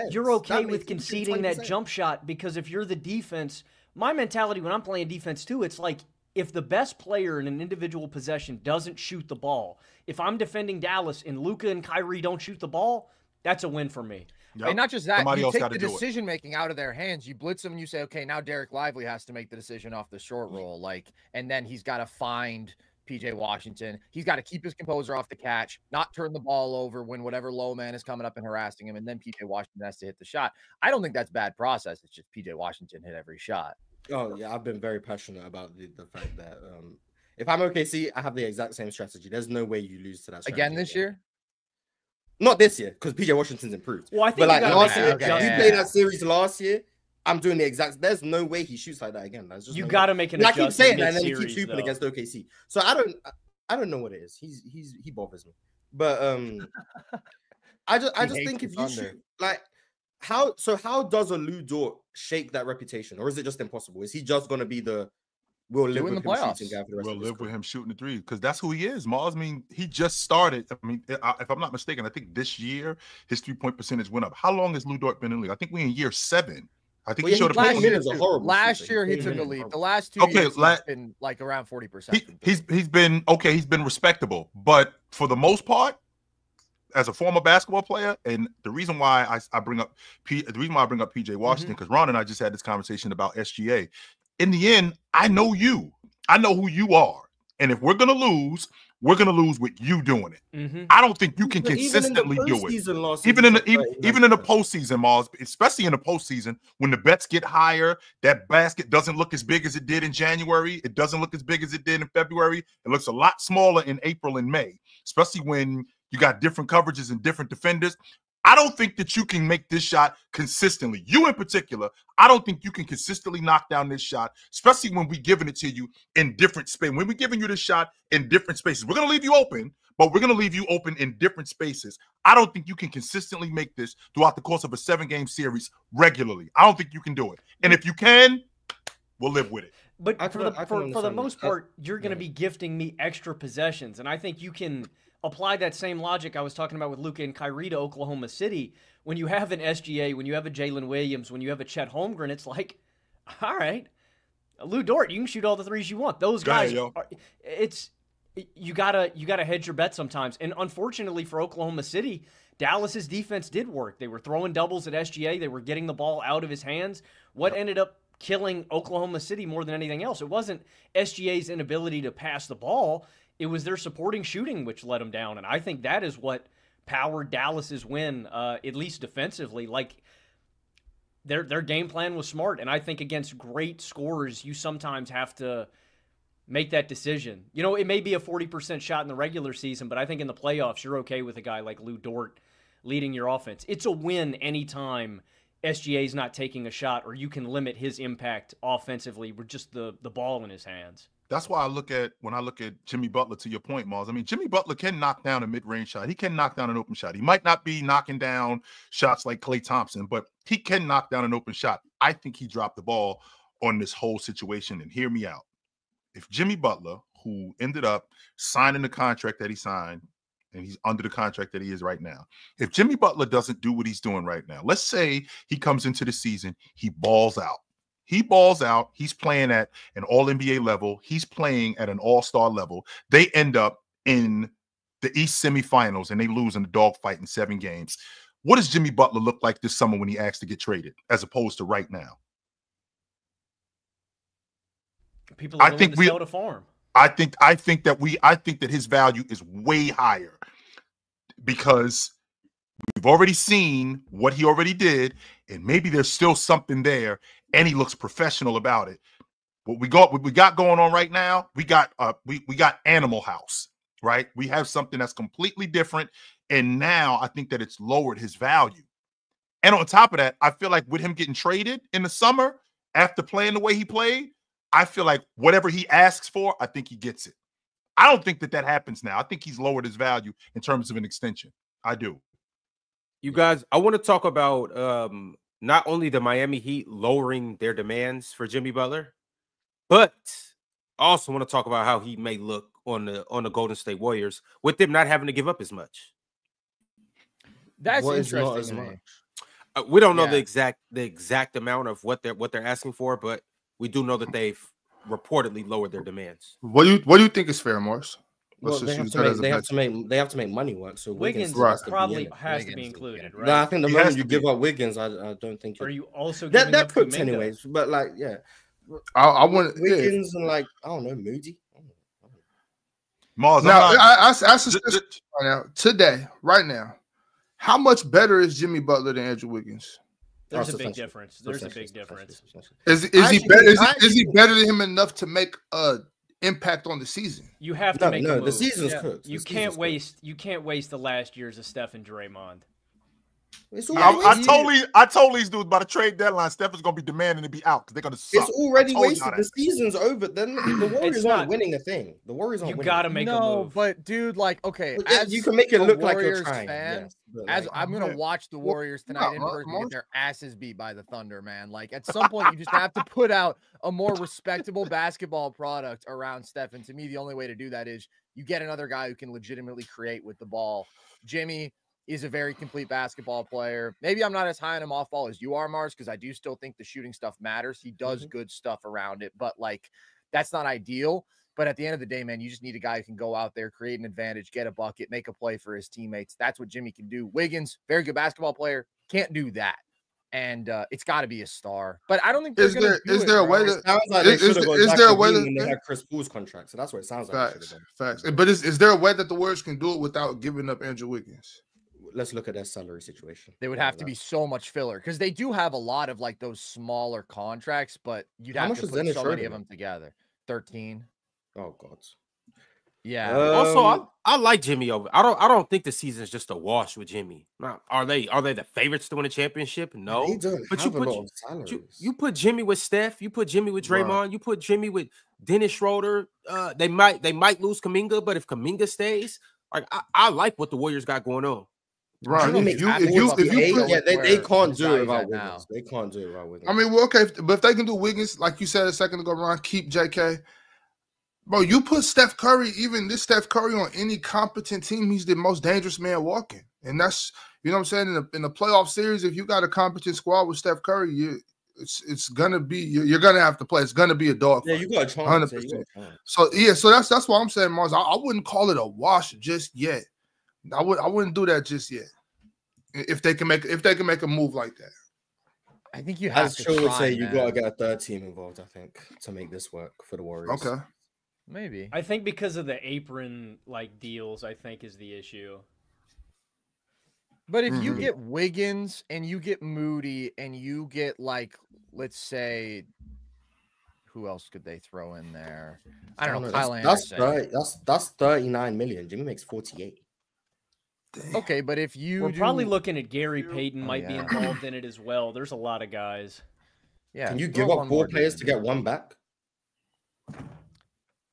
you're okay with conceding that jump shot because if you're the defense, my mentality when I'm playing defense too, it's like if the best player in an individual possession doesn't shoot the ball, if I'm defending Dallas and Luka and Kyrie don't shoot the ball, that's a win for me. Yep. And not just that, you take the decision-making out of their hands. You blitz them and you say, okay, now Derek Lively has to make the decision off the short roll. And then he's got to find PJ Washington. He's got to keep his composure off the catch, not turn the ball over when whatever low man is coming up and harassing him. And then PJ Washington has to hit the shot. I don't think that's bad process. It's just PJ Washington hit every shot. Oh, yeah. I've been very passionate about the fact that if I'm OKC, I have the exact same strategy. There's no way you lose to that strategy. Again this year? Not this year, because PJ Washington's improved. Well, I think last year, you played that series last year. I'm doing the exact. There's no way he shoots like that again. That's just got to make an adjustment. I keep saying that, and then he keeps hooping against OKC. So I don't know what it is. He bothers me. But I just think if you shoot how does a Lou Dort shake that reputation, or is it just impossible? Is he just going to be the we'll live with him shooting guy for the rest of with him shooting the three because that's who he is, Mars. I mean, he just started. I mean, if I'm not mistaken, I think this year his 3-point percentage went up. How long has Lou Dort been in the league? I think we're in year 7. I think he showed up. Last year he took the lead. The last 2 years he's been like around 40%. He's been okay. He's been respectable, but for the most part, as a former basketball player, and the reason why I bring up PJ Washington because Ron and I just had this conversation about SGA. In the end, I know you. I know who you are. And if we're going to lose, we're going to lose with you doing it. I don't think you can consistently do it. Even in the postseason, Mars, especially in the postseason, when the bets get higher, that basket doesn't look as big as it did in January. It doesn't look as big as it did in February. It looks a lot smaller in April and May, especially when you got different coverages and different defenders. I don't think that you can make this shot consistently. You in particular, I don't think you can consistently knock down this shot, especially when we're giving it to you in different spaces. When we're giving you this shot in different spaces, we're going to leave you open, but we're going to leave you open in different spaces. I don't think you can consistently make this throughout the course of a 7-game series regularly. I don't think you can do it. And if you can, we'll live with it. But for the most part, you're going to be gifting me extra possessions, and I think you can apply that same logic I was talking about with Luka and Kyrie to Oklahoma City. When you have an SGA, when you have a Jalen Williams, when you have a Chet Holmgren, it's like, all right, Lou Dort, you can shoot all the threes you want. Those guys, you gotta hedge your bet sometimes. And unfortunately for Oklahoma City, Dallas's defense did work. They were throwing doubles at SGA. They were getting the ball out of his hands. What ended up killing Oklahoma City more than anything else? It wasn't SGA's inability to pass the ball. It was their supporting shooting which let them down, and I think that is what powered Dallas's win, at least defensively. Like, their game plan was smart, and I think against great scorers, you sometimes have to make that decision. You know, it may be a 40% shot in the regular season, but I think in the playoffs, you're okay with a guy like Lou Dort leading your offense. It's a win anytime SGA's not taking a shot, or you can limit his impact offensively with just the ball in his hands. That's why when I look at Jimmy Butler, to your point, Mars, I mean, Jimmy Butler can knock down a mid-range shot. He can knock down an open shot. He might not be knocking down shots like Klay Thompson, but he can knock down an open shot. I think he dropped the ball on this whole situation, and hear me out. If Jimmy Butler, who ended up signing the contract that he signed, and he's under the contract that he is right now, if Jimmy Butler doesn't do what he's doing right now, let's say he comes into the season, he balls out. He balls out. He's playing at an all-NBA level. He's playing at an all-star level. They end up in the East semifinals, and they lose in the dogfight in 7 games. What does Jimmy Butler look like this summer when he asks to get traded, as opposed to right now? People are willing to sell to farm. I think that his value is way higher because we've already seen what he already did, and maybe there's still something there, and he looks professional about it. What we got going on right now, we got Animal House, right? We have something that's completely different, and now I think that it's lowered his value. And on top of that, I feel like with him getting traded in the summer after playing the way he played, I feel like whatever he asks for, I think he gets it. I don't think that happens now. I think he's lowered his value in terms of an extension. I do. You guys, I want to talk about not only the Miami Heat lowering their demands for Jimmy Butler, but I also want to talk about how he may look on the Golden State Warriors with them not having to give up as much. That's interesting. We don't know the exact amount of what they're asking for, but we do know that they've reportedly lowered their demands. What do you think is fair, Morris? Well, they have to make money work. So Wiggins probably has to be included, right? No, I think the moment you give up Wiggins, I don't think. Are you also that cooked anyways? But like, yeah, I want Wiggins and like I don't know, Moody. Mars, now I asked right now, how much better is Jimmy Butler than Andrew Wiggins? There's a big difference. There's a big difference. Is he better? Is he better than him enough to make a impact on the season? You have to make a move. The season's cooked. You can't waste the last years of Steph and Draymond. I told these dudes by the trade deadline, Steph is going to be demanding to be out because they're going to suck. It's already wasted. The season's over. Then the Warriors aren't winning a thing. The Warriors aren't winning. You got to make a move. But dude, like, okay, as you can make it look like you're trying. Fan, as I'm going to watch the Warriors tonight in person get their asses beat by the Thunder, man. Like, at some point, you just have to put out a more respectable basketball product around Steph. And to me, the only way to do that is you get another guy who can legitimately create with the ball. Jimmy is a very complete basketball player. Maybe I'm not as high on him off ball as you are, Mars, because I do still think the shooting stuff matters. He does good stuff around it, but like that's not ideal. But at the end of the day, man, you just need a guy who can go out there, create an advantage, get a bucket, make a play for his teammates. That's what Jimmy can do. Wiggins, very good basketball player, can't do that. And it's got to be a star. But I don't think is there a way that they had Chris Paul's contract? So that's what it sounds like. Facts. But is there a way that the Warriors can do it without giving up Andrew Wiggins? Let's look at their salary situation. They would have to be so much filler because they do have a lot of like those smaller contracts, but you'd have to put so many of them together. 13. Oh God. Yeah. Also, I like Jimmy over. I don't think the season's just a wash with Jimmy. Now, are they the favorites to win a championship? No. But you put Jimmy with Steph, you put Jimmy with Draymond, you put Jimmy with Dennis Schroeder. They might lose Kuminga, but if Kuminga stays, like I like what the Warriors got going on. Right. They can't do it without Wiggins. They can't do it without Wiggins. I mean, well, okay, but if they can do Wiggins, like you said a second ago, Ron, keep JK. Bro, you put Steph Curry, even this Steph Curry, on any competent team, he's the most dangerous man walking. And that's, you know what I'm saying, in the playoff series, if you got a competent squad with Steph Curry, it's gonna be you're gonna have to play. It's gonna be a dog. Yeah, you got a chance. 100%. So that's why I'm saying, Mars. I wouldn't call it a wash just yet. I wouldn't do that just yet. If they can make a move like that, I think you have as Joe would say, you gotta get a third team involved. I think to make this work for the Warriors. Okay, maybe. I think because of the apron like deals, I think is the issue. But if you get Wiggins and you get Moody and you get like, let's say, who else could they throw in there? I don't know. That's 39 million. Jimmy makes 48. Okay, but if we're probably looking at Gary Payton might be involved in it as well. There's a lot of guys. Yeah. Can you give up 4 players to get 1 back?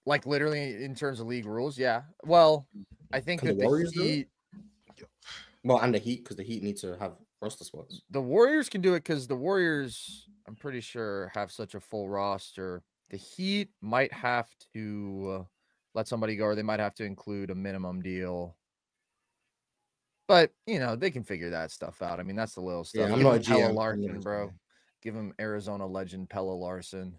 Like literally in terms of league rules, yeah. Well, I think that the Heat. Well, and the Heat, because the Heat need to have roster spots. The Warriors can do it because the Warriors, I'm pretty sure, have such a full roster. The Heat might have to let somebody go, or they might have to include a minimum deal. But, you know, they can figure that stuff out. I mean, that's the little stuff. Yeah, I'm not a GM. Pella Larson, bro. Give him Arizona legend Pella Larson.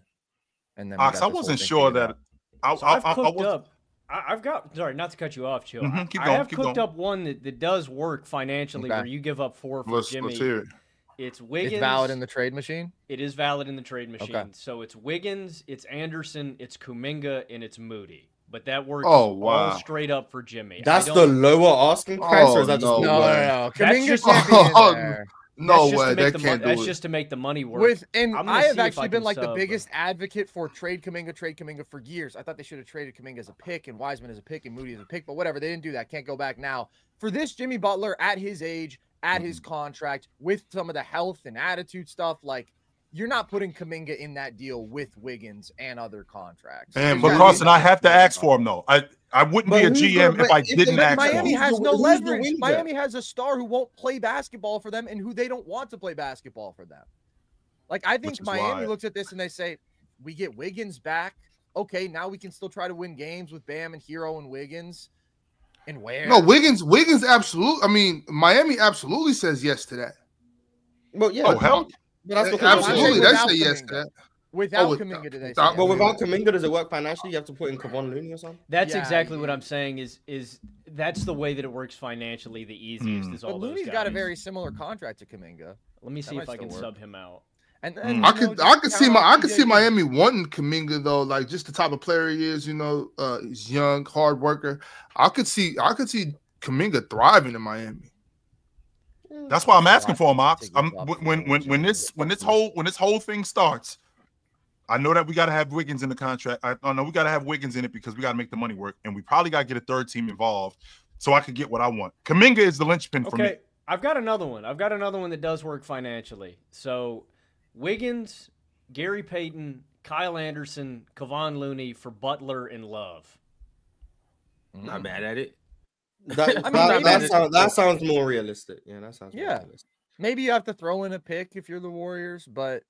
And then I wasn't sure that. I've got, sorry, not to cut you off, Chill. I have cooked up one that does work financially where you give up 4 for Jimmy. It's Wiggins. It's valid in the trade machine? It is valid in the trade machine. Okay. So it's Wiggins, it's Anderson, it's Kuminga, and it's Moody. But that works all straight up for Jimmy. That's the lower asking price, or is that just no. Kuminga can't be in there. No way, they can't do it. That's just to make the money work. I have actually been like the biggest advocate for trade Kuminga for years. I thought they should have traded Kuminga as a pick and Wiseman as a pick and Moody as a pick, but whatever. They didn't do that. Can't go back now. For this Jimmy Butler at his age, at his contract, with some of the health and attitude stuff, like, you're not putting Kuminga in that deal with Wiggins and other contracts. And because I have to ask for him, though. I wouldn't be a GM if I didn't ask for him. Miami has no leverage. Miami has a star who won't play basketball for them and who they don't want to play basketball for them. Like, I think Miami looks at this and they say, we get Wiggins back. Okay, now we can still try to win games with Bam and Hero and Wiggins. And where? No, Wiggins absolutely. I mean, Miami absolutely says yes to that. Well, yeah. Oh, hell. Absolutely, they say yes to that. Without Kuminga, do they say but without Kuminga, does it work financially? You have to put in Kevon Looney or something? That's exactly what I'm saying is that's the way that it works financially the easiest is all but those Looney's guys. got a very similar contract to Kuminga. Let me see if I can sub him out. And I could see Miami wanting Kuminga though, like just the type of player he is, you know, he's young, hard worker. I could see Kuminga thriving in Miami. That's why I'm asking for him, Ox. When this whole thing starts, I know that we got to have Wiggins in the contract. I know we got to have Wiggins in it because we got to make the money work, and we probably got to get a third team involved so I could get what I want. Kuminga is the linchpin for me. Okay, I've got another one. That does work financially. So Wiggins, Gary Payton, Kyle Anderson, Kevon Looney for Butler and Love. Not bad at it. That sounds more realistic. Yeah, that sounds more realistic. Maybe you have to throw in a pick if you're the Warriors, but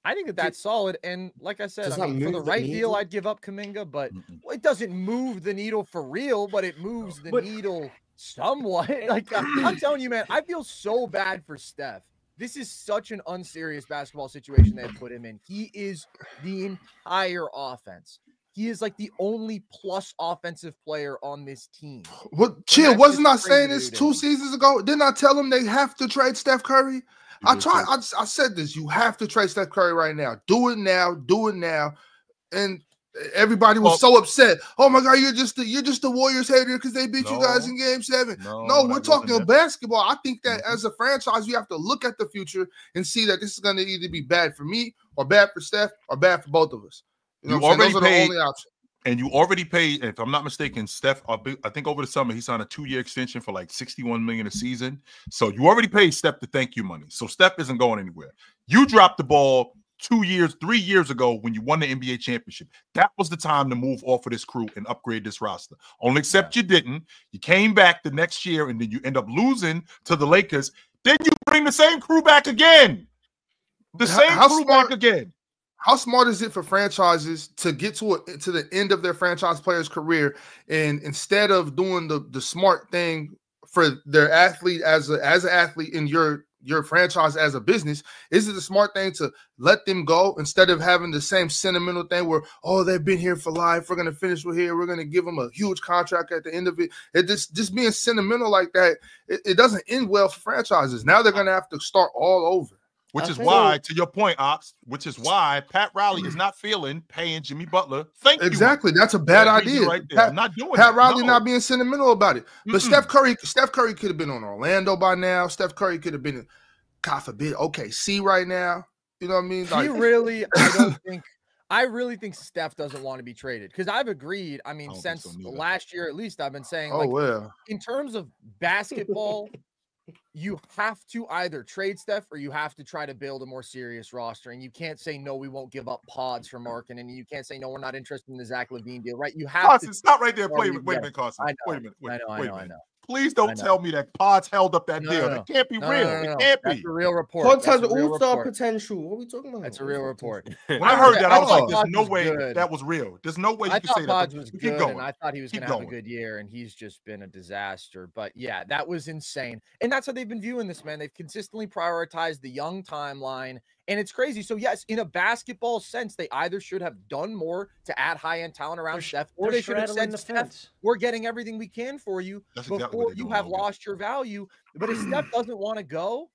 I think that's solid. And like I said, for the right deal, I'd give up Kuminga, but it doesn't move the needle for real, but it moves the needle somewhat. Like, I'm telling you, man, I feel so bad for Steph. This is such an unserious basketball situation they put him in. He is the entire offense. He is like the only plus offensive player on this team. What? Chill, wasn't I saying this 2 seasons ago? Didn't I tell him they have to trade Steph Curry? I said this. You have to trade Steph Curry right now. Do it now. Do it now. And everybody was so upset. Oh my God, you're just the Warriors hater because they beat you guys in Game 7. No, we're talking basketball. I think that as a franchise, we have to look at the future and see that this is going to either be bad for me or bad for Steph or bad for both of us. You already paid, and you already paid. If I'm not mistaken, Steph, I think over the summer he signed a 2-year extension for like $61 million a season. So you already paid Steph the thank you money. So Steph isn't going anywhere. You dropped the ball 3 years ago when you won the NBA championship. That was the time to move off of this crew and upgrade this roster. Only except you didn't. You came back the next year and then you end up losing to the Lakers. Then you bring the same crew back again. Back again. How smart is it for franchises to get to the end of their franchise player's career, and instead of doing the smart thing for their athlete as an athlete in your franchise as a business, is it the smart thing to let them go instead of having the same sentimental thing where, oh, they've been here for life, we're going to finish with here, we're going to give them a huge contract at the end of it. It just being sentimental like that, it doesn't end well for franchises. Now they're going to have to start all over. Which is why, to your point, Ox, which is why Pat Riley is not paying Jimmy Butler. Exactly. That's a bad idea. Right there. I'm not doing Pat Riley not being sentimental about it. But Steph Curry could have been on Orlando by now. Steph Curry could have been, God forbid, OKC right now. You know what I mean? Like, I really think Steph doesn't want to be traded because I've agreed. I mean, I don't since think so neither. last year at least, I've been saying, Oh like, well. in terms of basketball, you have to either trade Steph or you have to try to build a more serious roster. And you can't say, no, we won't give up pods for Markin. And you can't say, no, we're not interested in the Zach LaVine deal, right? You have Carson, to stop right there. Wait Wait a minute, Carson. I know, Wait a minute. Wait a minute. I Please don't know. tell me that Pods held up that No, deal. no. That can't be real. It can't That's be. a real report. Pods That's has a real all-star report. potential. What are we talking about? That's a real report. When I heard that, I was like, Pods there's no was way good. that was real. There's no way you I can say thought that. Pods But was keep good, going. and I thought he was going to have a good year, and he's just been a disaster. But yeah, that was insane. And that's how they've been viewing this, man. They've consistently prioritized the young timeline, and it's crazy. So yes, in a basketball sense, they either should have done more to add high-end talent around Steph, or they should have said, Steph, we're getting everything we can for you before you have lost your value. But if Steph doesn't want to go,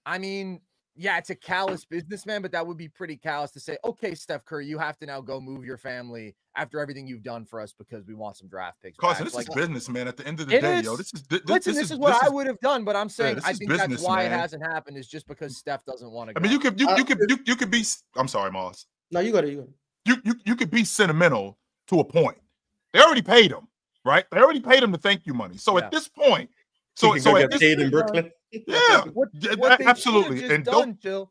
I mean, yeah, it's a callous businessman, but that would be pretty callous to say, okay, Steph Curry, you have to now go move your family after everything you've done for us because we want some draft picks. Carson, this is business, man. At the end of the day, yo, this is what I would have done, but I'm saying I think business, that's why man. it hasn't happened is just because Steph doesn't want to go. I mean, you could be. I'm sorry, Moss. No, you got it. You could be sentimental to a point. They already paid him, right? They already paid him the thank you money. So at this point, so at this paid in Brooklyn. Yeah, what absolutely. And done, Jill,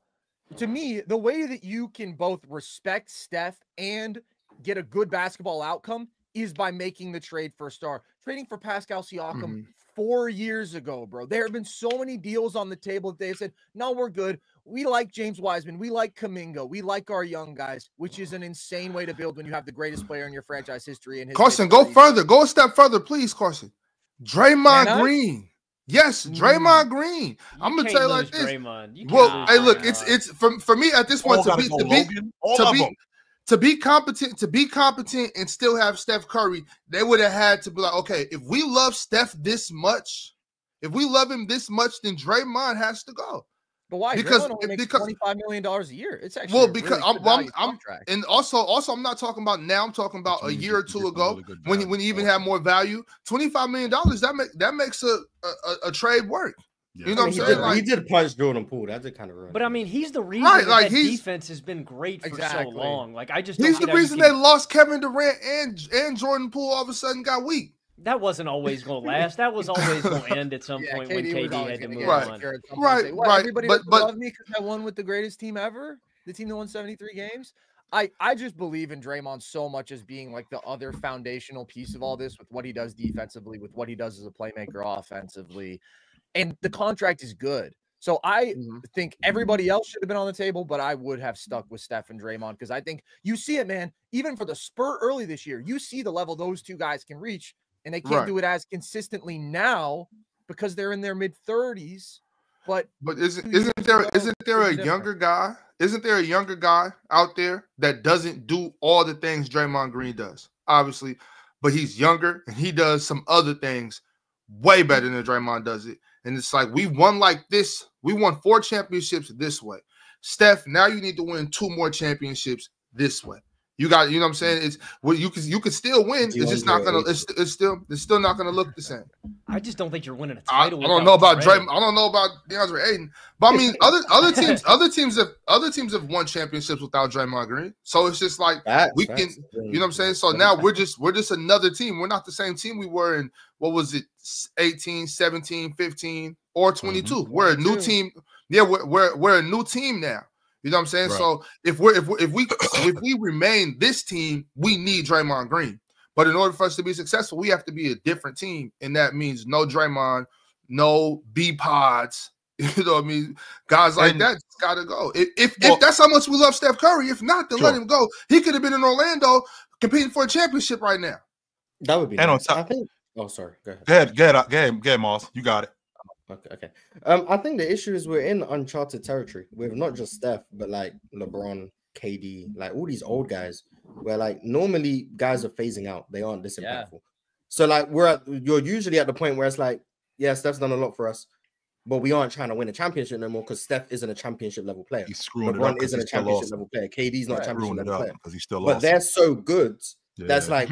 to me, the way that you can both respect Steph and get a good basketball outcome is by making the trade for a star. Trading for Pascal Siakam 4 years ago, bro. There have been so many deals on the table that they said, no, we're good. We like James Wiseman. We like Kuminga. We like our young guys, which is an insane way to build when you have the greatest player in your franchise history. And Carson, go further. Go a step further, please, Carson. Draymond Green. Yes, Draymond Green. I'm gonna tell you like this. Well, hey, look, it's for me at this point to be competent and still have Steph Curry. They would have had to be like, okay, if we love Steph this much, if we love him this much, then Draymond has to go. But why? Because $25 million a year. It's actually because I'm and also I'm not talking about now. I'm talking about a year or two ago when he even had more value. $25 million that makes a trade work. Yeah. You know what I'm saying? He did punch Jordan Poole. That's a kind of run. But I mean, he's the reason that defense has been great for so long. Like he's the reason they lost Kevin Durant and Jordan Poole all of a sudden got weak. That wasn't always going to last. That was always going to end at some point when KD had to move on. Right. Everybody doesn't love me because I won with the greatest team ever, the team that won 73 games. I just believe in Draymond so much as being like the other foundational piece of all this with what he does defensively, with what he does as a playmaker offensively. And the contract is good. So I think everybody else should have been on the table, but I would have stuck with Steph and Draymond because I think you see it, man. Even for the Spurs early this year, you see the level those two guys can reach. And they can't do it as consistently now because they're in their mid-30s. But isn't there a younger guy? Isn't there a younger guy out there that doesn't do all the things Draymond Green does? Obviously, but he's younger and he does some other things way better than Draymond does it. And it's like we won like this. We won 4 championships this way. Steph, now you need to win 2 more championships this way. You got, you know what I'm saying? It's well, you can still win. It's just not gonna. It's still not gonna look the same. I just don't think you're winning a title. I don't know about Draymond. I don't know about DeAndre Ayton. But I mean, other teams have won championships without Draymond Green. So it's just like we can. You know what I'm saying? So now we're just another team. We're not the same team we were in. What was it? 18, 17, 15, or 22. We're a new team. Yeah, we're a new team now. You know what I'm saying? Right. So if we remain this team, we need Draymond Green. But in order for us to be successful, we have to be a different team, and that means no Draymond, no B pods. You know what I mean? Guys like that got to go. If that's how much we love Steph Curry, if not, then let him go. He could have been in Orlando competing for a championship right now. That would be. And nice. On top, I think. Oh, sorry. Go ahead. Go ahead, Moss. You got it. Okay. I think the issue is we're in uncharted territory with not just Steph, but like LeBron, KD, like all these old guys, where like normally guys are phasing out. They aren't this impactful. So like you're usually at the point where it's like, yeah, Steph's done a lot for us, but we aren't trying to win a championship no more because Steph isn't a championship level player. He's screwing LeBron it up isn't a championship level player. KD's not a championship level player because he's still lost. But they're so good that's like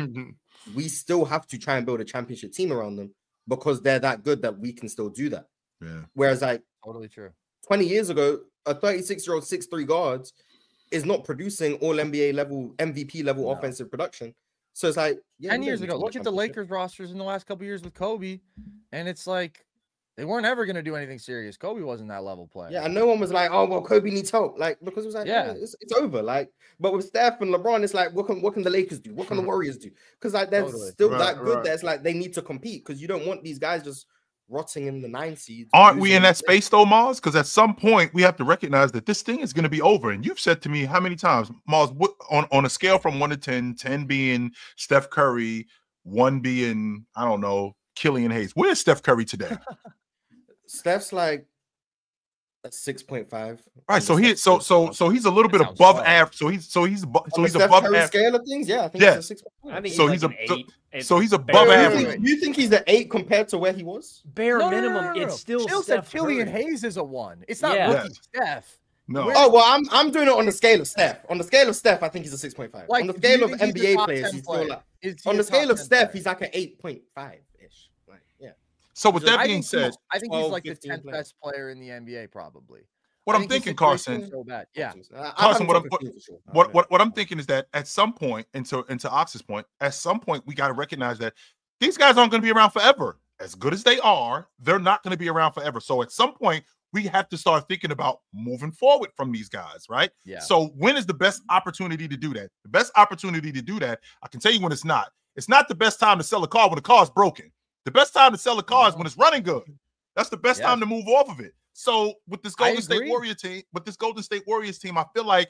we still have to try and build a championship team around them. Because they're that good that we can still do that. Yeah. Whereas, like, totally true. 20 years ago, a 36-year-old 6'3" guards is not producing all NBA level, MVP level offensive production. So it's like 10 years ago, look at the Lakers rosters in the last couple of years with Kobe, and it's like they weren't ever going to do anything serious. Kobe wasn't that level player. Yeah, and no one was like, "Oh well, Kobe needs help," like because it was like, "Yeah, it's over." Like, but with Steph and LeBron, it's like, what can the Lakers do? What can the Warriors do? Because like they're still that good. That it's like they need to compete because you don't want these guys just rotting in the 9 seeds. Aren't we in that space though, Mars? Because at some point we have to recognize that this thing is going to be over. And you've said to me how many times, Mars, on a scale from 1 to 10, 10 being Steph Curry, 1 being, I don't know, Killian Hayes. Where's Steph Curry today? Steph's like a 6.5. Right, so he's a little bit above average. So he's above average scale of things. Yeah, I think he's a 6.5. I think so he's like an 8. So he's above average. You think he's an 8 compared to where he was? Bare minimum. It's still Steph Killian Hayes is a 1. It's not rookie Steph. No. Oh well, I'm doing it on the scale of Steph. On the scale of Steph, I think he's a 6.5. Like, on the scale of NBA players, he's still like. On the scale of Steph, he's like an 8.5 ish. Like, yeah. So with that being said, I think he's like the 10th best player in the NBA, probably. What I'm thinking, Carson. So bad. Yeah, Carson. What I'm thinking is that at some point, into Ox's point, at some point we got to recognize that these guys aren't going to be around forever. As good as they are, they're not going to be around forever. So at some point, we have to start thinking about moving forward from these guys, right? Yeah. So when is the best opportunity to do that? The best opportunity to do that, I can tell you when it's not. It's not the best time to sell a car when the car's broken. The best time to sell a car is when it's running good. That's the best time to move off of it. So with this Golden State Warriors team, I feel like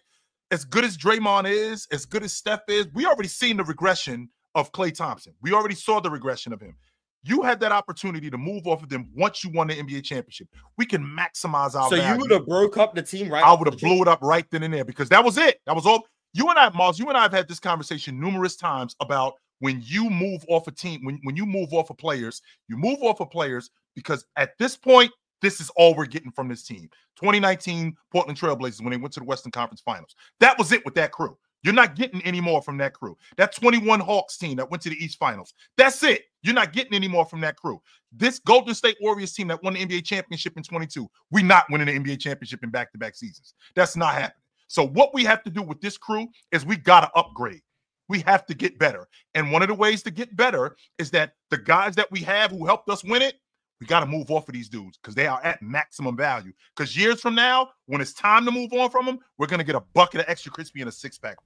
as good as Draymond is, as good as Steph is, we already seen the regression of Klay Thompson. We already saw the regression of him. You had that opportunity to move off of them once you won the NBA championship. We can maximize our value. You would have broke up the team right? I would have blew it up right then and there because that was it. That was all. You and I, Mars, have had this conversation numerous times about when you move off a team, when you move off of players, you move off of players because at this point, this is all we're getting from this team. 2019 Portland Trailblazers when they went to the Western Conference Finals. That was it with that crew. You're not getting any more from that crew. That 21 Hawks team that went to the East Finals. That's it. You're not getting any more from that crew. This Golden State Warriors team that won the NBA championship in 22, we're not winning the NBA championship in back-to-back seasons. That's not happening. So what we have to do with this crew is we got to upgrade. We have to get better. And one of the ways to get better is that the guys that we have who helped us win it, we got to move off of these dudes because they are at maximum value. Because years from now, when it's time to move on from them, we're going to get a bucket of extra crispy and a 6-pack.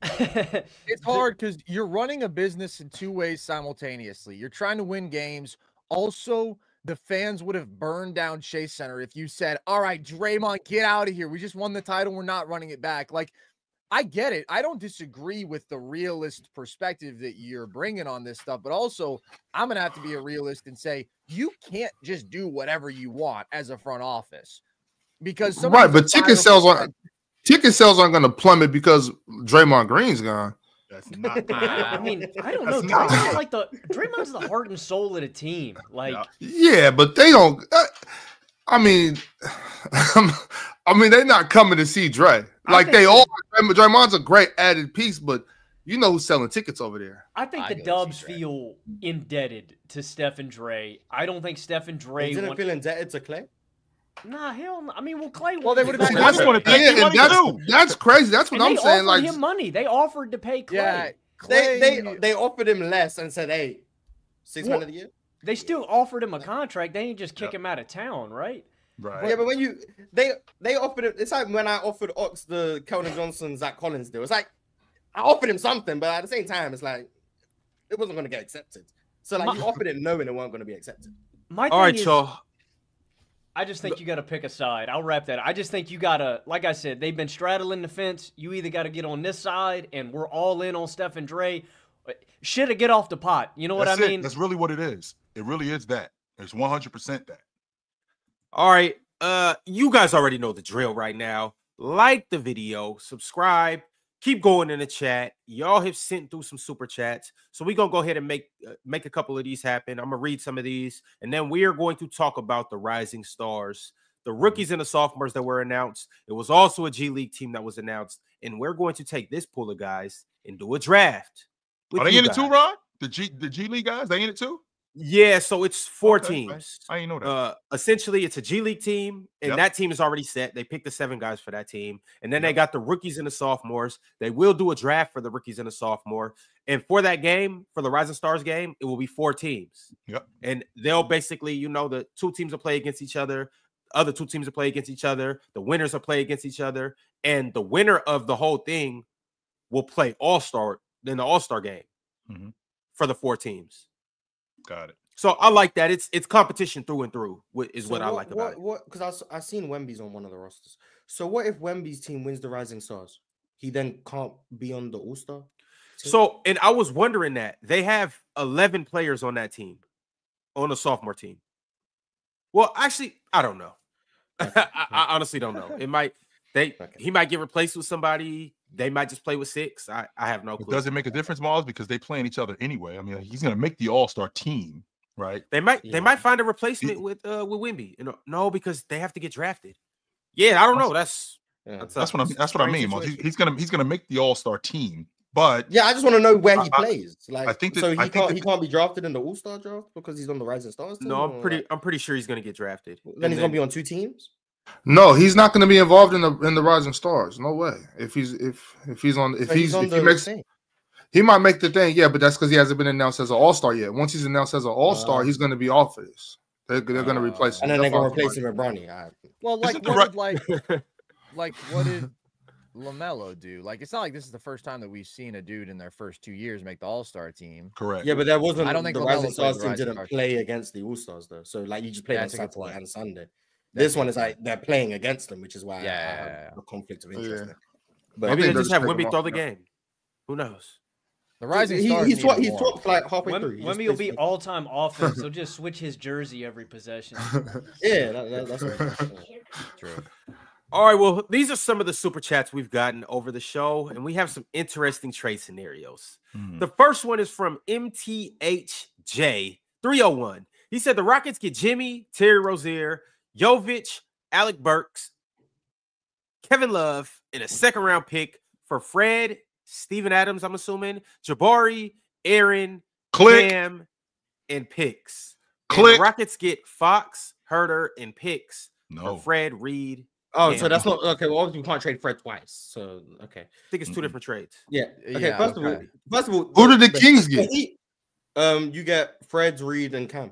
It's hard because you're running a business in 2 ways simultaneously. You're trying to win games. Also, the fans would have burned down Chase Center if you said, all right, Draymond, get out of here. We just won the title. We're not running it back. Like, I get it. I don't disagree with the realist perspective that you're bringing on this stuff, but also I'm going to have to be a realist and say you can't just do whatever you want as a front office because but ticket sales aren't going to plummet because Draymond Green's gone. That's not. I mean, I don't know. Draymond's the heart and soul of the team. Like, yeah, but they don't. I mean, they're not coming to see Dre. Like they all. Draymond's a great added piece, but you know who's selling tickets over there. I think the Dubs feel indebted to Steph and Dre. I don't think Steph and Dre didn't feel indebted to Klay. Nah, hell no. I mean, well, Klay. Well, they would have. That's crazy. That's what I'm saying. Like him money. They offered to pay Klay. Yeah, they offered him less and said, "Hey, $6 million a year." They still offered him a contract. They didn't just kick him out of town, right? Right. Yeah, but when they offered it, it's like when I offered Ox the Jalen Johnson, Zach Collins deal. It's like I offered him something, but at the same time, it's like it wasn't going to get accepted. So like you offered it knowing it wasn't going to be accepted. My thing is, y'all. I just think you got to pick a side. I'll wrap that. I just think you got to, like I said, they've been straddling the fence. You either got to get on this side, and we're all in on Steph and Dre. Shit, to get off the pot. You know what I mean? That's really what it is. It really is that. It's 100% that. All right. You guys already know the drill right now. Like the video, subscribe, keep going in the chat. Y'all have sent through some super chats. So we're going to go ahead and make a couple of these happen. I'm going to read some of these, and then we are going to talk about the rising stars, the rookies and the sophomores that were announced. It was also a G League team that was announced, and we're going to take this pool of guys and do a draft. Are they in it too, Ron? The G League guys, they in it too? Yeah, so it's 4 teams. I didn't know that. Essentially, it's a G League team, and that team is already set. They picked the 7 guys for that team, and then they got the rookies and the sophomores. They will do a draft for the rookies and the sophomore, and for that game, for the Rising Stars game, it will be 4 teams. Yep. And they'll basically, the 2 teams will play against each other. Other 2 teams will play against each other. The winners will play against each other, and the winner of the whole thing will play All-Star in the All-Star game for the 4 teams. Got it. So I like that. It's competition through and through. What I like about it. Because I seen Wemby's on one of the rosters. So what if Wemby's team wins the Rising Stars? He then can't be on the All-Star team? So, and I was wondering that they have 11 players on that team, on the sophomore team. Well, actually, I don't know. I honestly don't know. It might he might get replaced with somebody. They might just play with 6. I have no clue. Does it make a difference, Miles? Because they playing each other anyway. I mean, he's going to make the All-Star team, right? They might find a replacement with Wemby. No, because they have to get drafted. Yeah, I don't know. That's what I mean. Miles. He's gonna make the All-Star team, but I just want to know where he plays. Like, I think that, so he can't be drafted in the All-Star draft because he's on the Rising Stars team. No, I'm pretty sure he's going to get drafted. Then he's going to be on 2 teams. No, he's not going to be involved in the Rising Stars. No way. He might make the thing. Yeah, but that's because he hasn't been announced as an All-Star yet. Once he's announced as an All-Star, he's going to be off of this. They're going to replace him. And then they're going to replace him with Bronny. Well, what did LaMelo do? Like, it's not like this is the first time that we've seen a dude in their first 2 years make the All-Star team. Correct. Yeah, but there wasn't. I don't think the Rising Stars team didn't play against the All-Stars though. So like you just played on Saturday and Sunday. This one is like they're playing against them, which is why I have a conflict of interest. Yeah. But maybe they just have Wemby throw the game. Who knows? The Rising Stars. He's swapped like halfway through. Wemby will be all-time offense. He'll just switch his jersey every possession. That's True. All right, well, these are some of the super chats we've gotten over the show, and we have some interesting trade scenarios. The first one is from MTHJ301. He said the Rockets get Jimmy, Terry Rozier, Jovic, Alec Burks, Kevin Love, and a 2nd-round pick for Fred, Steven Adams, I'm assuming, Jabari, Aaron, Cam, and picks. The Rockets get Fox, Herter, and picks for Fred, Reed. Oh, so that's not okay. Well, you can't trade Fred twice. So okay, I think it's 2 different trades. Yeah. Okay. First of all, who did the Kings get? You get Fred, Reed, and Cam.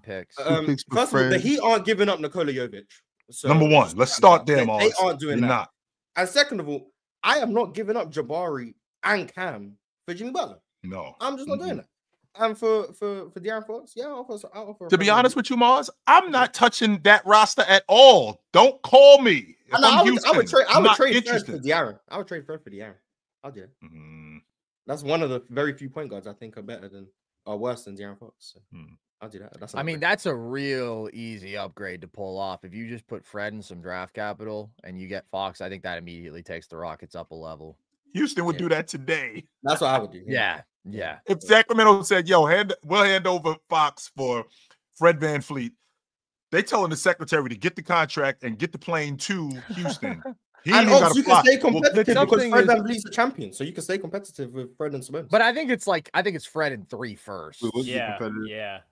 Picks. First of all, the Heat aren't giving up Nikola Jovic. So number one, let's start there, Mars. They aren't doing that. And second of all, I am not giving up Jabari and Cam for Jimmy Butler. No, I'm just not doing that. And for De'Aaron Fox, I'll offer. To be honest with you, Mars, I'm not touching that roster at all. Don't call me. I would trade Fred for De'Aaron. I would trade Fred for De'Aaron. I'll do it. That's one of the very few point guards I think are worse than De'Aaron Fox. So I'll do that. That's a real easy upgrade to pull off. If you just put Fred in some draft capital and you get Fox, I think that immediately takes the Rockets up a level. Houston would do that today. That's what I would do. Yeah. If Sacramento said, "Yo, we'll hand over Fox for Fred VanVleet," they telling the secretary to get the contract and get the plane to Houston. And also you can stay competitive because Fred VanVleet's a champion, so you can stay competitive with Fred and Simmons. But I think it's Fred and 3 first. Yeah. It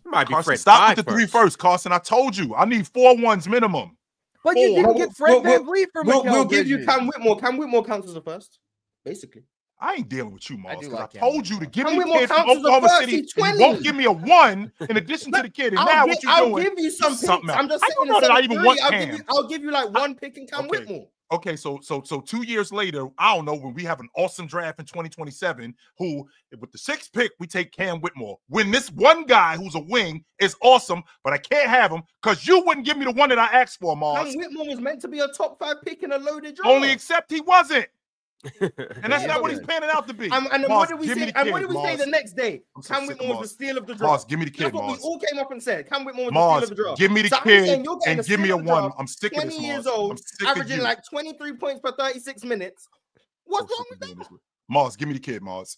might be Carson, Fred. stop with the 3 first, Carson. I told you, I need 4 ones minimum. But you didn't get Fred VanVleet for Mikal We'll give you Cam Whitmore. Cam Whitmore counts as a first, basically. I ain't dealing with you, Mars. I like told you to give me a kid from Oklahoma City. You won't give me a 1 in addition to the kid. And now what you doing? I'll give you some picks. I'm just saying. I don't know that I even want Cam. I'll give you like 1 pick in Cam Whitmore. Okay, so 2 years later, I don't know, when we have an awesome draft in 2027, who with the 6th pick, we take Cam Whitmore. When this one guy who's a wing is awesome, but I can't have him because you wouldn't give me the one that I asked for, Mars. Cam Whitmore was meant to be a top 5 pick in a loaded draft. Only except he wasn't. And that's not what he's panning out to be. And what did we say? And what did we say the next day? Cam Whitmore was the steal of the draft. Mars, give me the kid, Mars. We all came up and said Cam Whitmore was the steal of the draft. Give me the kid and give me a 1. I'm sick of this. 20 years old, averaging like 23 points per 36 minutes. What's wrong with that? Mars, give me the kid, Mars.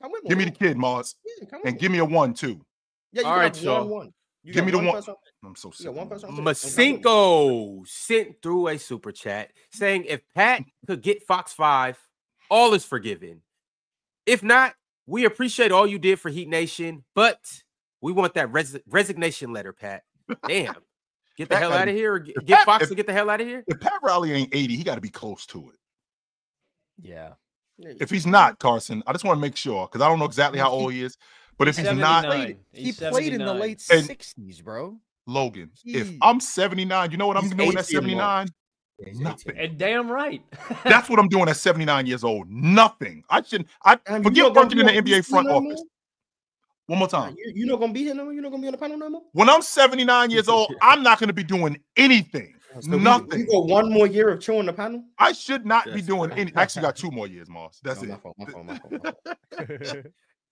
Cam Whitmore. Give me the kid, Mars. And give me a 1 too. Yeah, you all right, have 1. Give me the 1. I'm so sick. Masinko sent through a super chat saying if Pat could get Fox 5, all is forgiven. If not, We appreciate all you did for Heat Nation, but we want that resignation letter, Pat. Damn. Get the hell out of here, or get Fox to get the hell out of here. If Pat Riley ain't 80, he got to be close to it. Yeah. If he's not, Carson, I just want to make sure, because I don't know exactly how old he is. But if he's not, he played in the late 60s, bro. Logan, if I'm 79, you know what I'm doing at 79? Nothing. And damn right. That's what I'm doing at 79 years old. Nothing. I forget working in the NBA front office. One more time. You're not gonna be here no more? You're not gonna be on the panel no more? When I'm 79 years old, I'm not gonna be doing anything. So nothing. You got 1 more year of chilling on the panel? I should not be doing any. I actually got 2 more years, Mars. That's it. My fault.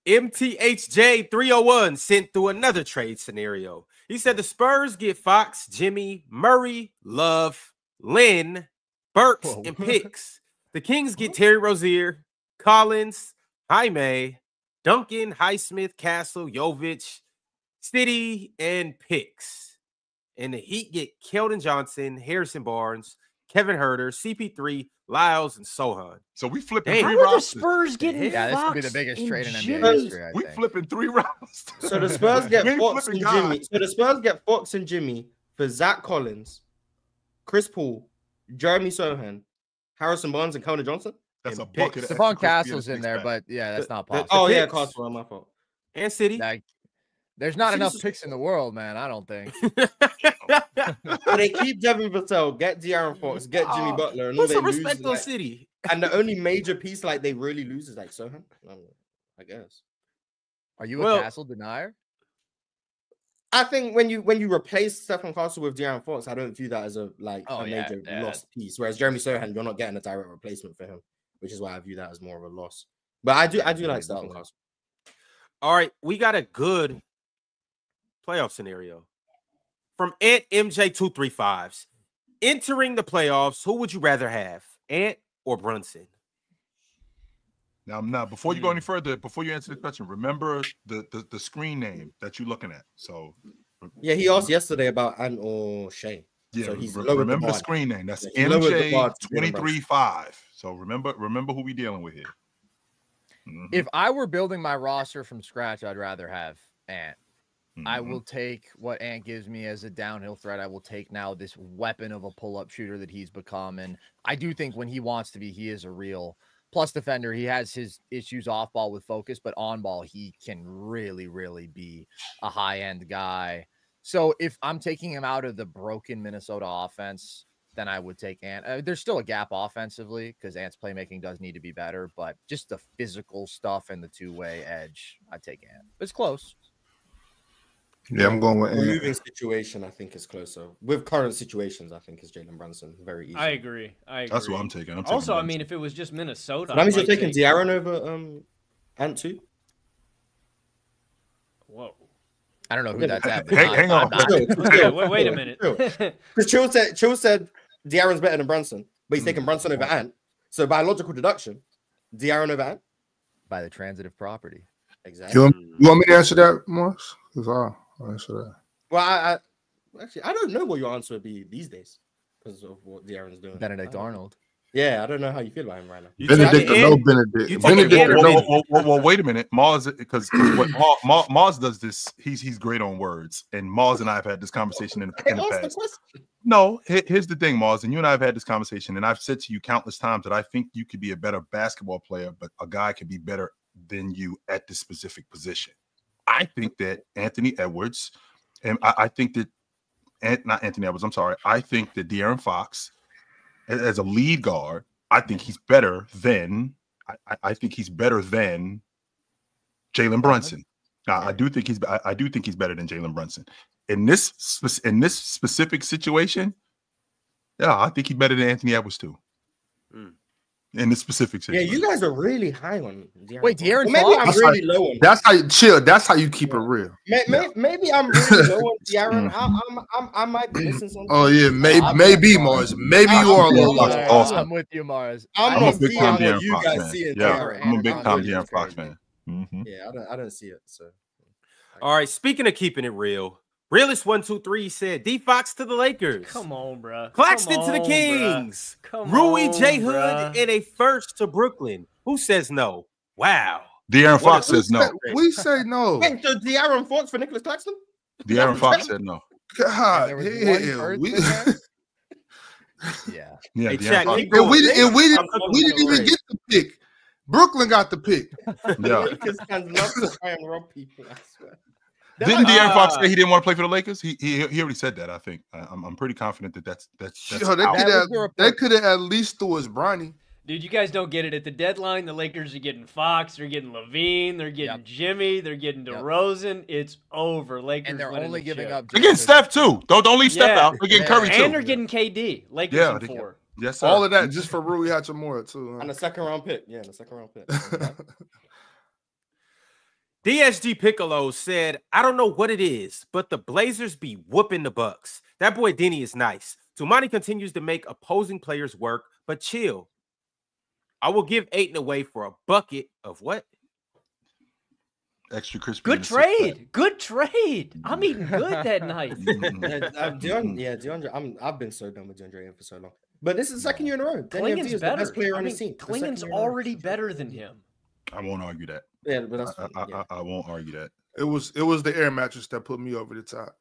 MTHJ 301 sent through another trade scenario. He said the Spurs get Fox, Jimmy, Murray, Love, Lynn, Burks, and picks. The Kings get Terry Rozier, Collins, Jaime, Duncan, Highsmith, Castle, Jovic, City, and picks. And the Heat get Keldon Johnson, Harrison Barnes, Kevin Herter, CP3, Lyles, and Sohan. So we flipping 3 rosters. rosters. The Spurs getting this Fox would be the biggest trade in Jimmy. NBA history. We flipping 3 rosters. So the Spurs get Fox and Jimmy. So the Spurs get Fox and Jimmy for Zach Collins, Chris Paul, Jeremy Sohan, Harrison Barnes, and Keldon Johnson. That's a bucket. Stephon Castle's in there, but yeah, that's not possible. Oh yeah, Castle, my fault. And City. There's not enough picks in the world, man. I don't think. They keep Devin Vassell, get De'Aaron Fox, get Jimmy Butler, and all put they some lose respect is, on like, City. And the only major piece like they really lose is like Sohan. I guess. Are you a Castle denier? I think when you replace Stephon Castle with De'Aaron Fox, I don't view that as a major lost piece. Whereas Jeremy Sohan, you're not getting a direct replacement for him, which is why I view that as more of a loss. But I do like Stephon Castle. All right, we got a good playoff scenario from Ant MJ235s. Entering the playoffs, who would you rather have, Ant or Brunson? Now, before you go any further, before you answer the question, remember the screen name that you're looking at. So, yeah, he asked yesterday about Ant or Shea. Yeah, so he's remember the screen name. That's MJ235. So remember who we dealing with here. Mm-hmm. If I were building my roster from scratch, I'd rather have Ant. Mm-hmm. I will take what Ant gives me as a downhill threat. I will take now this weapon of a pull-up shooter that he's become. And I do think when he wants to be, he is a real plus defender. He has his issues off ball with focus, but on ball, he can really, really be a high-end guy. So if I'm taking him out of the broken Minnesota offense, then I would take Ant. There's still a gap offensively because Ant's playmaking does need to be better, but just the physical stuff and the two-way edge, I'd take Ant. It's close. Yeah, I'm going with Ant. Moving situation, I think, is closer. With current situations, I think is Jalen Brunson very easy. I agree. That's what I'm taking. Also, I mean, if it was just Minnesota, so that means you're taking De'Aaron over Ant too. Whoa. I don't know who that's at. Hang on. Wait a minute. Because Chill said De'Aaron's better than Brunson, but he's taking Brunson over Ant. So by logical deduction, De'Aaron over Ant? By the transitive property. Exactly. You want me to answer that, Morris? Because I'll answer that. Well, I don't know what your answer would be these days because of what De'Aaron's doing. Benedict Arnold. Yeah, I don't know how you feel about him right now. Benedict or no Benedict. Well, wait a minute. Mars, because what Mars does this, he's great on words. And Mars and I have had this conversation in the past. No, here's the thing, Mars, and you and I have had this conversation, and I've said to you countless times that I think you could be a better basketball player, but a guy could be better than you at this specific position. I think that Anthony Edwards, and I think that not Anthony Edwards, I'm sorry. I think that De'Aaron Fox, as a lead guard, I think he's better than I think he's better than Jalen Brunson. I do think he's better than Jalen Brunson. In this specific situation, yeah, I think he's better than Anthony Edwards too. In this specific situation. Yeah, you guys are really high on De'Aaron. Wait, De'Aaron maybe I'm really low on. That's how you chill. That's how you keep it real. Maybe I'm really low on De'Aaron. I might be missing something. Oh yeah, maybe Mars. Maybe you are a little low. Awesome. I'm with you, Mars. I'm a big time what De'Aaron you Fox guys fan. see it. Yeah, I'm a big time De'Aaron Fox fan. Mm-hmm. Yeah, I don't see it. So, all right. Speaking of keeping it real, Realist123 said D Fox to the Lakers. Come on, bro. Claxton to the Kings. Rui J Hood and a first to Brooklyn. Who says no? Wow. De'Aaron Fox says no. We say no. Wait, so De'Aaron Fox for Nicholas Claxton? De'Aaron Fox said no. God, There was one yeah. Yeah, Hey, De'Aaron Shaq, Fox. keep going. we didn't even get the pick. Brooklyn got the pick. Yeah. Lakers fans love to try and rob people, I swear. Didn't De'Aaron Fox say he didn't want to play for the Lakers? He already said that. I think I'm pretty confident that's Yo, they could have at least threw us Bronny. Dude, you guys don't get it. At the deadline, the Lakers are getting Fox, they're getting Levine, they're getting Jimmy, they're getting DeRozan. It's over. Lakers And they're only giving up. They're getting Steph too. Don't leave Steph out. They're getting Curry too. And they're getting KD. Lakers in 4. Yes, sir. All of that just for Rui Hachimura too. Huh? And a second round pick. Yeah, and a second round pick. DSG Piccolo said, I don't know what it is, but the Blazers be whooping the Bucks. That boy Denny is nice. Tumani continues to make opposing players work, but chill. I will give Ayton away for a bucket of what? Extra crispy. Good trade. Good trade. I'm eating good that night. DeAndre, I've been so done with DeAndre Ayton for so long. But this is the second year in a row. Klingen's is better. The best player on his team. Klingen's already better than him. I won't argue that. Yeah, but that's I won't argue that. It was the air mattress that put me over the top.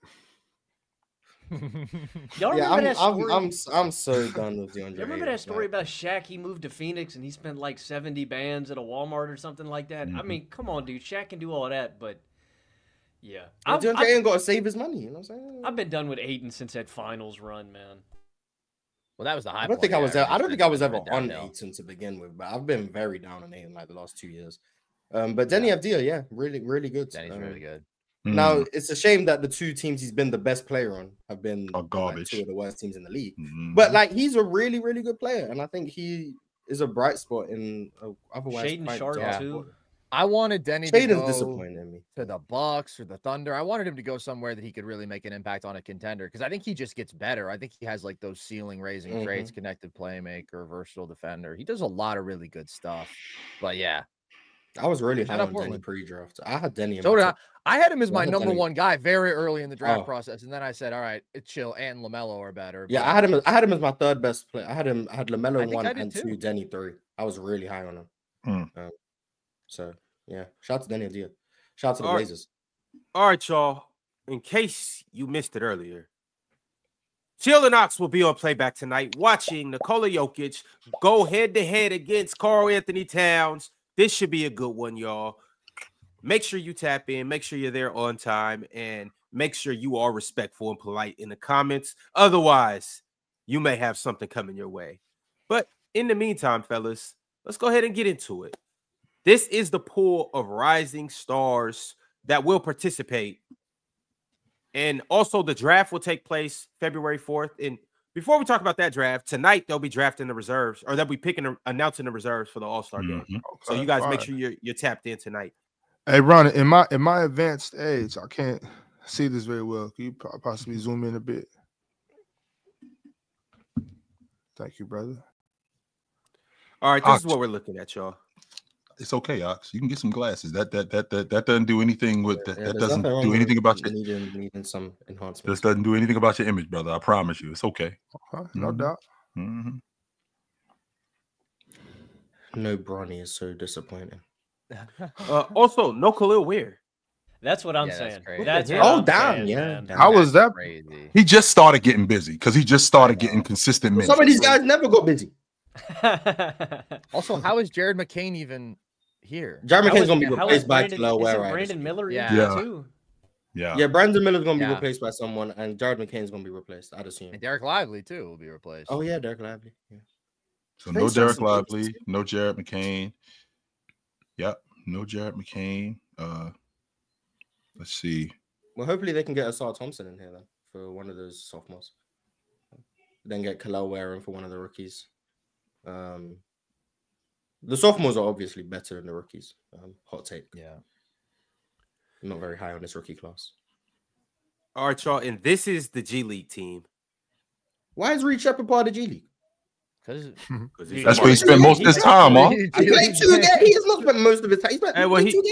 Y'all remember that story? I'm so done with DeAndre. You remember that story about Shaq? He moved to Phoenix and he spent like 70 bands at a Walmart or something like that. I mean, come on, dude. Shaq can do all that, but yeah, DeAndre ain't got to save his money. You know what I'm saying? I've been done with Ayton since that finals run, man. Well, that was the high. I don't think I was ever on Ayton to begin with, but I've been very down on Ayton like the last 2 years. But Denny Avdija, really, really good. Denny's really good. Now it's a shame that the two teams he's been the best player on have been garbage. Two of the worst teams in the league. But like he's a really, really good player, and I think he is a bright spot in otherwise. Shaden Sharp too. I wanted Denny to go disappointing me to the Bucks or the Thunder. I wanted him to go somewhere that he could really make an impact on a contender because I think he just gets better. I think he has like those ceiling raising traits, connected playmaker, versatile defender. He does a lot of really good stuff. But yeah, I was really high on Denny pre-draft. I had Denny. I had him as my number one guy very early in the draft process, and then I said, "All right, it's chill." And LaMelo are better. Yeah, I had him as my third best player. I had LaMelo 1 and 2, Denny 3. I was really high on him. So yeah, shout out to Denny Avdija. Shout out to the Blazers. All right, y'all. In case you missed it earlier, Chill and Ox will be on playback tonight, watching Nikola Jokic go head to head against Karl-Anthony Towns. This should be a good one, y'all. Make sure you tap in. Make sure you're there on time. And make sure you are respectful and polite in the comments. Otherwise, you may have something coming your way. But in the meantime, fellas, let's go ahead and get into it. This is the pool of rising stars that will participate. And also the draft will take place February 4th. And before we talk about that draft, tonight they'll be drafting the reserves, or they'll be announcing the reserves for the All-Star game. Okay, so you guys make sure you're tapped in tonight. Hey, Ron, in my advanced age, I can't see this very well. Can you possibly zoom in a bit? Thank you, brother. All right, this is what we're looking at, y'all. It's okay, Ox. You can get some glasses. That doesn't do anything with that. That doesn't do anything about your needing some enhancements. This doesn't do anything about your image, brother. I promise you, it's okay. No doubt. No, Bronny is so disappointing. Also, no Khalil Weir. That's what I'm saying. That's damn. Yeah. How was that? Crazy. He just started getting busy because he just started getting consistent minutes. Some of these guys never got busy. Also, how is Jared McCain even here? Jared McCain's gonna be replaced by Khalil Weir. Brandon Miller, too. Yeah, Brandon Miller's gonna be replaced by someone, and Jared McCain's gonna be replaced. I'd assume. And Derek Lively too will be replaced. Oh yeah, Derek Lively. Yeah. So no Derek Lively, no Jared McCain. Yep, no Jared McCain. Let's see. Well, hopefully they can get Asar Thompson in here then for one of those sophomores. Then get Khalil Weir in for one of the rookies. The sophomores are obviously better than the rookies. Hot take. Yeah. I'm not very high on this rookie class. All right, y'all. And this is the G League team. Why is Reed Shepard part of the G League? Because that's where he spent most of his time, huh? He played 2 games. He has not spent most of his time.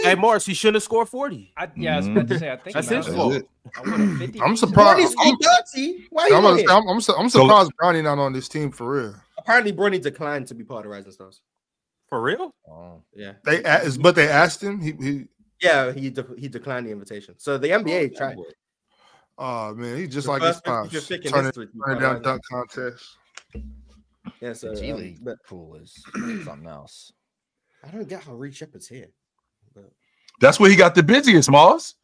Hey, Morris, he shouldn't have scored 40. I was about to say, I think that's his fault. I'm surprised. Why I'm surprised Bronny not on this team for real. Apparently, Bronny declined to be part of Rising Stars. For real? Oh, Yeah. They asked him. He declined the invitation. So the NBA tried. Oh man, he's just The like his first pops. 50th pick in Turning history. down dunk contest. Yeah, so the G League pool is something else. I don't get how Reed Shepard's here. But That's where he got the busiest, Mars.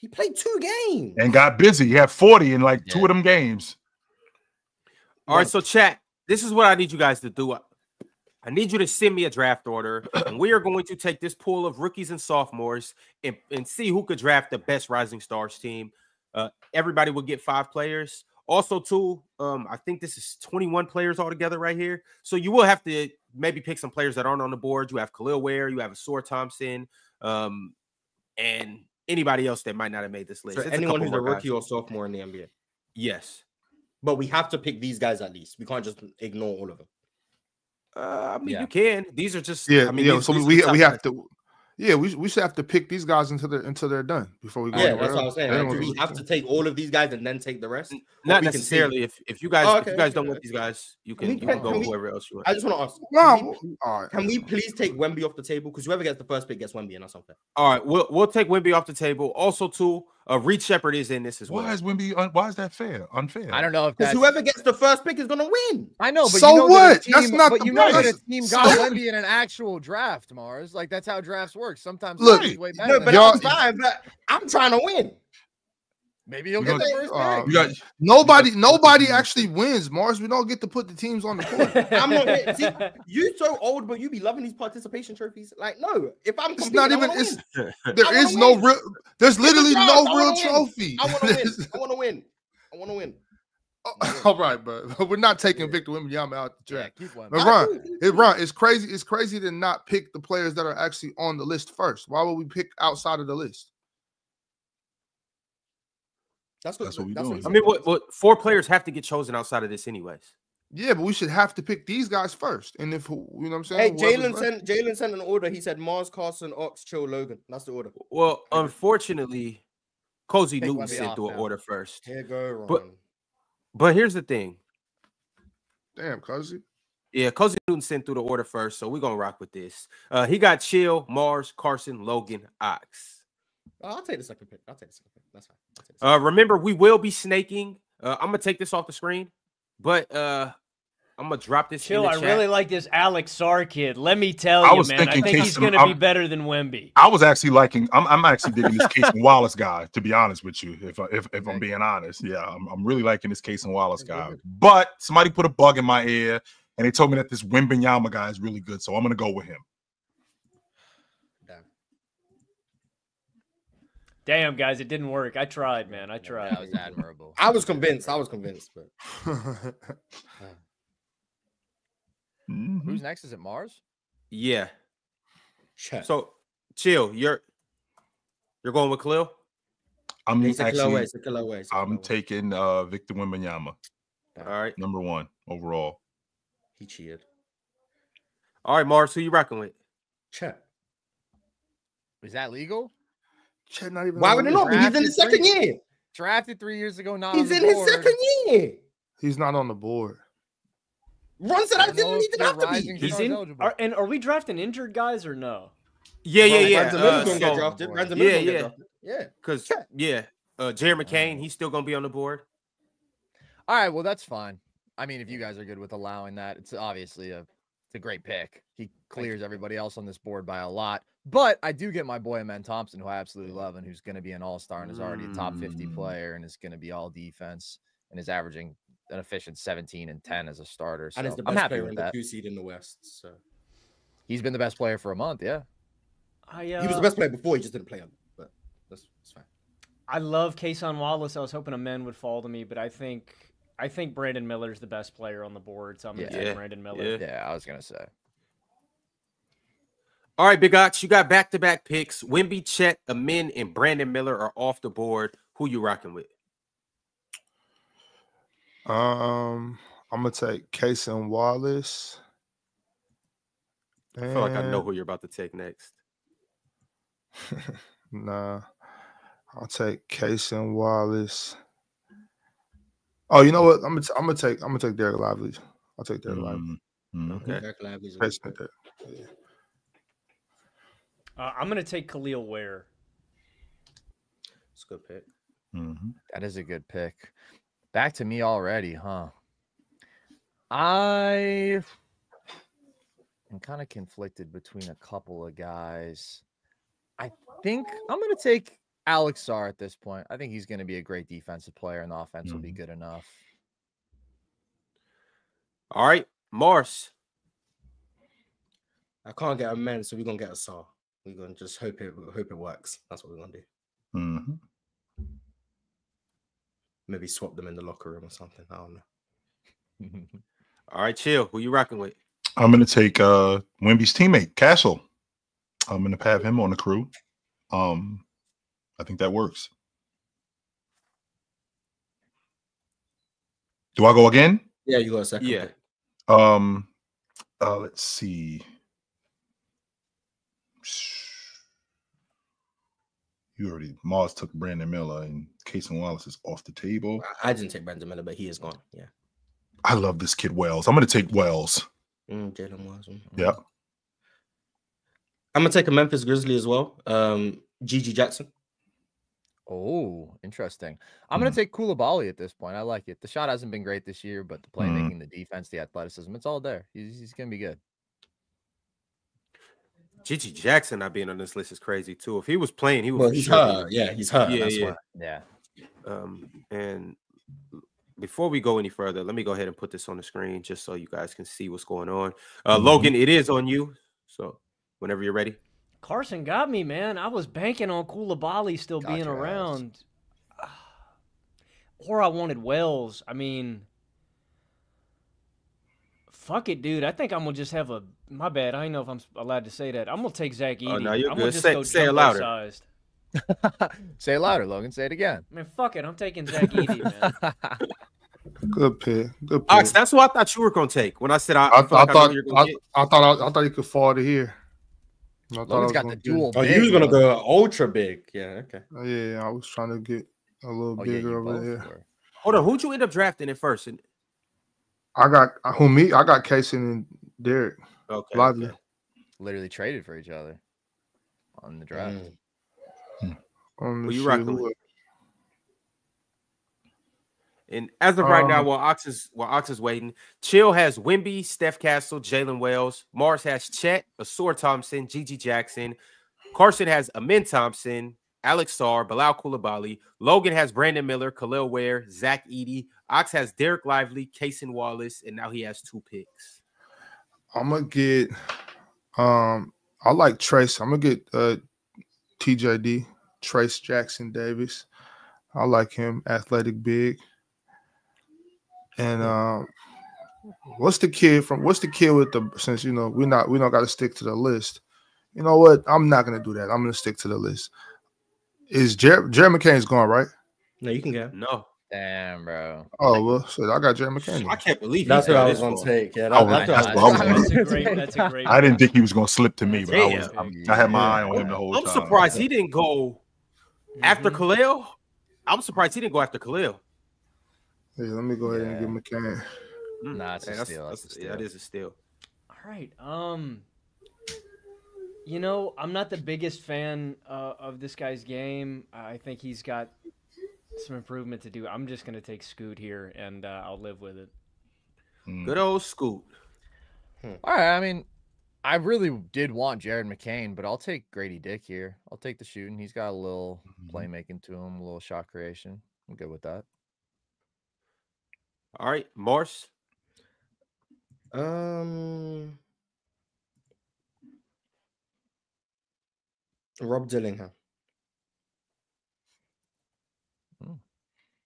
he played 2 games And got busy. He had 40 in like 2 of them games. All right, so chat, this is what I need you guys to do. I need you to send me a draft order, and we are going to take this pool of rookies and sophomores and see who could draft the best Rising Stars team. Everybody will get 5 players. Also, too, I think this is 21 players altogether right here. So you will have to maybe pick some players that aren't on the board. You have Khalil Ware, you have Asor Thompson, and anybody else that might not have made this list. So anyone who's a rookie or sophomore in the NBA. Yes. But we have to pick these guys at least. We can't just ignore all of them. I mean, you can. These are just I mean, yeah. these, So these we are have to. Yeah, we should have to pick these guys until they're done before we go. Yeah, that's what I was saying. Like, do we have to take all of these guys and then take the rest? Not necessarily. If you guys don't want these guys, you can go whoever else you want. I just want to ask. Can we please take Wemby off the table? Because whoever gets the first pick gets Wemby, and that's unfair. All right, we'll take Wemby off the table. Also, too, Reed Shepard is in this as well. Why is Wemby? Why is that fair? Unfair? I don't know if because whoever gets the first pick is gonna win. I know, but so you know what? Team, that's not. But the you know that a team got so Wemby in an actual draft, Mars. Like that's how drafts work. Sometimes look, way better. No, but that's fine. But I'm trying to win. Maybe you'll get the first pick. Nobody actually wins, Mars. We don't get to put the teams on the court. I'm not. See, you so old, but you be loving these participation trophies. Like, no, if I'm competing, it's not even. There is no real. There's literally no real trophy. I want to win. I want to win. I want to win. All right, but we're not taking Victor Wembanyama out the draft. Yeah, keep one. Ron, it's crazy. It's crazy to not pick the players that are actually on the list first. Why would we pick outside of the list? That's what we're doing. I mean, what 4 players have to get chosen outside of this, anyways. Yeah, but we should have to pick these guys first. And if you know what I'm saying, hey, Jalen sent an order. He said Mars, Carson, Ox, Chill, Logan. That's the order. Well, unfortunately, Cozy Newton sent through an order first. Here go, Ron. But here's the thing. Damn, Cozy. Yeah, Cozy Newton sent through the order first, so we're gonna rock with this. He got Chill, Mars, Carson, Logan, Ox. I'll take the second pick. That's fine. Remember, we will be snaking. I'm gonna take this off the screen, but I'm gonna drop this. Chill. In the I chat. really like this Alex Sarr kid. Let me tell you, man. I think he's gonna be better than Wemby. I was actually liking. I'm actually digging this Casey Wallace guy. To be honest with you, if I'm being honest, yeah, I'm really liking this Casey Wallace guy. But somebody put a bug in my ear, and they told me that this Wembanyama guy is really good, so I'm gonna go with him. Damn, guys, it didn't work. I tried, man. I tried. That was admirable. I was convinced, but Who's next? Is it Mars? Yeah. So, Chill. You're going with Khalil? I'm taking Victor Wembanyama. All right, number 1 overall. He cheated. All right, Mars. Who you rocking with? Chet. Is that legal? Chet not even. Why would it not be? He's in his second year. Drafted 3 years ago. Not he's in his second year. He's not on the board. Ron said I didn't need to have to be. He's in. Are we drafting injured guys or no? Yeah. Yeah. Because Jared McCain, he's still gonna be on the board. All right, well that's fine. I mean, if you guys are good with allowing that, it's obviously it's a great pick. He clears everybody else on this board by a lot. But I do get my boy Amen Thompson, who I absolutely love, and who's going to be an all-star and is already a top 50 player and is going to be all defense and is averaging an efficient 17 and 10 as a starter. So and is the I'm best happy player with in that. the 2 seed in the West. So he's been the best player for a month. Yeah, he was the best player before. He just didn't play him, but that's fine. I love Kason Wallace. I was hoping Amen would fall to me, but I think Brandon Miller's the best player on the board, so I'm going to take Brandon Miller. Yeah, I was going to say. All right, Big Ox, you got back-to-back picks. Wemby, Chet, Amen, and Brandon Miller are off the board. Who you rocking with? I'm gonna take Kason Wallace. I feel like I know who you're about to take next. Nah, I'll take Kason Wallace. Oh, you know what? I'm gonna take Derek Lively. I'll take Derek Lively. Okay. I'm going to take Khalil Ware. It's a good pick. That is a good pick. Back to me already, huh? I am kind of conflicted between a couple of guys. I think I'm going to take Alex Sarr at this point. I think he's going to be a great defensive player, and the offense will be good enough. All right, Morse. I can't get a man, so we're gonna get a Sarr. We're gonna just hope it works. That's what we're gonna do. Maybe swap them in the locker room or something. I don't know. All right, chill. Who you rocking with? I'm gonna take Wemby's teammate, Castle. I'm gonna have him on the crew. I think that works. Do I go again? Yeah, you got a second. Yeah. Pick. Let's see. Mars took Brandon Miller, and Casey Wallace is off the table. I didn't take Brandon Miller, but he is gone. Yeah. I love this kid Wells. I'm going to take Wells. Jalen Wells. Yeah. I'm going to take a Memphis Grizzly as well. Gigi Jackson. Oh, interesting. I'm going to take Koulibaly at this point. I like it. The shot hasn't been great this year, but the playmaking, the defense, the athleticism, it's all there. He's going to be good. Gigi Jackson not being on this list is crazy too. If he was playing, he would. He's hurt. Yeah, he's hurt. Yeah. And before we go any further, let me go ahead and put this on the screen just so you guys can see what's going on. Logan, it is on you. So whenever you're ready. Carson got me, man. I was banking on Koulibaly still being around. Or I wanted Wells. I mean, fuck it, dude. I think I'm going to just have a... My bad. I don't know if I'm allowed to say that. I'm going to take Zach Edey. Oh, no, you're I'm good. Just say it louder. Sized. Say it louder, Logan. Say it again. Man, fuck it. I'm taking Zach Edey, man. Good pick. Good pick. Ox, that's what I thought you were going to take. When I said I thought you could fall to here. Logan's got the dual. Oh, you was gonna go ultra big. Yeah, okay. Yeah, I was trying to get a little bigger over there. Hold on, who'd you end up drafting at first? I got Casey and Derek. Okay, Lively. okay. Literally traded for each other on the draft. Who you rocking with? And as of right now, while Ox is waiting, Chill has Wemby, Steph Castle, Jalen Wells. Mars has Chet, Asur Thompson, Gigi Jackson. Carson has Amin Thompson, Alex Sarr, Bilal Koulibaly. Logan has Brandon Miller, Khalil Ware, Zach Edey. Ox has Derek Lively, Kaysen Wallace, and now he has 2 picks. I'm gonna get I like Trace. I'm gonna get TJD, Trace Jackson Davis. I like him, athletic big. And what's the kid with the, since we don't got to stick to the list. You know what? I'm not gonna do that. I'm gonna stick to the list. Is Jared McCain's gone, right? No, you can go. No. Damn, bro. Oh well, shit, I got Jared McCain. I can't believe that's what I was gonna take. Yeah, that's a great. I didn't think he was gonna slip to me, but I had my eye on him the whole time. I'm surprised he didn't go after Khalil. I'm surprised he didn't go after Khalil. Hey, let me go ahead and get McCain. Nah, it's a steal. That is a steal. All right. I'm not the biggest fan of this guy's game. I think he's got some improvement to do. I'm just going to take Scoot here, and I'll live with it. Good old Scoot. All right. I mean, I really did want Jared McCain, but I'll take Grady Dick here. I'll take the shooting. He's got a little playmaking to him, a little shot creation. I'm good with that. All right, Morse. Rob Dillingham.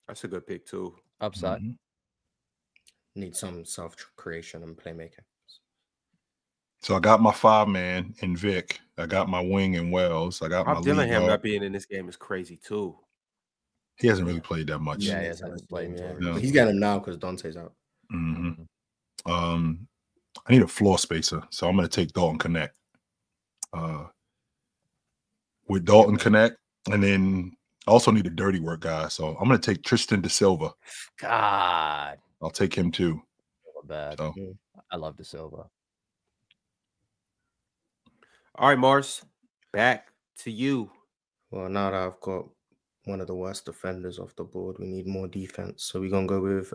That's a good pick too. Upside. Need some self-creation and playmaking. So I got my 5-man in Vic. I got my wing in Wells. I got Rob my Dillingham not being in this game is crazy too. He hasn't really played that much. Yeah, he hasn't played. No. He's getting him now because Dante's out. I need a floor spacer, so I'm going to take Dalton Connect. With Dalton Connect, and then I also need a dirty work guy, so I'm going to take Tristan Da Silva. God, I'll take him too. bad. So. I love De Silva. All right, Mars, back to you. Well, now that I've got one of the worst defenders off the board, we need more defense. So we're gonna go with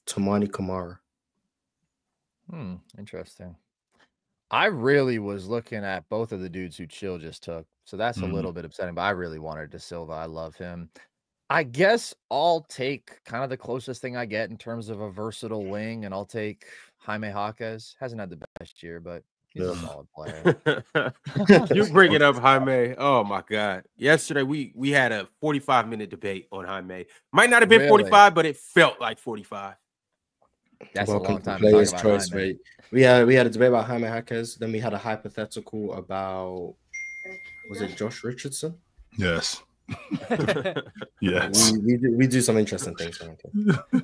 Tamani Kamara. Interesting. I really was looking at both of the dudes who Chill just took, so that's a little bit upsetting. But I really wanted De Silva. I love him. I guess I'll take kind of the closest thing I get in terms of a versatile wing, and I'll take Jaime Jaquez. Hasn't had the best year, but he's a solid player. You bring it up, Jaime. Oh my God! Yesterday we had a 45-minute debate on Jaime. Might not have been 45, but it felt like 45. That's a long time. Player's choice, mate. We had a debate about Jaime Jaquez. Then we had a hypothetical about, was it Josh Richardson? Yes. Yes. We do some interesting things.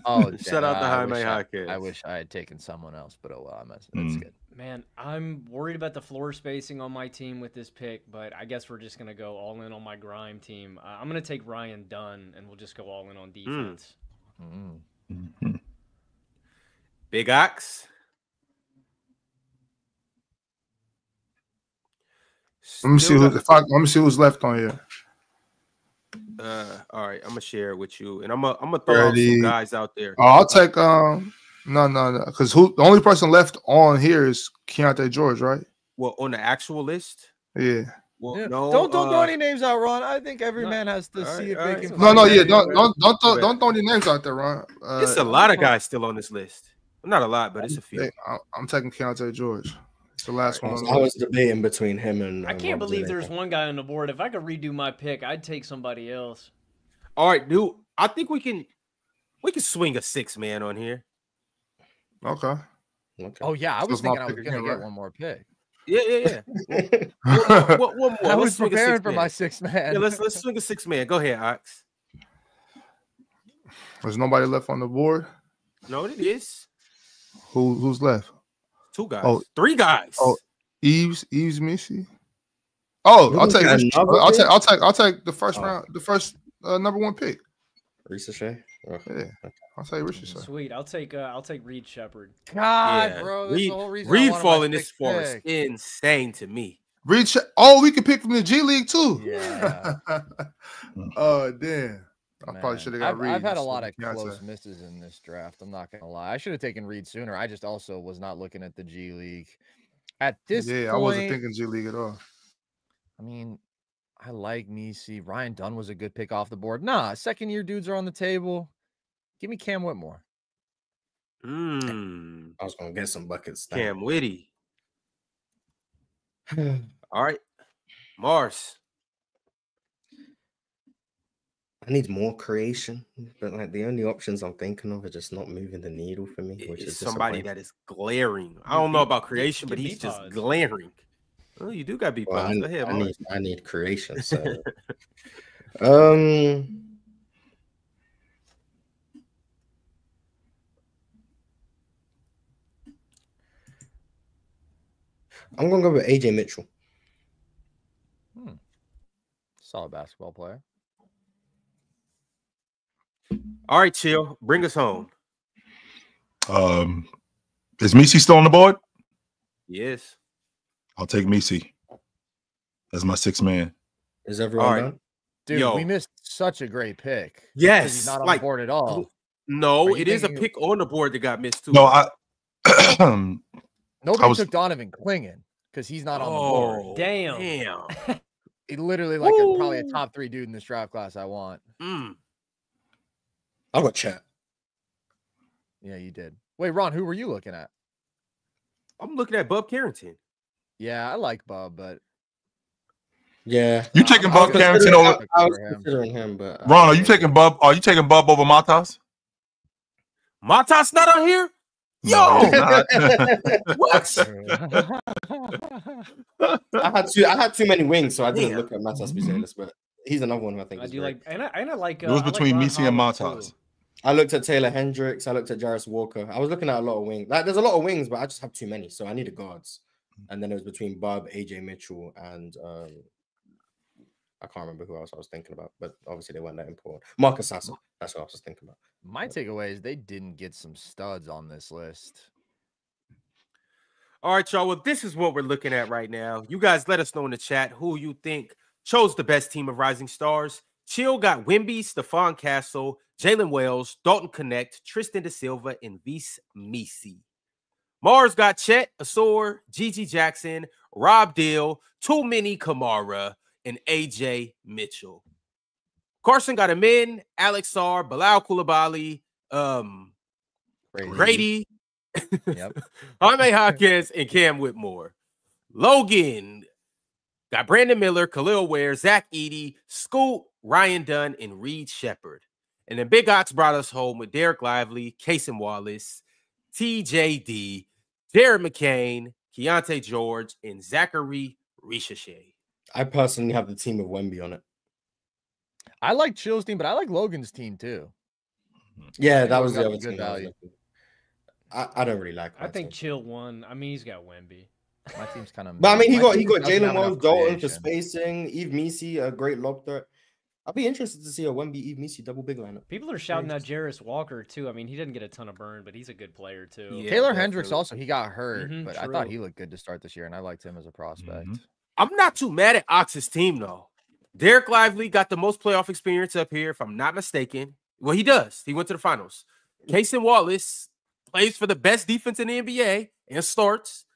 Oh, shout out to Jaime Jaquez. I wish I had taken someone else, but oh well, that's good. Man, I'm worried about the floor spacing on my team with this pick, but I guess we're just gonna go all in on my grime team. I'm gonna take Ryan Dunn, and we'll just go all in on defense. Big Ox. Let me see who's left on here. All right, I'm gonna share it with you, and I'm gonna throw out some guys out there. Oh, I'll take no, because the only person left on here is Keontae George, right? Well, on the actual list, yeah. Well, yeah. no, don't throw any names out, Ron. I think every man has to see if they can. Don't throw any names out there, Ron. It's a lot of guys still on this list. Not a lot, but it's a few. I'm taking Keontae George. It's the last one. I was debating between him and. I can't believe there's one guy on the board. If I could redo my pick, I'd take somebody else. All right, dude. I think we can swing a 6-man on here. Okay. Oh yeah, I was thinking I was gonna get one more pick. Yeah. One more. I was preparing for my 6-man. Yeah, let's swing a 6-man. Go ahead, Ox. There's nobody left on the board. No, it is. Who's left? 2 guys. Oh, 3 guys. Oh, Eves Missy. Oh, I'll take the first round, the first number 1 pick. Ricochet. Oh. Yeah, I'll take Ricochet. Sweet. I'll take Reed Shepard. God, bro, that's the whole reason Reed falling this far is insane to me. Reed. Oh, we could pick from the G League too. Yeah. Oh damn. I probably should have got Reed. I've had a lot of close misses in this draft. I'm not gonna lie. I should have taken Reed sooner. I just also was not looking at the G League at this point. I wasn't thinking G League at all. I mean, I like Misi. Ryan Dunn was a good pick off the board. Nah, second-year dudes are on the table. Give me Cam Whitmore. I was gonna get some buckets. Cam Whitty. All right, Mars. I need more creation, but like the only options I'm thinking of are just not moving the needle for me. Which is somebody that is glaring. I don't know about creation, but he's just glaring. Oh, you do got to be. Go ahead, I need creation. So, I'm gonna go with AJ Mitchell. Solid basketball player. All right, Chill. Bring us home. Is Misi still on the board? Yes. I'll take Misi as my 6-man. Is everyone done? Dude, we missed such a great pick. Yes. He's not on the board at all. No, it is a pick on the board that got missed too. No, Nobody took Donovan Clingan because he's not on the board. Damn. He literally probably a top 3 dude in this draft class I want. I got Chat. Yeah, you did. Wait, Ron, who were you looking at? I'm looking at Bub Carrington. Yeah, I like Bub, but yeah, you taking Bub Carrington over? I was considering him, but Ron, are you taking Bub? Are you taking Bub over Matas? Matas not on here? Yo, what? I had too many wings, so I didn't look at Matas Bizelis, but he's another one who I think I do like, and I like. It was between Misi and Matas. I looked at Taylor Hendricks. I looked at Jarris Walker. I was looking at a lot of wings. Like, there's a lot of wings, but I just have too many, so I needed guards. And then it was between Bub, AJ Mitchell, and I can't remember who else I was thinking about, but obviously they weren't that important. Marcus Sasser. That's what I was thinking about. My takeaway is they didn't get some studs on this list. All right, y'all. Well, this is what we're looking at right now. You guys let us know in the chat who you think chose the best team of Rising Stars. Chill got Wemby, Stephon Castle, Jalen Wells, Dalton Connect, Tristan Da Silva, and Vis Misi. Mars got Chet, Asor, Gigi Jackson, Rob Dill, Too Many Kamara, and AJ Mitchell. Carson got Amin, Alex Sarr, Bilal Coulibaly, Grady, Yep. Jaime Hawkins, and Cam Whitmore. Logan got Brandon Miller, Khalil Ware, Zach Edey, Scoot, Ryan Dunn, and Reed Shepard. And then Big Ox brought us home with Derek Lively, Cason Wallace, TJD, Jared McCain, Keontae George, and Zachary Ricochet. I personally have the team of Wemby on it. I like Chill's team, but I like Logan's team too. Yeah, that was the other good team. value. I don't really like. I think Chill won. I mean, he's got Wemby. My team's kind of. But I mean, he got doesn't Jalen have Wells, enough Dalton for creation. spacing, Eve Misi, a great lob threat. I'll be interested to see a Wemby Eve Misi double big lineup. People are shouting out Jarris Walker too. I mean, he didn't get a ton of burn, but he's a good player too. Yeah, Taylor definitely. Hendricks also, he got hurt, but I thought true. he looked good to start this year, and I liked him as a prospect. I'm not too mad at Ox's team, though. Derek Lively got the most playoff experience up here, if I'm not mistaken. Well, he does. He went to the finals. Cason Wallace plays for the best defense in the NBA and starts.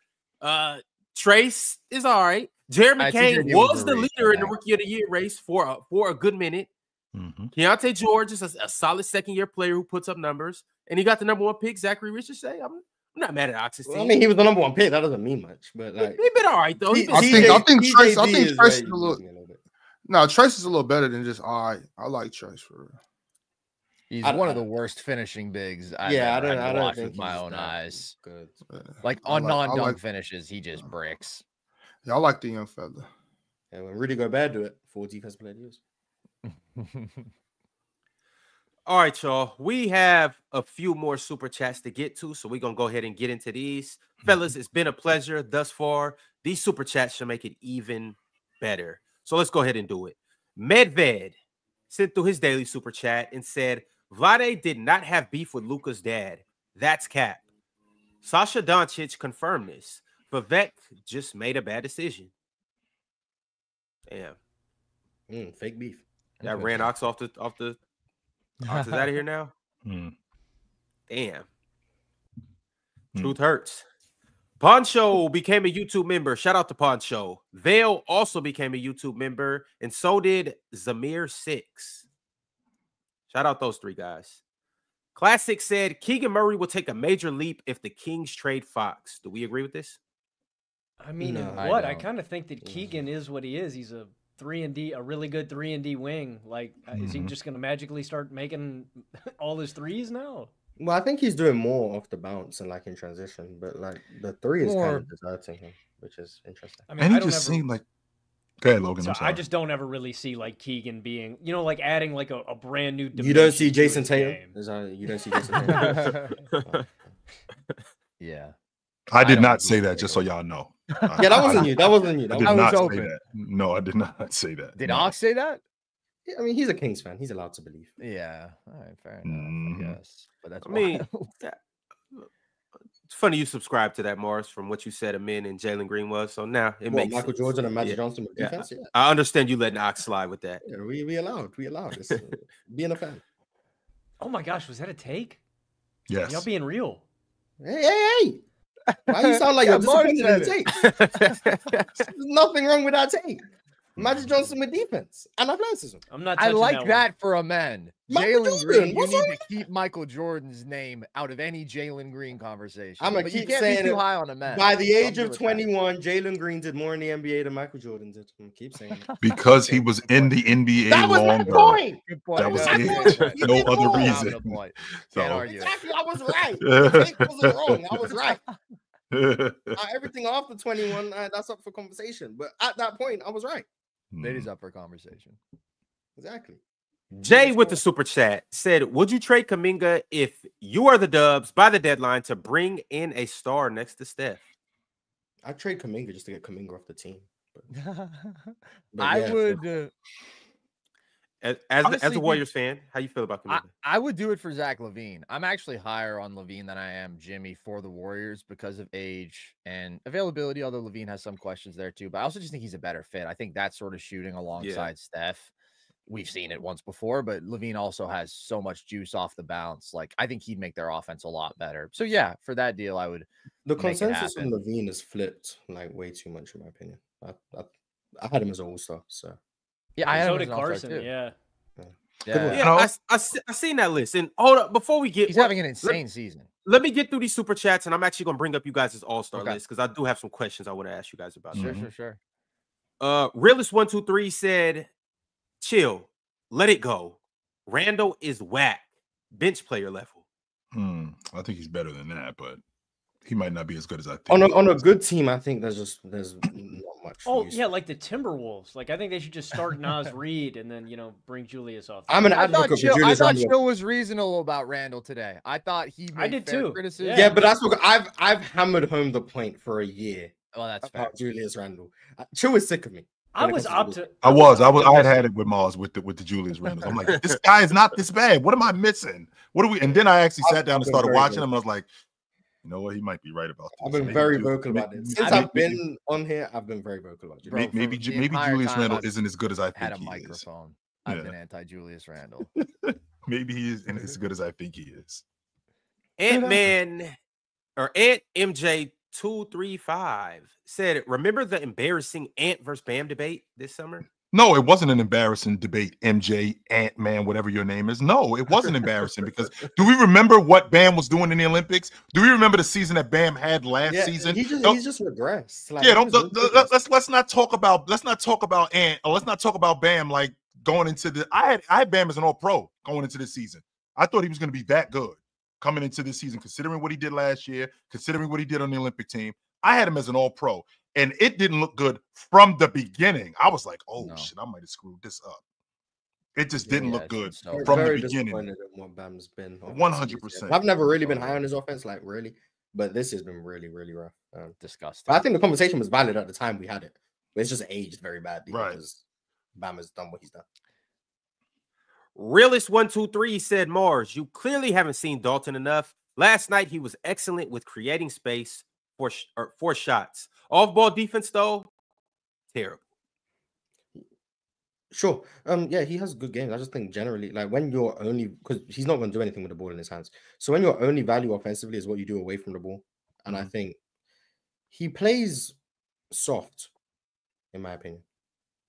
Trace is all right. Jared McCain was the leader in the Rookie of the Year race for a good minute. Keontae George is a solid second-year player who puts up numbers, and he got the #1 pick, Zachary Ricochet. I'm not mad at Ox's team. I mean, he was the #1 pick. That doesn't mean much, but like he been all right though. I think Trace is a little. No, Trace is a little better than just all right. I like Trace for real. He's one of the worst finishing bigs I've ever had to watch with my own eyes. Good. Like on non-dunk finishes, he just bricks. Yeah, I like the young fella. Yeah, when Rudy Gobert do it, 4 defensive player years. All right, y'all. We have a few more super chats to get to, so we're going to go ahead and get into these. Fellas, it's been a pleasure thus far. These super chats should make it even better. So let's go ahead and do it. Medved sent through his daily super chat and said, Vlade did not have beef with Luka's dad. That's cap. Sasha Doncic confirmed this. Vivek just made a bad decision. Damn. Fake beef. That ran Ox off the Ox is out of here now. Damn. Truth hurts. Poncho became a YouTube member. Shout out to Poncho. Vale also became a YouTube member, and so did Zamir6. Shout out those three guys. Classic said Keegan Murray will take a major leap if the Kings trade Fox. Do we agree with this? I mean, I kind of think that Keegan is what he is. He's a 3-and-D, a really good 3-and-D wing. Like, is he just going to magically start making all his threes now? Well, I think he's doing more off the bounce and like in transition, but like the 3 is kind of deserting him, which is interesting. I mean, and he just seemed like. Go ahead, Logan. So I just don't ever really see like Keegan being, like adding like a brand new. You don't see Jason Tatum. You don't see Jason Tatum. Yeah. I did not say that, just so y'all know. Yeah, that wasn't you. That wasn't you. I did not say that. No, I did not say that. Did Ox say that? Yeah, I mean, he's a Kings fan. He's allowed to believe. Yeah. All right, fair enough, I guess. But that's it's funny you subscribe to that, Morris, from what you said Amin and Jalen Green was. So now it makes Michael sense. Jordan and Magic Johnson with defense. Yeah. I understand you letting Ox slide with that. Yeah, we allowed. It's, being a fan. Oh my gosh, was that a take? Yes. Y'all being real. Hey. Why you sound like you're disappointed in the take? There's nothing wrong with that take. Magic Johnson with defense and athleticism. I'm not. I like that for a man. Jalen Green. You need to keep Michael Jordan's name out of any Jalen Green conversation. I'm gonna keep saying too high on a man. By the age of 21, Jalen Green did more in the NBA than Michael Jordan did. Keep saying it. Because he was in the NBA that was longer. My point. That was it. No other reason. Can't argue. Exactly. I was right. The take wasn't wrong. I was right. Everything after 21, that's up for conversation. But at that point, I was right. It is up for conversation. Exactly. Jay with the super chat said, would you trade Kuminga if you are the Dubs by the deadline to bring in a star next to Steph? I'd trade Kuminga just to get Kuminga off the team. I would. As Honestly, a Warriors fan, how you feel about commitment? I would do it for Zach LaVine. I'm actually higher on LaVine than I am Jimmy for the Warriors because of age and availability, although LaVine has some questions there too. But I also just think he's a better fit. I think that sort of shooting alongside Steph, we've seen it once before, but LaVine also has so much juice off the bounce. Like, I think he'd make their offense a lot better. So, yeah, for that deal, I would The make it consensus on happen. LaVine is flipped like way too much, in my opinion. I had him as an all-star, so. Yeah, I had So him as did an all-star Carson. too. Yeah. I seen that list. And hold up, before we get, He's having an insane season. Let me get through these super chats, and I'm actually gonna bring up you guys' all-star Okay. list because I do have some questions I want to ask you guys about. Sure. Realist123 said, "Chill, let it go. Randle is whack, bench player level." I think he's better than that, but he might not be as good as I think. On a good team, I think there's not much. Oh use. yeah, like the Timberwolves. Like I think they should just start Nas Reed and then bring Julius off. I'm an I thought advocate for Julius Chill Randle. was reasonable about Randle today. I thought he made did fair too. criticism. Yeah, but that's what I've hammered home the point for a year Well, that's fair. about Julius Randle. Chill is sick of me. I was optimistic. I had had it with Mars with the Julius Randle. I'm like, this guy is not this bad. What am I missing? What do we? And then I actually sat down and started watching him, and I was like, you know what? He might be right about this. I've been very vocal about this. Since I've been on here, I've been very vocal about Julius. Maybe Julius Randle isn't as good as I think had a he microphone. is. I've been anti-Julius Randle. Maybe he isn't as good as I think he is. Ant-Man or Ant MJ235 said, "Remember the embarrassing Ant versus Bam debate this summer?" No, it wasn't an embarrassing debate, MJ, Ant-Man, whatever your name is. No, it wasn't embarrassing because do we remember what Bam was doing in the Olympics? Do we remember the season that Bam had last season? He's just regressed. Like, let's not talk about Ant, or let's not talk about Bam like going into the I had Bam as an all-pro going into this season. I thought he was going to be that good coming into this season, considering what he did last year, considering what he did on the Olympic team. I had him as an all-pro. And it didn't look good from the beginning. I was like, oh, shit, I might have screwed this up. It just didn't look good from the beginning. What Bam's been 100%. I've never really been high on his offense, like really. But this has been really, really rough. Disgusting. But I think the conversation was valid at the time we had it. But it's just aged very badly right, because Bam has done what he's done. Realist123 said, "Mars, you clearly haven't seen Dalton enough. Last night, he was excellent with creating space for shots. Off-ball defense, though, terrible." Sure. Yeah, he has good games. I just think generally, like when you're only because he's not going to do anything with the ball in his hands. So when your only value offensively is what you do away from the ball, and I think he plays soft, in my opinion.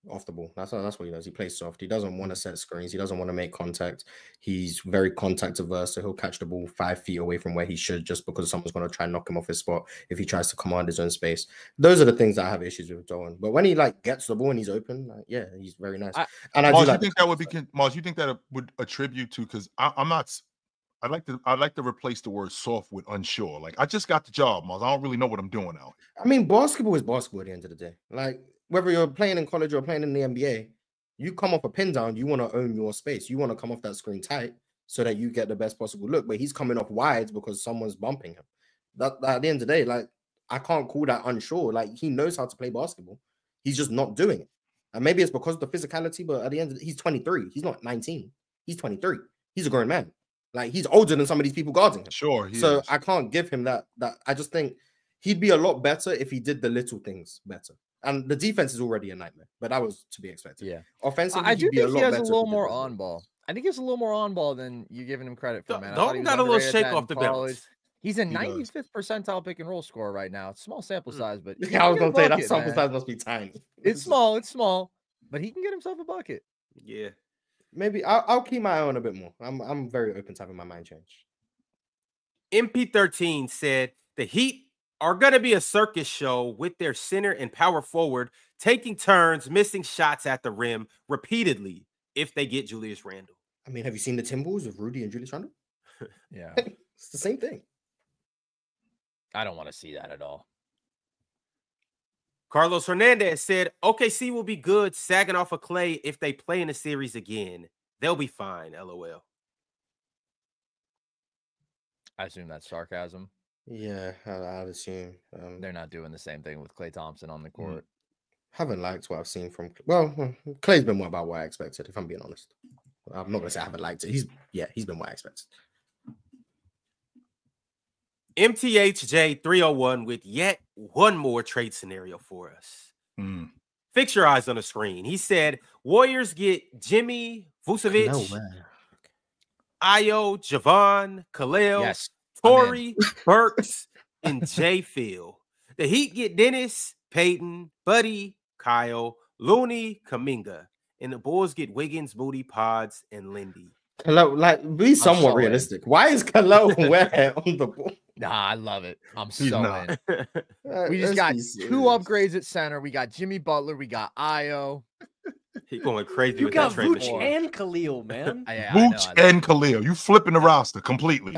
Off the ball. That's what he does. He plays soft. He doesn't want to set screens. He doesn't want to make contact. He's very contact averse, so he'll catch the ball 5 feet away from where he should just because someone's going to try and knock him off his spot if he tries to command his own space. Those are the things that I have issues with Dalton. But when he gets the ball and he's open, yeah, he's very nice. Mars, you think that would be Mars? You think that would attribute to because I'm not. I'd like to replace the word soft with unsure. Like I just got the job, Mars. I don't really know what I'm doing now. I mean, basketball is basketball at the end of the day. Like whether you're playing in college or playing in the NBA, you come off a pin down, you want to own your space. You want to come off that screen tight so that you get the best possible look. But he's coming off wide because someone's bumping him. That at the end of the day, like I can't call that unsure. Like he knows how to play basketball. He's just not doing it. And maybe it's because of the physicality, but at the end of he's 23. He's not 19. He's 23. He's a grown man. Like he's older than some of these people guarding him. Sure. So I can't give him that. I just think he'd be a lot better if he did the little things better. And the defense is already a nightmare, but that was to be expected. Yeah. Offensively, I do think he has a little better more on ball. I think he has a little more on ball than you're giving him credit for, man. Dalton got a little shake off the balance. He's a 95th percentile pick and roll scorer right now. It's small sample size, but yeah, I was gonna say that sample size must be tiny. It's small, but he can get himself a bucket. Yeah. Maybe I'll keep my eye on a bit more. I'm very open to having my mind changed. MP13 said the Heat are going to be a circus show with their center and power forward taking turns missing shots at the rim repeatedly if they get Julius Randle. I mean, have you seen the Timberwolves with Rudy and Julius Randle? Yeah. It's the same thing. I don't want to see that at all. Carlos Hernandez said, OKC will be good sagging off of Clay if they play in the series again. They'll be fine, LOL. I assume that's sarcasm. Yeah, I'd assume. They're not doing the same thing with Klay Thompson on the court. Haven't liked what I've seen from... Well, Clay's been more about what I expected, if I'm being honest. I'm not gonna say I haven't liked it. He's been what I expected. MTHJ 301 with yet one more trade scenario for us. Fix your eyes on the screen. He said Warriors get Jimmy Vucevic, Ayo, Javon, Khalil, Torrey, Burks, and Jay Phil. The Heat get Dennis, Peyton, Buddy, Kyle, Looney, Kuminga. And the Bulls get Wiggins, Moody, Pods, and Lindy. Kalo, like, be somewhat realistic. Why is Kalo where on the ball? Nah, I love it. I'm so in. We just got 2 upgrades at center. We got Jimmy Butler. We got Ayo. He going crazy. You got Vooch and Khalil, man. Vooch and Khalil. You flipping the roster completely.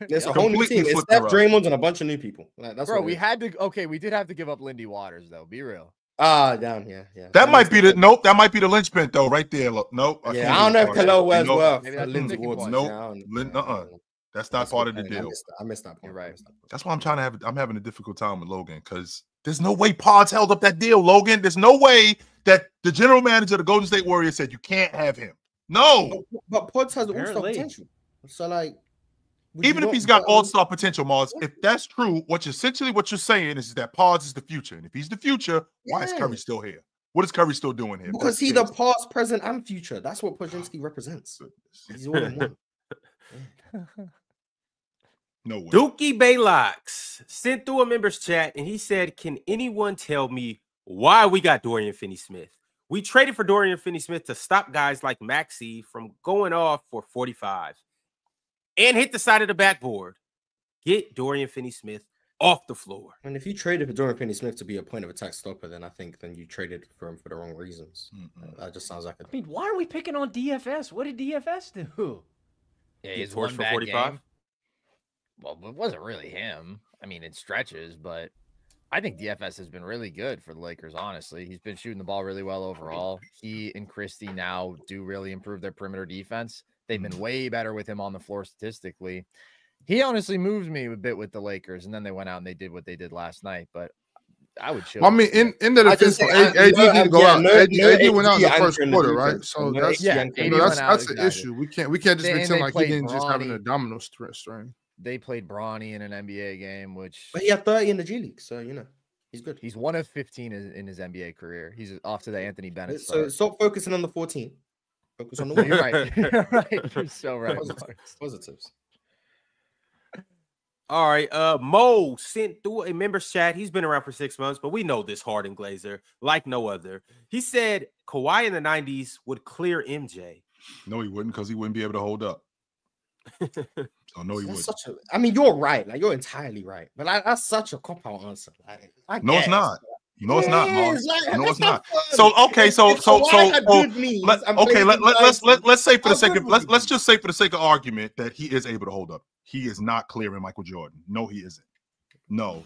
It's a whole new team. It's Steph, Draymond, and a bunch of new people. Like, that's bro, we had to. Okay, we did have to give up Lindy Waters, though. Be real. Down, yeah. That might be the That might be the linchpin though, right there. Look, nope. I don't know if Khalil wears well. Lindsey Woods. That's not part of the deal. I missed that point. You're right. That's why I'm having a difficult time with Logan, because there's no way Pods held up that deal, Logan. There's no way that the general manager of the Golden State Warriors said you can't have him. No. But Pods has all-star potential. So like, even if he's got all-star potential, Mars, if that's true, what you're saying is that Pods is the future. And if he's the future, why is Curry still here? What is Curry still doing here? Because he's the past, present, and future. That's what Podziemski represents. He's all in one. No way. Dookie Baylocks sent through a members chat, and he said, can anyone tell me why we got Dorian Finney-Smith? We traded for Dorian Finney-Smith to stop guys like Maxey from going off for 45 and hit the side of the backboard. Get Dorian Finney-Smith off the floor. And if you traded for Dorian Finney-Smith to be a point of attack stopper, then I think you traded for him for the wrong reasons. That just sounds like I mean, why are we picking on DFS? What did DFS do? Yeah, he's torched for 45. Game. Well, it wasn't really him. I mean, it stretches, but I think DFS has been really good for the Lakers, honestly. He's been shooting the ball really well overall. He and Christie now do really improve their perimeter defense. They've been way better with him on the floor statistically. He honestly moves me a bit with the Lakers, and then they went out and they did what they did last night. But I would chill. I mean, in the defense, AD didn't go out. AD went out in the first quarter, right? So that's an issue. We can't just pretend like he didn't just have an abdominal strain. They played Bronny in an NBA game, but he had 30 in the G League, so he's good. He's 1 of 15 in his NBA career. He's off to the Anthony Bennett. So stop focusing on the 14. Focus on the win. You're right. You're right. You're so right. Positives. All right. Mo sent through a members chat. He's been around for 6 months, but we know this Harden Glazer like no other. He said Kawhi in the 90s would clear MJ. No, he wouldn't, because he wouldn't be able to hold up. So no, he wouldn't. I mean, you're right. Like, you're entirely right. But that's such a cop-out answer. Like, no, it's not. No, it's not, Mars. Like, no, it's not. So okay, let's say for the sake of let's just say for the sake of argument that he is able to hold up. He is not clearing Michael Jordan. No, he isn't. No,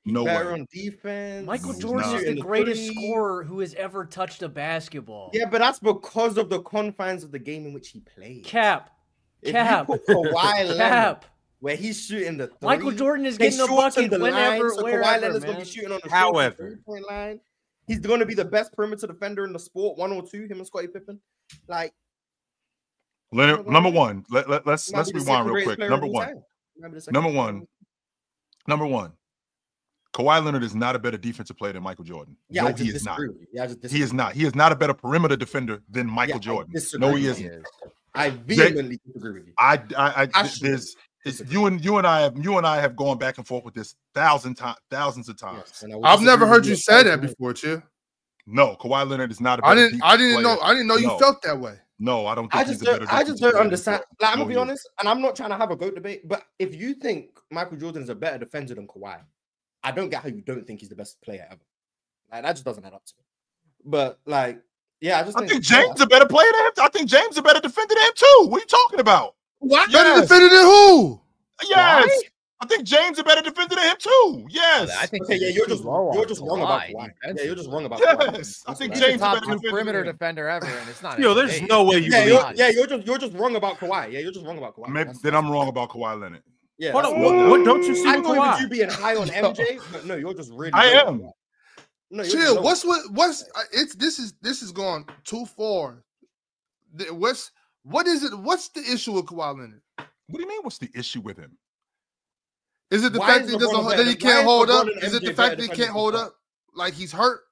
no way. On defense. Michael Jordan is the greatest scorer who has ever touched a basketball. Yeah, but that's because of the confines of the game in which he played. Cap. If you put Kawhi Leonard where he's shooting the three, Michael Jordan is getting a bucket whenever, so wherever, Kawhi Leonard's going to be shooting on the three-point line. He's going to be the best perimeter defender in the sport, 1 or 2, him and Scottie Pippen. Like, Leonard, number one, let's rewind real quick. Number one. Kawhi Leonard is not a better defensive player than Michael Jordan. Yeah, no, he is not. He is not. He is not a better perimeter defender than Michael Jordan. No, he isn't. I vehemently disagree with you. You and I have gone back and forth with this thousands of times. Yes, I've never heard you say that before, Chill. No, Kawhi Leonard is not a better I didn't know you felt that way. No, I don't think he's a better I just don't understand. Like, I'm gonna be honest, and I'm not trying to have a GOAT debate, but if you think Michael Jordan is a better defender than Kawhi, I don't get how you don't think he's the best player ever. Like, that just doesn't add up to me. But like, yeah, I think James is a better player than him. I think James is a better defender than him too. What are you talking about? What? Yes. Better defender than who? Yes. Why? I think James is a better defender than him too. Yes. I think you're just wrong about Kawhi. Yeah, you're just wrong about Kawhi. Yes. I think James is a better perimeter defender ever, and it's not. Yo, there's no way you you're just wrong about Kawhi. Yeah, you're just wrong about Kawhi. Maybe then I'm wrong about Kawhi Leonard. Yeah. Hold on. What don't you see? I agree with you being high on MJ, but no, you're just really. I am. No, Chill. This is going too far. What is it? What's the issue with Kawhi Leonard? What do you mean? What's the issue with him? Is it the fact that he can't hold up? Is it the fact that he can't hold up? Like he's hurt?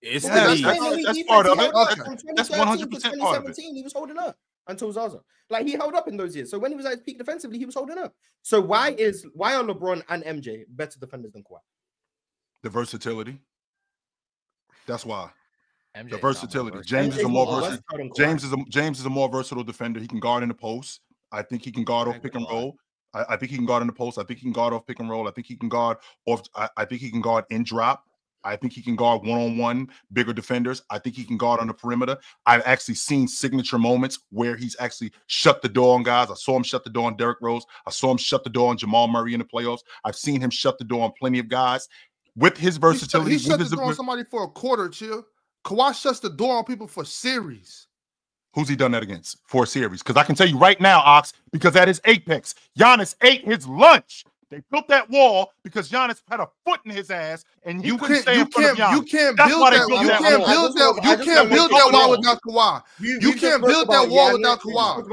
It's that's part of it. That's 100% part of it. He was holding up until Zaza. Like he held up in those years. So when he was at his peak defensively, he was holding up. So why are LeBron and MJ better defenders than Kawhi? The versatility. That's why. MJ the versatility. James is a more versatile. James is a more versatile defender. He can guard in the post. I think he can guard off pick and roll. I think he can guard in the post. I think he can guard off pick and roll. I think he can guard off. I think he can guard in drop. I think he can guard one-on-one bigger defenders. I think he can guard on the perimeter. I've actually seen signature moments where he's actually shut the door on guys. I saw him shut the door on Derrick Rose. I saw him shut the door on Jamal Murray in the playoffs. I've seen him shut the door on plenty of guys. With his versatility, he shut the door on somebody for a quarter, chill. Kawhi shuts the door on people for series. Who's he done that against for a series? Because I can tell you right now, Ox, because at his apex, Giannis ate his lunch. They built that wall because Giannis had a foot in his ass, and he couldn't stay in front of Giannis. You can't build that wall without Kawhi. You can't build that wall without Kawhi.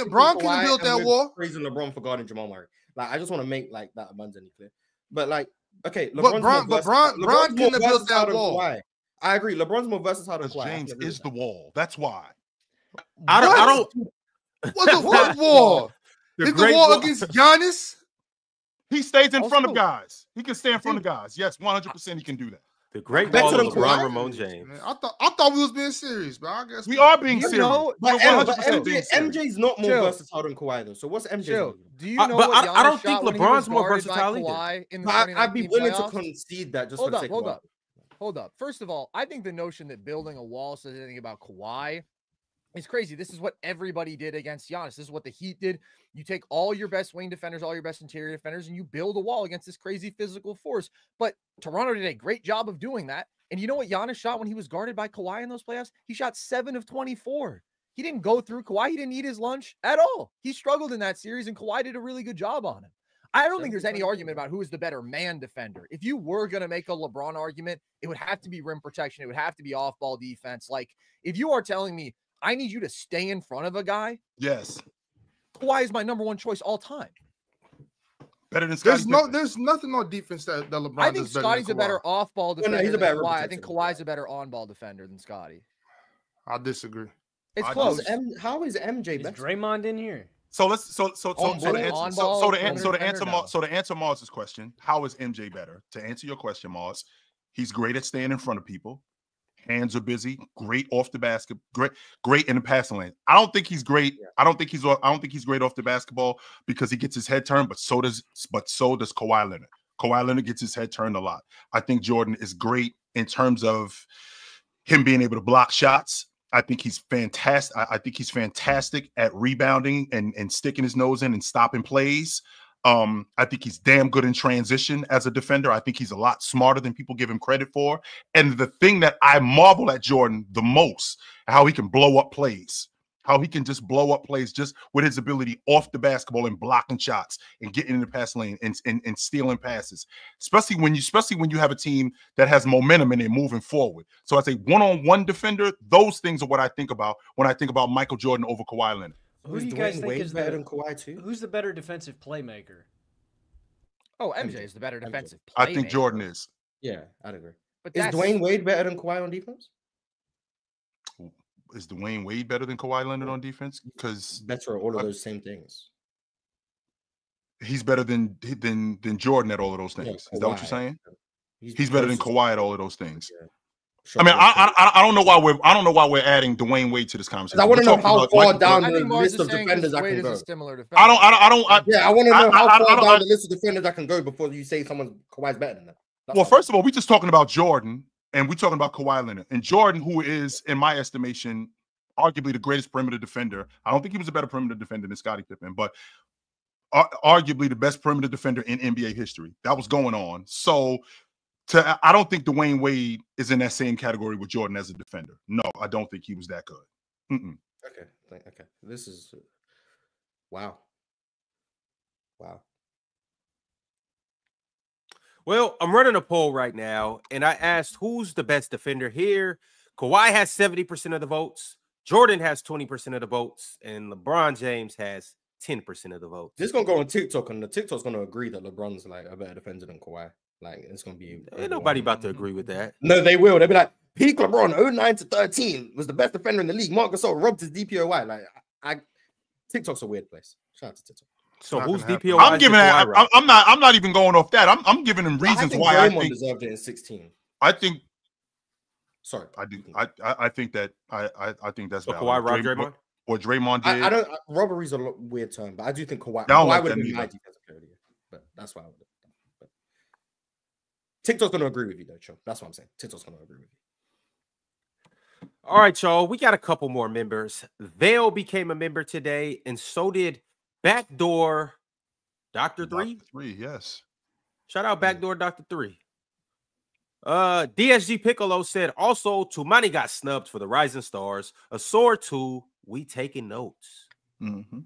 Bron can build that wall. Praising LeBron for guarding Jamal Murray. Like I just want to make like that abundantly clear. But like, okay, Bron couldn't have built that wall. I agree. LeBron's more versatile than Kawhi. James is the wall. That's why. I don't. What wall? Is the wall against Giannis? He stays in front of guys. He can stay in front of guys. Yes, 100% he can do that. The great ball of LeBron Ramon James. Man, I thought we was being serious, but I guess we are being serious. But MJ's not more versatile than Kawhi though. So what's MJ? Do you know? But I don't think LeBron's more versatile either. I'd be willing to concede that. Just hold up. First of all, I think the notion that building a wall says anything about Kawhi is crazy. This is what everybody did against Giannis. This is what the Heat did. You take all your best wing defenders, all your best interior defenders, and you build a wall against this crazy physical force. But Toronto did a great job of doing that. And you know what Giannis shot when he was guarded by Kawhi in those playoffs? He shot 7 of 24. He didn't go through Kawhi. He didn't eat his lunch at all. He struggled in that series, and Kawhi did a really good job on him. I don't think there's any argument about who is the better man defender. If you were going to make a LeBron argument, it would have to be rim protection. It would have to be off-ball defense. Like, if you are telling me, I need you to stay in front of a guy. Yes. Kawhi is my number one choice all time. Better than Scottie. There's nothing on defense that LeBron does. I think Scottie's a better off-ball defender than Kawhi. I think Kawhi's a better on-ball defender than Scottie. I disagree. It's close. How is MJ better? Is Draymond in here? So to answer Mars's question, how is MJ better? To answer your question, Mars, he's great at staying in front of people. Hands are busy, great off the basket, great in the passing lane. I don't think he's great. I don't think he's great off the basketball because he gets his head turned, but so does Kawhi Leonard. Kawhi Leonard gets his head turned a lot. I think Jordan is great in terms of him being able to block shots. I think he's fantastic. I think he's fantastic at rebounding and sticking his nose in and stopping plays. I think he's damn good in transition as a defender. I think he's a lot smarter than people give him credit for. And the thing that I marvel at Jordan the most, how he can blow up plays, how he can just blow up plays just with his ability off the basketball and blocking shots and getting in the pass lane and stealing passes, especially when you have a team that has momentum and they're moving forward. So as a one-on-one defender, those things are what I think about when I think about Michael Jordan over Kawhi Leonard. Who do you guys think is better than Kawhi too? Who's the better defensive playmaker? Oh, MJ is the better defensive playmaker. I think Jordan is. Yeah, I'd agree. But is Dwayne Wade better than Kawhi on defense? Is Dwayne Wade better than Kawhi Leonard on defense? Because better at all of those same things. He's better than Jordan at all of those things. Yeah, is that what you're saying? He's better than Kawhi at all of those things. Yeah. I mean, I don't know why we're adding Dwayne Wade to this conversation. I want to know how far down the list of defenders I can go. I want to know how far down the list of defenders I can go before you say Kawhi's better than that. Well, first of all, we're just talking about Jordan and we're talking about Kawhi Leonard. And Jordan, who is, in my estimation, arguably the greatest perimeter defender. I don't think he was a better perimeter defender than Scottie Pippen, but arguably the best perimeter defender in NBA history. That was going on. So I don't think Dwayne Wade is in that same category with Jordan as a defender. No, I don't think he was that good. Okay. This is wow. Well, I'm running a poll right now, and I asked who's the best defender here. Kawhi has 70% of the votes. Jordan has 20% of the votes, and LeBron James has 10% of the votes. This is gonna go on TikTok, and the TikTok's gonna agree that LeBron's like a better defender than Kawhi. Like it's gonna be. Ain't nobody about to agree with that. No, they will. They'll be like, peak LeBron 09 to 13 was the best defender in the league. Marc Gasol robbed his DPOY. Like, TikTok's a weird place. Shout out to TikTok. So who's DPOY? I'm giving that. I'm not even going off that. I'm giving them reasons why I think deserved it in 16. I think. Sorry, I do. I think that I think that's so Kawhi robbed Draymond. Or Draymond did. I don't. Robbery's a weird term, but I do think Kawhi. Kawhi would have been my defensive player of the year, but that's why I would have done. But TikTok's gonna agree with you, though, Cho. That's what I'm saying. TikTok's gonna agree with you. All right, y'all. We got a couple more members. Vale became a member today, and so did Backdoor Dr. 3. 3, yes. Shout out Backdoor Dr. 3. DSG Piccolo said also Tumani got snubbed for the Rising Stars. A sword too. We taking notes. Mm-hmm.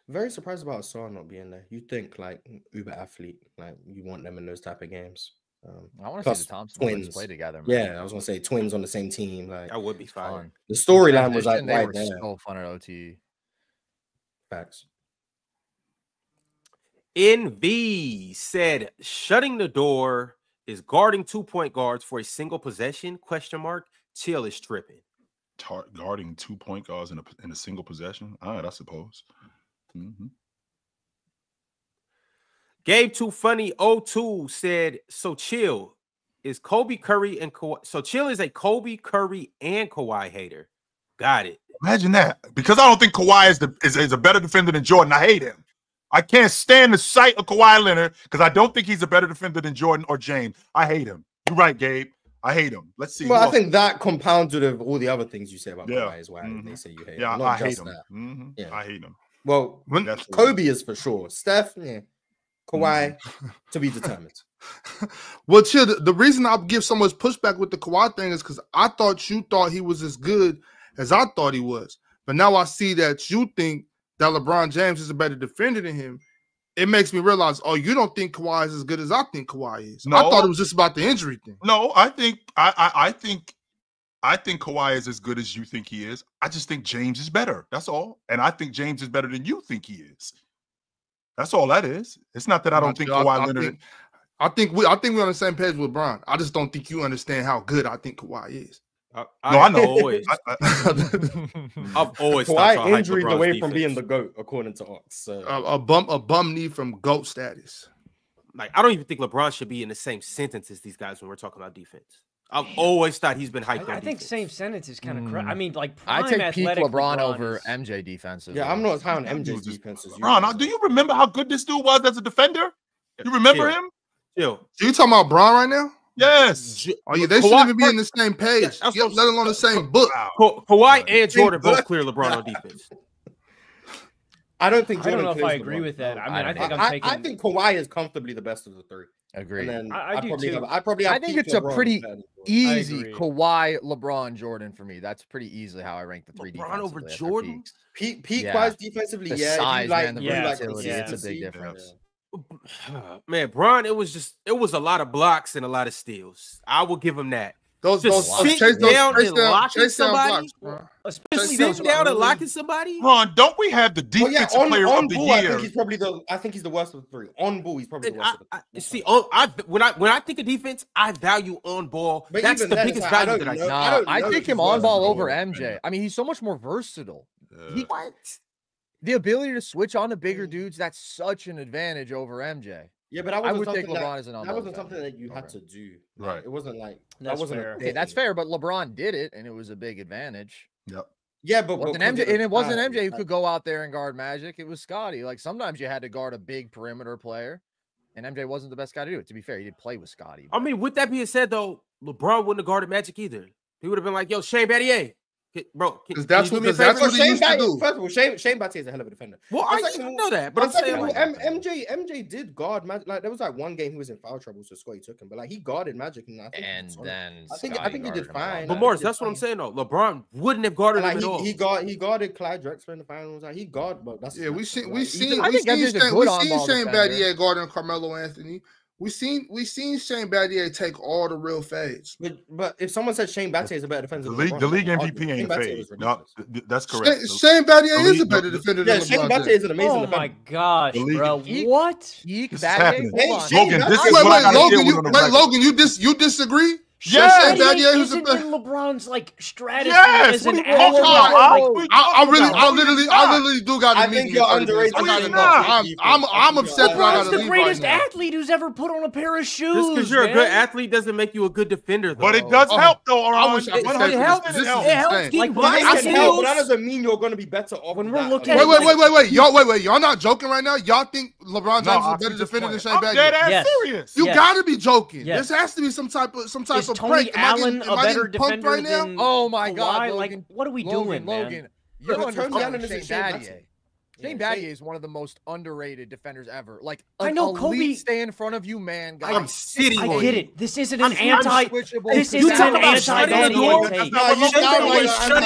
Very surprised about Asar not being there. You think like Uber athlete, like you want them in those type of games. I want to see the Thompson twins play together. Man. Yeah, I was gonna say twins on the same team. Like that would be fun. The storyline was like right there. So fun at OT. Facts. NV said shutting the door is guarding 2-point guards for a single possession? ? Chill is tripping. Guarding 2-point guards in a single possession? All right, I suppose. Mm-hmm. Gabe Too Funny 02 said, so Chill is Kobe Curry and Kawhi. So Chill is a Kobe Curry and Kawhi hater. Got it. Imagine that. Because I don't think Kawhi is a better defender than Jordan. I hate him. I can't stand the sight of Kawhi Leonard because I don't think he's a better defender than Jordan or James. I hate him. You're right, Gabe. I hate him. Let's see. Well, I think that compounded of all the other things you say about Kawhi is why they say you hate him. Yeah, Not I hate just him. that. Mm-hmm. Yeah. I hate him. Well, Kobe is for sure. Steph, yeah. Kawhi, to be determined. Well, Chill, the reason I give so much pushback with the Kawhi thing is because I thought you thought he was as good as I thought he was. But now I see that you think that LeBron James is a better defender than him. It makes me realize, oh, you don't think Kawhi is as good as I think Kawhi is. No, I thought it was just about the injury thing. No, I think Kawhi is as good as you think he is. I just think James is better. That's all. And I think James is better than you think he is. That's all that is. It's not that I don't think Kawhi Leonard. I think we're on the same page with Bron. I just don't think you understand how good I think Kawhi is. I know. Always. I've always Kawhi injuries away from being the GOAT, according to Ox. So. A bum knee from GOAT status. Like, I don't even think LeBron should be in the same sentence as these guys when we're talking about defense. I've always thought he's been hyped on I think defense. same sentence is kind of correct. I mean, like, prime I take peak LeBron over is... MJ defensive. Yeah, I'm not as high on MJ's defense as you. Ron, do you remember how good this dude was as a defender? You remember him? Chill. So you talking about Bron right now? Yes. Oh yeah, they shouldn't even be in the same page, let alone the same book. Kawhi and Jordan both clear LeBron on defense. I don't think. I don't know if I agree with that. I mean, I think Kawhi is comfortably the best of the three. Agree. I do too. I think it's a pretty easy Kawhi, LeBron, Jordan for me. That's pretty easily how I rank the three. LeBron over Jordan. Peak-wise defensively, the yeah. Size, man, the versatility, it's a big difference. Man, Bron, it was a lot of blocks and a lot of steals. I will give him that. Sitting down and locking somebody, especially sitting down and locking somebody. Ron, don't we have the defensive player of the year? I think he's the worst of the three. On ball, he's probably the worst of the three. See, when I think of defense, I value on ball. But that's the biggest value that I know. I take him on ball over MJ. I mean, he's so much more versatile. The ability to switch on to bigger dudes, that's such an advantage over MJ. Yeah, but I would take LeBron as an on-ball. That wasn't something that you had to do. Right. It wasn't like that wasn't fair. Okay, that's fair, but LeBron did it, and it was a big advantage. Yep. Yeah, but it wasn't MJ who could go out there and guard Magic. It was Scotty. Like sometimes you had to guard a big perimeter player, and MJ wasn't the best guy to do it. To be fair, he did play with Scotty. I mean, with that being said, though, LeBron wouldn't have guarded Magic either. He would have been like, "Yo, Shane Battier." Bro, because that's what he used to do. First of all, Shane Battier is a hell of a defender. Well, I know that, but I'm saying like, MJ did guard Magic. Like there was like one game he was in foul trouble, so Scotty took him. But like he guarded Magic, and I think he did fine. But Morris, that's what I'm saying though. LeBron wouldn't have guarded him at all. He guarded Clyde Drexler in the finals. Like he guarded, but that's we seen Shane Battier guarding Carmelo Anthony. We seen Shane Battier take all the real fades. But if someone said Shane Battier is a better defender, the league MVP ain't fade. No, that's correct. Shane Battier is a better defender than LeBron. Shane Battier is an amazing defender. Oh my gosh, bro! What? This is happening. Logan, this is what I gotta deal with on the record. Logan, you disagree? Yeah, isn't in LeBron's like stratosphere as an athlete. I literally do got to meet. I think you're underrated. I'm upset that I got to leave. The greatest athlete who's ever put on a pair of shoes. Just because you're a good athlete doesn't make you a good defender, though. But it does help, though. I wish I could. It helps. It helps. Like, but that doesn't mean you're going to be better off when we're looking. Wait, y'all not joking right now? Y'all think LeBron James is a better defender than Shane Battier? I'm dead ass serious. You got to be joking. This has to be some type of Tony Allen a better defender right now? than Oh my God, like what are we doing, Logan? You're understanding Shane Battier. Shane Battier is one of the most underrated defenders ever. Like, I know Kobe stay in front of you, man. I'm sitting. I get it. This isn't an anti. This You talk about shutting the door. Shutting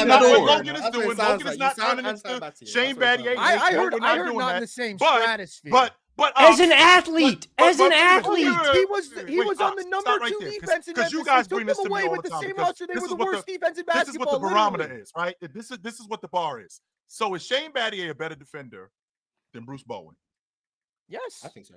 the door. Logan is doing. Logan is not turning into Shane Battier. I heard not in the same stratosphere. But as an athlete, he was on the number 2 defense in Memphis. You guys bring this to me away all with the the time. same roster. They were the worst defense in basketball. This is what the barometer is, right? This is what the bar is. So is Shane Battier a better defender than Bruce Bowen? Yes, I think so.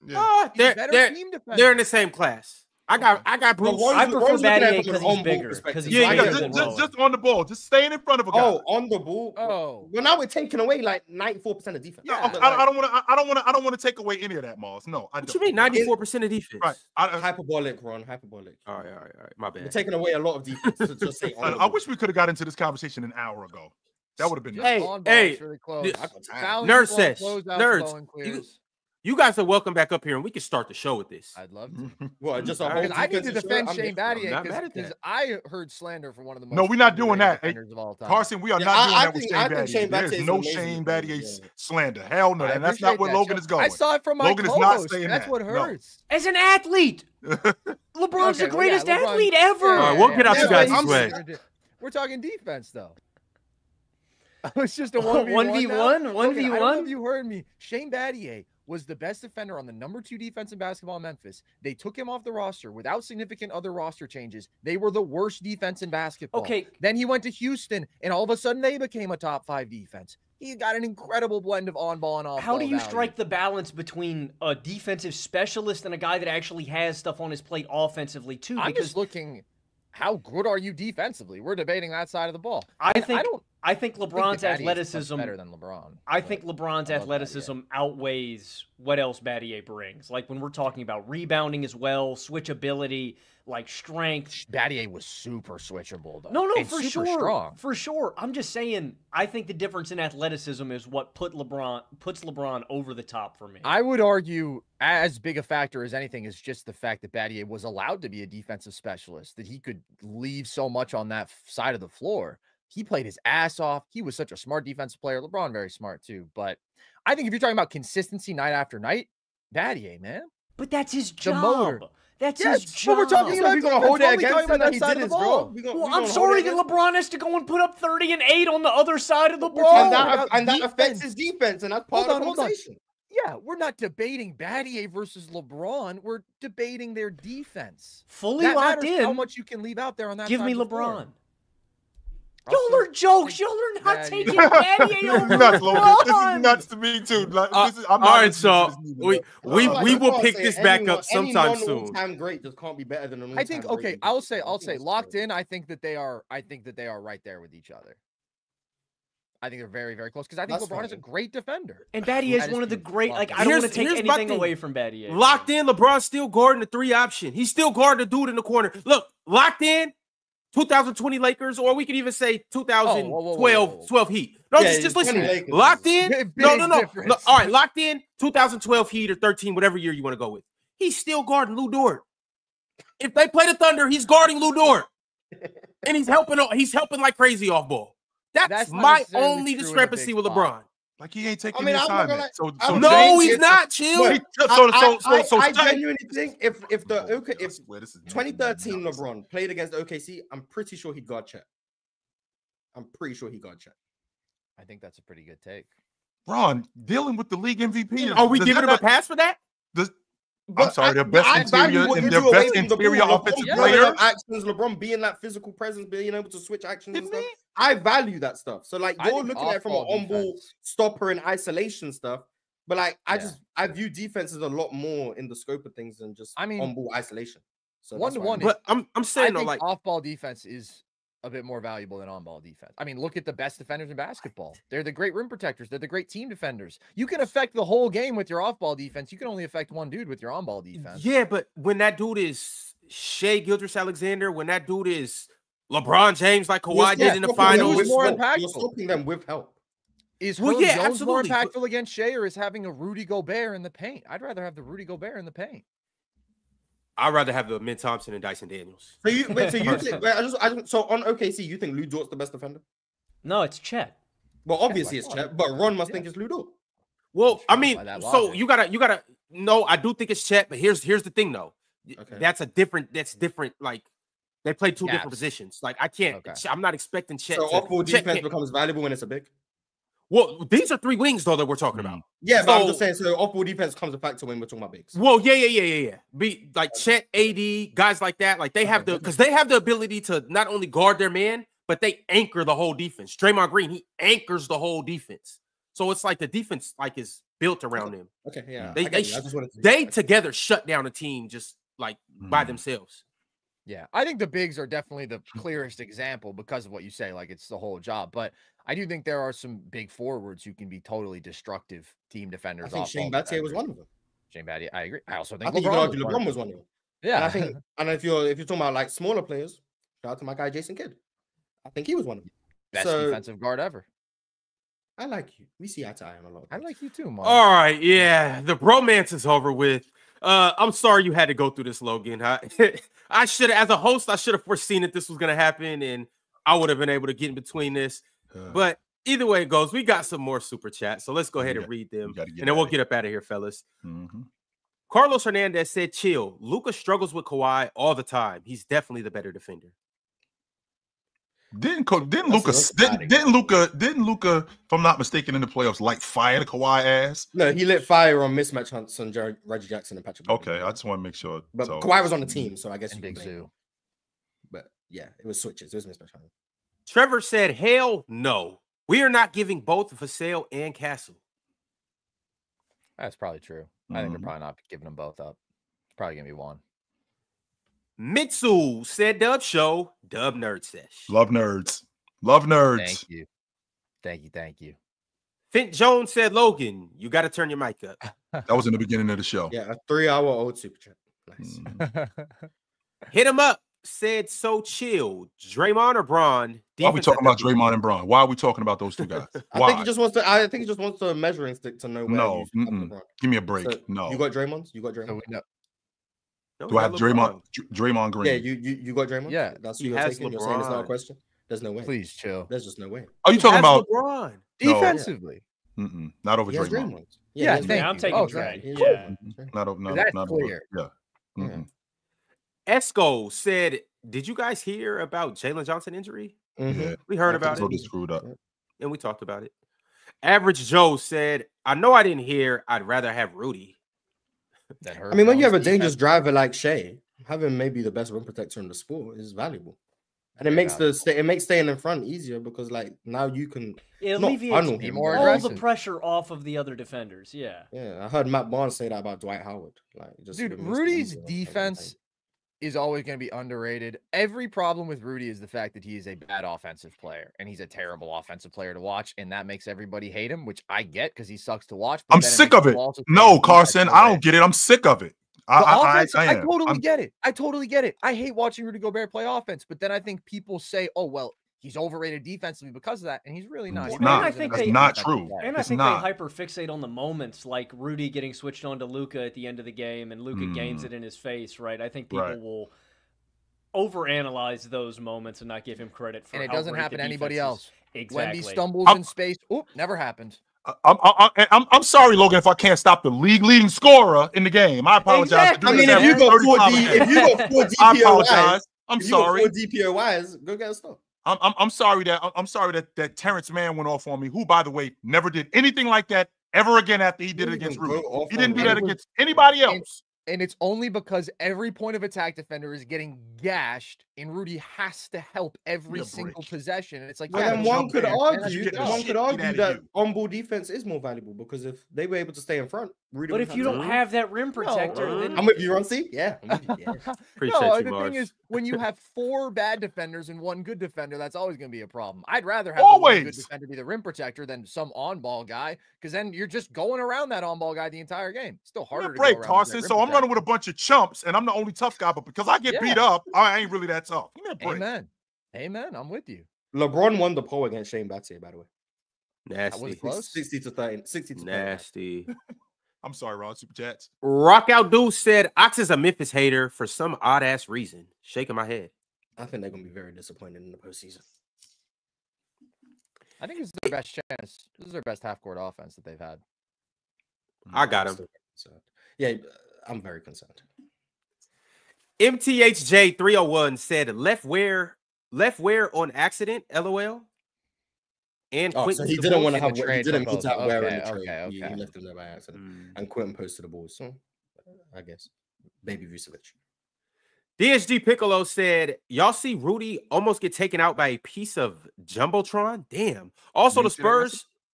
Yeah. They're in the same class. I got Bruce. I prefer Battier because he's bigger. Because he's bigger than just on the ball, just staying in front of a guy. Oh, on the ball. Oh, well, now we're taking away like 94% of defense. Yeah, I don't want to take away any of that, Mars. No, I don't. What you mean 94% of defense? Right. Hyperbolic, Ron. Hyperbolic. All right. My bad. We're taking away a lot of defense to just say. I wish we could have got into this conversation an hour ago. That would have been nice. Hey, nerd sesh, nerds. You guys are welcome back up here, and we can start the show with this. I'd love to. Well, just I need to defend Shane Battier because I heard slander from one of the most. No, we're not doing that. Of all time. Carson, we are not doing that with Shane Battier. There's no Shane Battier slander. Hell no, and that's not where Logan is going. I saw it from my Logan is not saying that's what hurts. As an athlete, LeBron's the greatest athlete ever. All right, we'll get out you guys' way. We're talking defense, though. It's just a 1v1. 1v1. I don't know if you heard me. Shane Battier was the best defender on the number 2 defense in basketball in Memphis. They took him off the roster without significant other roster changes. They were the worst defense in basketball. Okay. Then he went to Houston, and all of a sudden they became a top 5 defense. He got an incredible blend of on-ball and off-ball. How do you value. strike the balance between a defensive specialist and a guy that actually has stuff on his plate offensively, too? I'm just looking, how good are you defensively? We're debating that side of the ball. I think LeBron's athleticism better than LeBron. I think LeBron's athleticism outweighs what else Battier brings. Like when we're talking about rebounding as well, switchability, like strength. Battier was super switchable though. No, and for super sure. Strong. For sure. I'm just saying I think the difference in athleticism is what puts LeBron over the top for me. I would argue as big a factor as anything is just the fact that Battier was allowed to be a defensive specialist, that he could leave so much on that side of the floor. He played his ass off. He was such a smart defensive player. LeBron, very smart too. But I think if you're talking about consistency night after night, Battier, man. But that's his job. The motor. That's his job. But we're talking about we're going to hold it against him that he did his bro. Well, I'm sorry that LeBron has to go and put up 30 and 8 on the other side of the ball. And that affects his defense, and that's part of the conversation. Yeah, we're not debating Battier versus LeBron. We're debating their defense. Fully locked in. How much you can leave out there on that Give side me of the LeBron. floor. Y'all are jokes. Y'all are not taking Battier over LeBron. This is nuts to me too. Like, all right, so we will pick this back up sometime soon. Time great just can't be better than an I think I'll say locked in. I think that they are right there with each other. I think they're very, very close because I think LeBron is a great defender. And Battier is one of the great. Like I don't want to take anything away from Battier. Locked in, LeBron's still guarding the 3 option. He's still guarding the dude in the corner. Look, locked in. 2020 Lakers, or we could even say 2012 Heat. No, just listen. Locked in? No. All right, locked in 2012 Heat or 13, whatever year you want to go with. He's still guarding Lou Dort. If they play the Thunder, he's guarding Lou Dort. And he's helping like crazy off ball. That's my only discrepancy with LeBron. Like he ain't taking the assignment. No, he's not. Chill. I genuinely think if 2013 LeBron played against OKC, I'm pretty sure he'd guard Chet. I think that's a pretty good take. Ron, dealing with the league MVP. Are we giving him a pass for that? I'm sorry, the best interior and the best interior offensive player. Actions, LeBron being that physical presence, being able to switch actions and stuff. I value that stuff. So like you're looking at it from an on-ball stopper and isolation stuff. But like I view defenses a lot more in the scope of things than just on-ball isolation. So 1-to-1. But I'm saying though, like off-ball defense is a bit more valuable than on-ball defense. I mean, look at the best defenders in basketball. They're the great rim protectors. They're the great team defenders. You can affect the whole game with your off-ball defense. You can only affect one dude with your on-ball defense. Yeah, but when that dude is Shai Gilgeous-Alexander, when that dude is LeBron James, like Kawhi did in the finals, who's more impactful? You're stopping them with help. Is Jones more impactful against Shai, or is having a Rudy Gobert in the paint? I'd rather have the Rudy Gobert in the paint. I'd rather have the Min Thompson and Dyson Daniels. So you think so on OKC, you think Lou Dort's the best defender? No, it's Chet. Well, obviously it's Chet, but Ron must think it's Lou Dort. Well, I mean, so you gotta no, I do think it's Chet, but here's the thing though. Okay. That's different. Like they play two different positions. Like I can't. Okay. I'm not expecting Chet. So off-ball defense becomes valuable when it's a big. Well, these are 3 wings though that we're talking about. Yeah, but I'm just saying. So off-ball defense comes a factor when we're talking about bigs. Well, yeah. Be like Chet, AD, guys like that. Like they have because they have the ability to not only guard their man, but they anchor the whole defense. Draymond Green, he anchors the whole defense. So it's like the defense like is built around them. Okay, yeah. They together shut down a team just like by themselves. Yeah, I think the bigs are definitely the clearest example because of what you say. Like it's the whole job, but I do think there are some big forwards who can be totally destructive team defenders. I think Shane Battier was one of them. Shane Battier, I agree. I also think LeBron was one of them. Yeah, and I think, and if you're talking about like smaller players, shout out to my guy Jason Kidd. I think he was one of them. Best defensive guard ever. I like you. We see eye to eye on a lot. I like you too, Mark. All right, yeah, the bromance is over with. I'm sorry you had to go through this, Logan. I should have, as a host, I should have foreseen that this was going to happen, and I would have been able to get in between this. But either way it goes, we got some more super chats, so let's go ahead and read them, and then we'll get up out of here, fellas. Carlos Hernandez said, "Chill. Luka struggles with Kawhi all the time. He's definitely the better defender." Didn't Luka, if I'm not mistaken, in the playoffs, light fire to Kawhi ass? No, he lit fire on mismatch hunts on Reggie Jackson and Patrick. Okay, I just want to make sure. But Kawhi was on the team, so I guess Big Zoo. But yeah, it was switches. It was mismatch hunting. Trevor said, "Hell no. We are not giving both Vassell and Castle." That's probably true. I think they're probably not giving them both up. It's probably going to be one. Mitsu said, "Dub show, Dub nerd sesh." Love nerds. Love nerds. Thank you. Fint Jones said, "Logan, you got to turn your mic up." That was in the beginning of the show. Yeah, a 3-hour-old super chat. Nice. Hit him up. Said, "So chill. Draymond or Braun?" Why are we talking about Draymond and Braun? Why are we talking about those two guys? I think he just wants a measuring stick to know where. No, give me a break. So, no, you got Draymond. You got Draymond. No. Do I have Draymond Green? Yeah, you got Draymond. Yeah, that's who you're taking. You're saying it's not a question. There's no way. Please chill. There's just no way. Are you talking about LeBron defensively? No. Not over Draymond. Yeah, I'm taking Dray. Yeah, not clear. Yeah. Esco said, "Did you guys hear about Jalen Johnson injury?" Yeah. We heard about it. Screwed up. And we talked about it. Average Joe said, "I know I didn't hear. I'd rather have Rudy." I mean, when you have a dangerous driver like Shai, having maybe the best rim protector in the sport is valuable, and it makes staying in front easier because like now you can alleviate all the pressure off of the other defenders. Yeah, I heard Matt Barnes say that about Dwight Howard. Like, dude, Rudy's defense is always going to be underrated. Every problem with Rudy is the fact that he is a bad offensive player, and he's a terrible offensive player to watch, and that makes everybody hate him, which I get because he sucks to watch. I'm sick of it. No, Carson, I don't get it. I'm sick of it. I totally get it. I totally get it. I hate watching Rudy Gobert play offense, but then I think people say, "Oh, well, he's overrated defensively because of that," and he's really not. That's not true. And I think they hyper fixate on the moments, like Rudy getting switched on to Luka at the end of the game, and Luka gains it in his face. Right? I think people will overanalyze those moments and not give him credit for. And it doesn't happen to anybody else. Exactly. Wemby stumbles in space. Oh, never happened. I'm sorry, Logan, if I can't stop the league-leading scorer in the game. I apologize. Exactly. I mean, if you got 4 DPOYs, I apologize. I'm sorry. 4 DPOYs, go get a stop. I'm sorry that Terrence Mann went off on me, who, by the way, never did anything like that ever again after he did it against Rudy. He didn't do that against anybody else. And it's only because every point of attack defender is getting gashed, and Rudy has to help every single possession. And it's like, well, then one could argue that you. on-ball defense is more valuable because if they were able to stay in front, Rudy. But if you don't have that rim protector, then I'm with you, Roncy. Yeah. Appreciate you, the thing is, when you have 4 bad defenders and 1 good defender, that's always going to be a problem. I'd rather have the 1 good defender be the rim protector than some on-ball guy, because then you're just going around that on-ball guy the entire game. It's still harder to go around Carson. So I'm running with a bunch of chumps, and I'm the only tough guy, but because I get beat up, I ain't really that tough. Amen. I'm with you. LeBron won the poll against Shane Battier, by the way. Nasty. Was close? 60 to 30. 60 to nasty. I'm sorry, Ron. Superchats. Rock Out Dude said Ox is a Memphis hater for some odd ass reason. Shaking my head. I think they're gonna be very disappointed in the postseason. I think it's their best chance. This is their best half court offense that they've had. I got him. Yeah, I'm very concerned. MTHJ 301 said left wear on accident. LOL. And so he didn't want to have. He didn't put out wear in the trade. Okay. He left him there by accident. And Quentin posted the ball. So I guess baby Vucevic. DSG Piccolo said, y'all see Rudy almost get taken out by a piece of Jumbotron? Damn. Also, the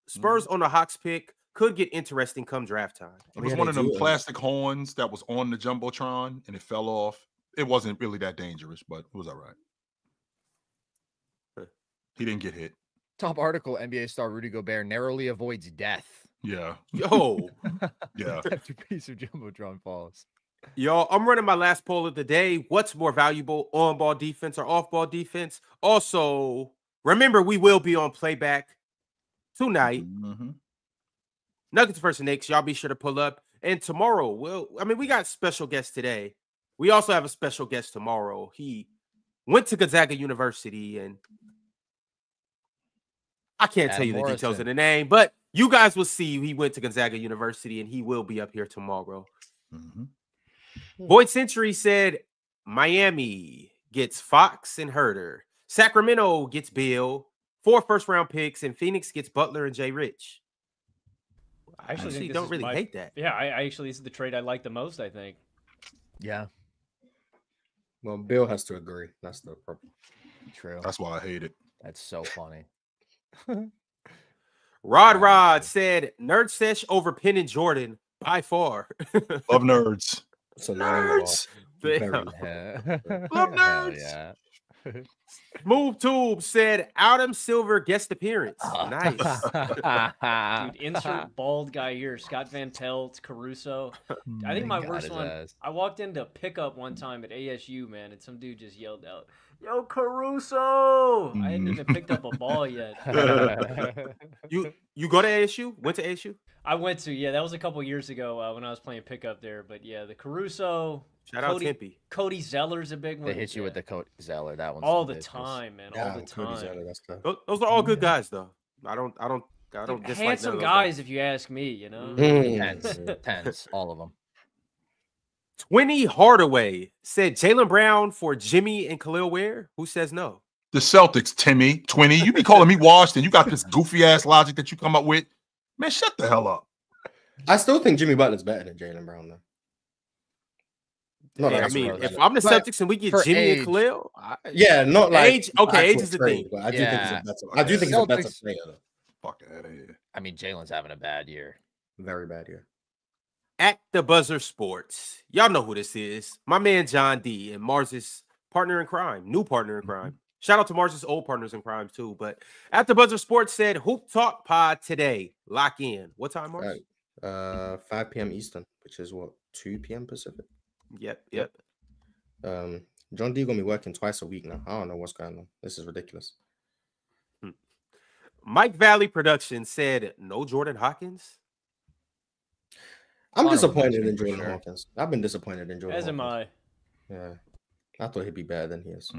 Spurs on the Hawks pick could get interesting come draft time. It was one of them plastic horns that was on the Jumbotron, and it fell off. It wasn't really that dangerous, but it was all right. He didn't get hit. Top article, NBA star Rudy Gobert narrowly avoids death. Yeah. Yo. Yeah. After a piece of Jumbotron falls. Y'all, I'm running my last poll of the day. What's more valuable, on-ball defense or off-ball defense? Also, remember, we will be on playback tonight. Nuggets versus Knicks. Y'all be sure to pull up. And tomorrow, we got special guests today. We also have a special guest tomorrow. He went to Gonzaga University, and I can't tell you the details of the name, but you guys will see he went to Gonzaga University, and he will be up here tomorrow. Boyd Century said Miami gets Fox and Herter. Sacramento gets Bill, 4 first-round picks, and Phoenix gets Butler and Jay Rich. I actually don't really hate that. Yeah, I actually, this is the trade I like the most, I think. Yeah. Well, Bill has to agree. That's the problem. True. That's why I hate it. That's so funny. Rod said Nerd Sesh over Penn and Jordan by far. Love nerds. So nerds. Love nerds. Yeah. Smooth Tube said Adam Silver guest appearance. Nice. Dude, insert bald guy here. Scott Van Pelt, Caruso. I think my worst one. I walked into pickup one time at ASU, man, and some dude just yelled out, "Yo, Caruso!" I hadn't even picked up a ball yet. You go to ASU? Went to ASU? I went to, yeah. That was a couple years ago when I was playing pickup there. But yeah, the Caruso. Shout out Tempe. Cody Zeller's a big one. They hit you with the Cody Zeller. That one's all the time, man. All the time. Zeller, those are all good guys, though. I don't dislike handsome guys, if you ask me. You know, tens, all of them. 20 Hardaway said Jaylen Brown for Jimmy and Khalil Ware. Who says no? The Celtics, Timmy. 20. You be calling me washed, and you got this goofy ass logic that you come up with. Man, shut the hell up. I still think Jimmy Butler's better than Jaylen Brown, though. I mean, if I'm the Celtics and we get Jimmy and Khalil, not like age. Okay, age is the thing. But I do think he's a better player, though. Fuck out of here. I mean, Jalen's having a bad year. Very bad year. At the Buzzer Sports, y'all know who this is. My man John D and Mars's partner in crime, new partner in crime. Shout out to Mars's old partners in crime too. But at the Buzzer Sports said Hoop Talk Pod today. Lock in. What time, Mars? 5 p.m. Eastern, which is what, 2 p.m. Pacific. Yep. John D gonna be working twice a week now. I don't know what's going on. This is ridiculous. Mike Valley Productions said no Jordan Hawkins. I'm disappointed in Jordan Hawkins. I've been disappointed in Jordan. As am I. Yeah, I thought he'd be better than he is.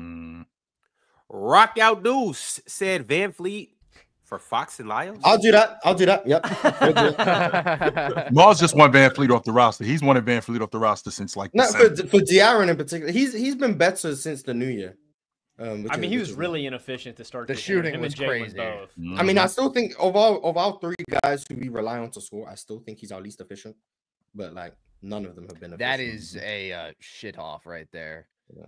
Rock Out Deuce said Van Fleet for Fox and Lyles. I'll do that. Yep. Mars just won Van Fleet off the roster. He's wanted Van Fleet off the roster since like for De'Aaron in particular. He's been better since the new year. I mean, he was really inefficient to start. The shooting was crazy. I mean, I still think of our 3 guys who we rely on to score, I still think he's our least efficient. But like None of them have been. That is a shit off right there. Yeah.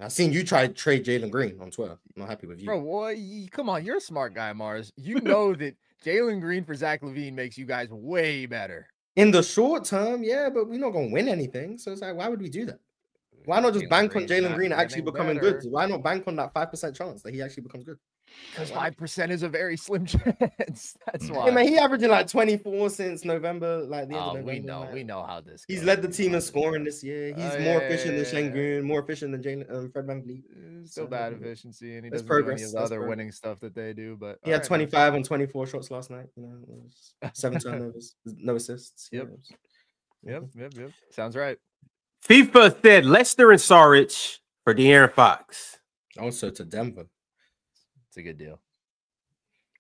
I seen you try to trade Jalen Green on Twitter. I'm not happy with you, bro. Come on, you're a smart guy, Mars. You know that Jalen Green for Zach LaVine makes you guys way better in the short term. Yeah, but we're not gonna win anything. So it's like, why would we do that? Why not just bank on Jalen Green actually becoming good? Why not bank on that 5% chance that he actually becomes good? Because 5% is a very slim chance. That's why. Hey, man, he averaging like 24 since November, like the end of November. We know how this. He's led the team in scoring this year. He's more efficient than Şengün, more efficient than Fred VanVleet. Still bad efficiency, and he doesn't progress. do any of the other winning stuff that they do. But he had 25 and 24 shots last night. 7 turnovers, no assists. Yep. Sounds right. FIFA said Leicester and Sarich for De'Aaron Fox. Also to Denver. It's a good deal.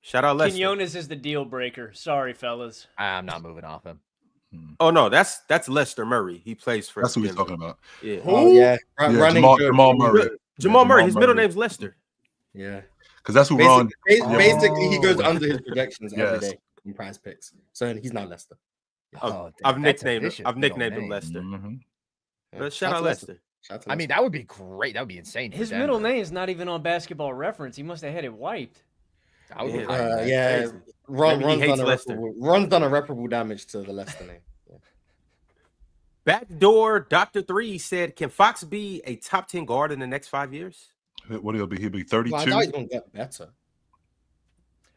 Shout out Leicester. Quinones is the deal breaker. Sorry, fellas. I'm not moving off him. Oh no, that's Lester Murray. He plays for. That's what we're talking about. Yeah. Oh yeah. Running Jamal Murray. Jamal Murray. His middle name's Lester. Yeah. Because that's who Ron. Basically, he goes under his projections every day in PrizePicks. So he's not Lester. Oh, I've nicknamed him Lester. But shout out Lester. I mean, that would be great. That would be insane. His middle name's not even on Basketball Reference. He must have had it wiped. Ron's done irreparable damage to the Leicester name. Yeah. Backdoor Dr. 3 said, "Can Fox be a top 10 guard in the next 5 years?" What he'll be? He'll be 32. Well, I thought he's gonna get better.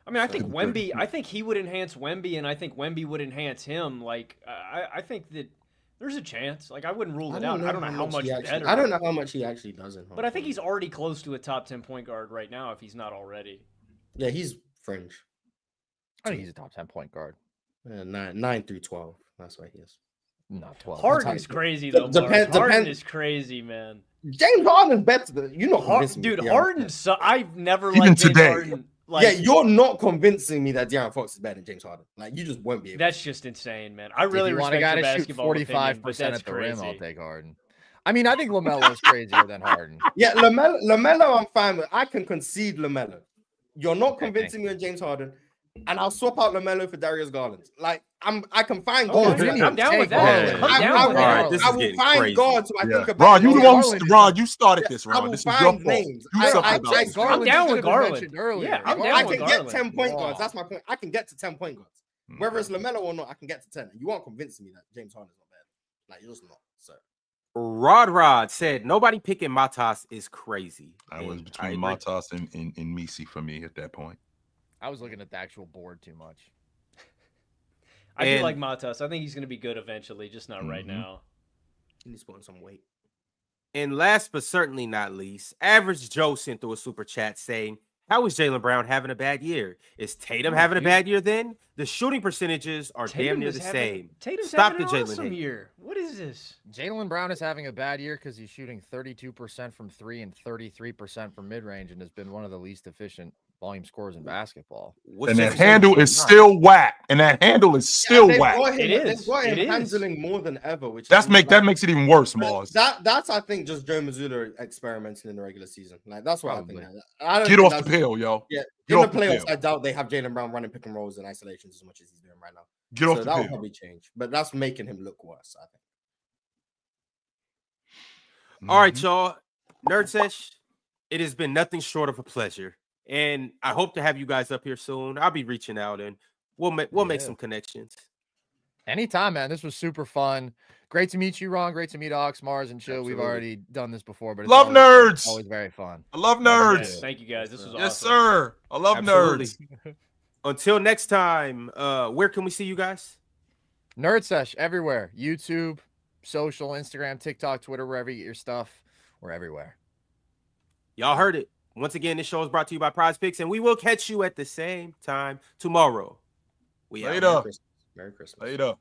I mean, I think Wemby. I think he would enhance Wemby, and I think Wemby would enhance him. Like, I think that there's a chance. Like, I wouldn't rule it out. I don't know how much better. I don't know how much he actually does in. But I think he's already close to a top 10 point guard right now, if he's not already. Yeah, he's fringe. I think he's a top 10 point guard. 9 through 12. That's why he is. Not 12. Harden's crazy though. Harden is crazy, man. James Harden's better than dude. Harden's I've never liked James Harden. Like, yeah, you're not convincing me that De'Aaron Fox is better than James Harden. Like, you just won't be able. That's just insane, man. I really respect a guy your to basketball shoot 45% at the rim. crazy. I'll take Harden. I mean, I think LaMelo is crazier than Harden. Yeah, LaMelo, I'm fine with. I can concede LaMelo. You're not convincing me on James Harden, and I'll swap out LaMelo for Darius Garland. Like, I can find guards. I'm down with that. I will find guards who I think about. Ron, you the one. Ron, you started this. Ron, this is your fault. Names. I'm down with Garland. Yeah, I can get 10 point guards. That's my point. I can get to 10 point guards. Whether it's LaMelo or not, I can get to 10. You won't convince me that James Harden is not bad. Like, you're just not. So. Rod said nobody picking Matas is crazy. I was between Matas and Misi for me at that point. I was looking at the actual board too much. I do like Matas. I think he's going to be good eventually, just not right now. He needs to put on some weight. And last but certainly not least, Average Joe sent through a super chat saying, "How is Jaylen Brown having a bad year? Is Tatum having a bad year then? The shooting percentages are damn near the same. Tatum's having an awesome year. What is this? Jaylen Brown is having a bad year because he's shooting 32% from 3 and 33% from mid-range and has been one of the least efficient volume scorers in basketball. And that handle is still whack. And that handle is still whack. They've got him handling more than ever, which that makes it even worse, Mars. That's I think just Joe Mazzulla experimenting in the regular season. Like that's what I think. Get off the pill, yo. Yeah, in the playoffs, I doubt they have Jaylen Brown running pick and rolls and isolations as much as he's doing right now. Get off the pill. That will probably change, but that's making him look worse, I think. All right, y'all. Nerd Sesh, it has been nothing short of a pleasure. And I hope to have you guys up here soon. I'll be reaching out and we'll make some connections. Anytime, man. This was super fun. Great to meet you, Ron. Great to meet Ox, Mars, and Chill. We've already done this before, but it's nerds. Always very fun. I love nerds. Thank you guys. This was awesome. Yes, sir. I love nerds. Until next time, where can we see you guys? Nerd Sesh everywhere. YouTube, social, Instagram, TikTok, Twitter, wherever you get your stuff. We're everywhere. Y'all heard it. Once again, this show is brought to you by PrizePicks, and we will catch you at the same time tomorrow. Later. Merry Christmas. Later.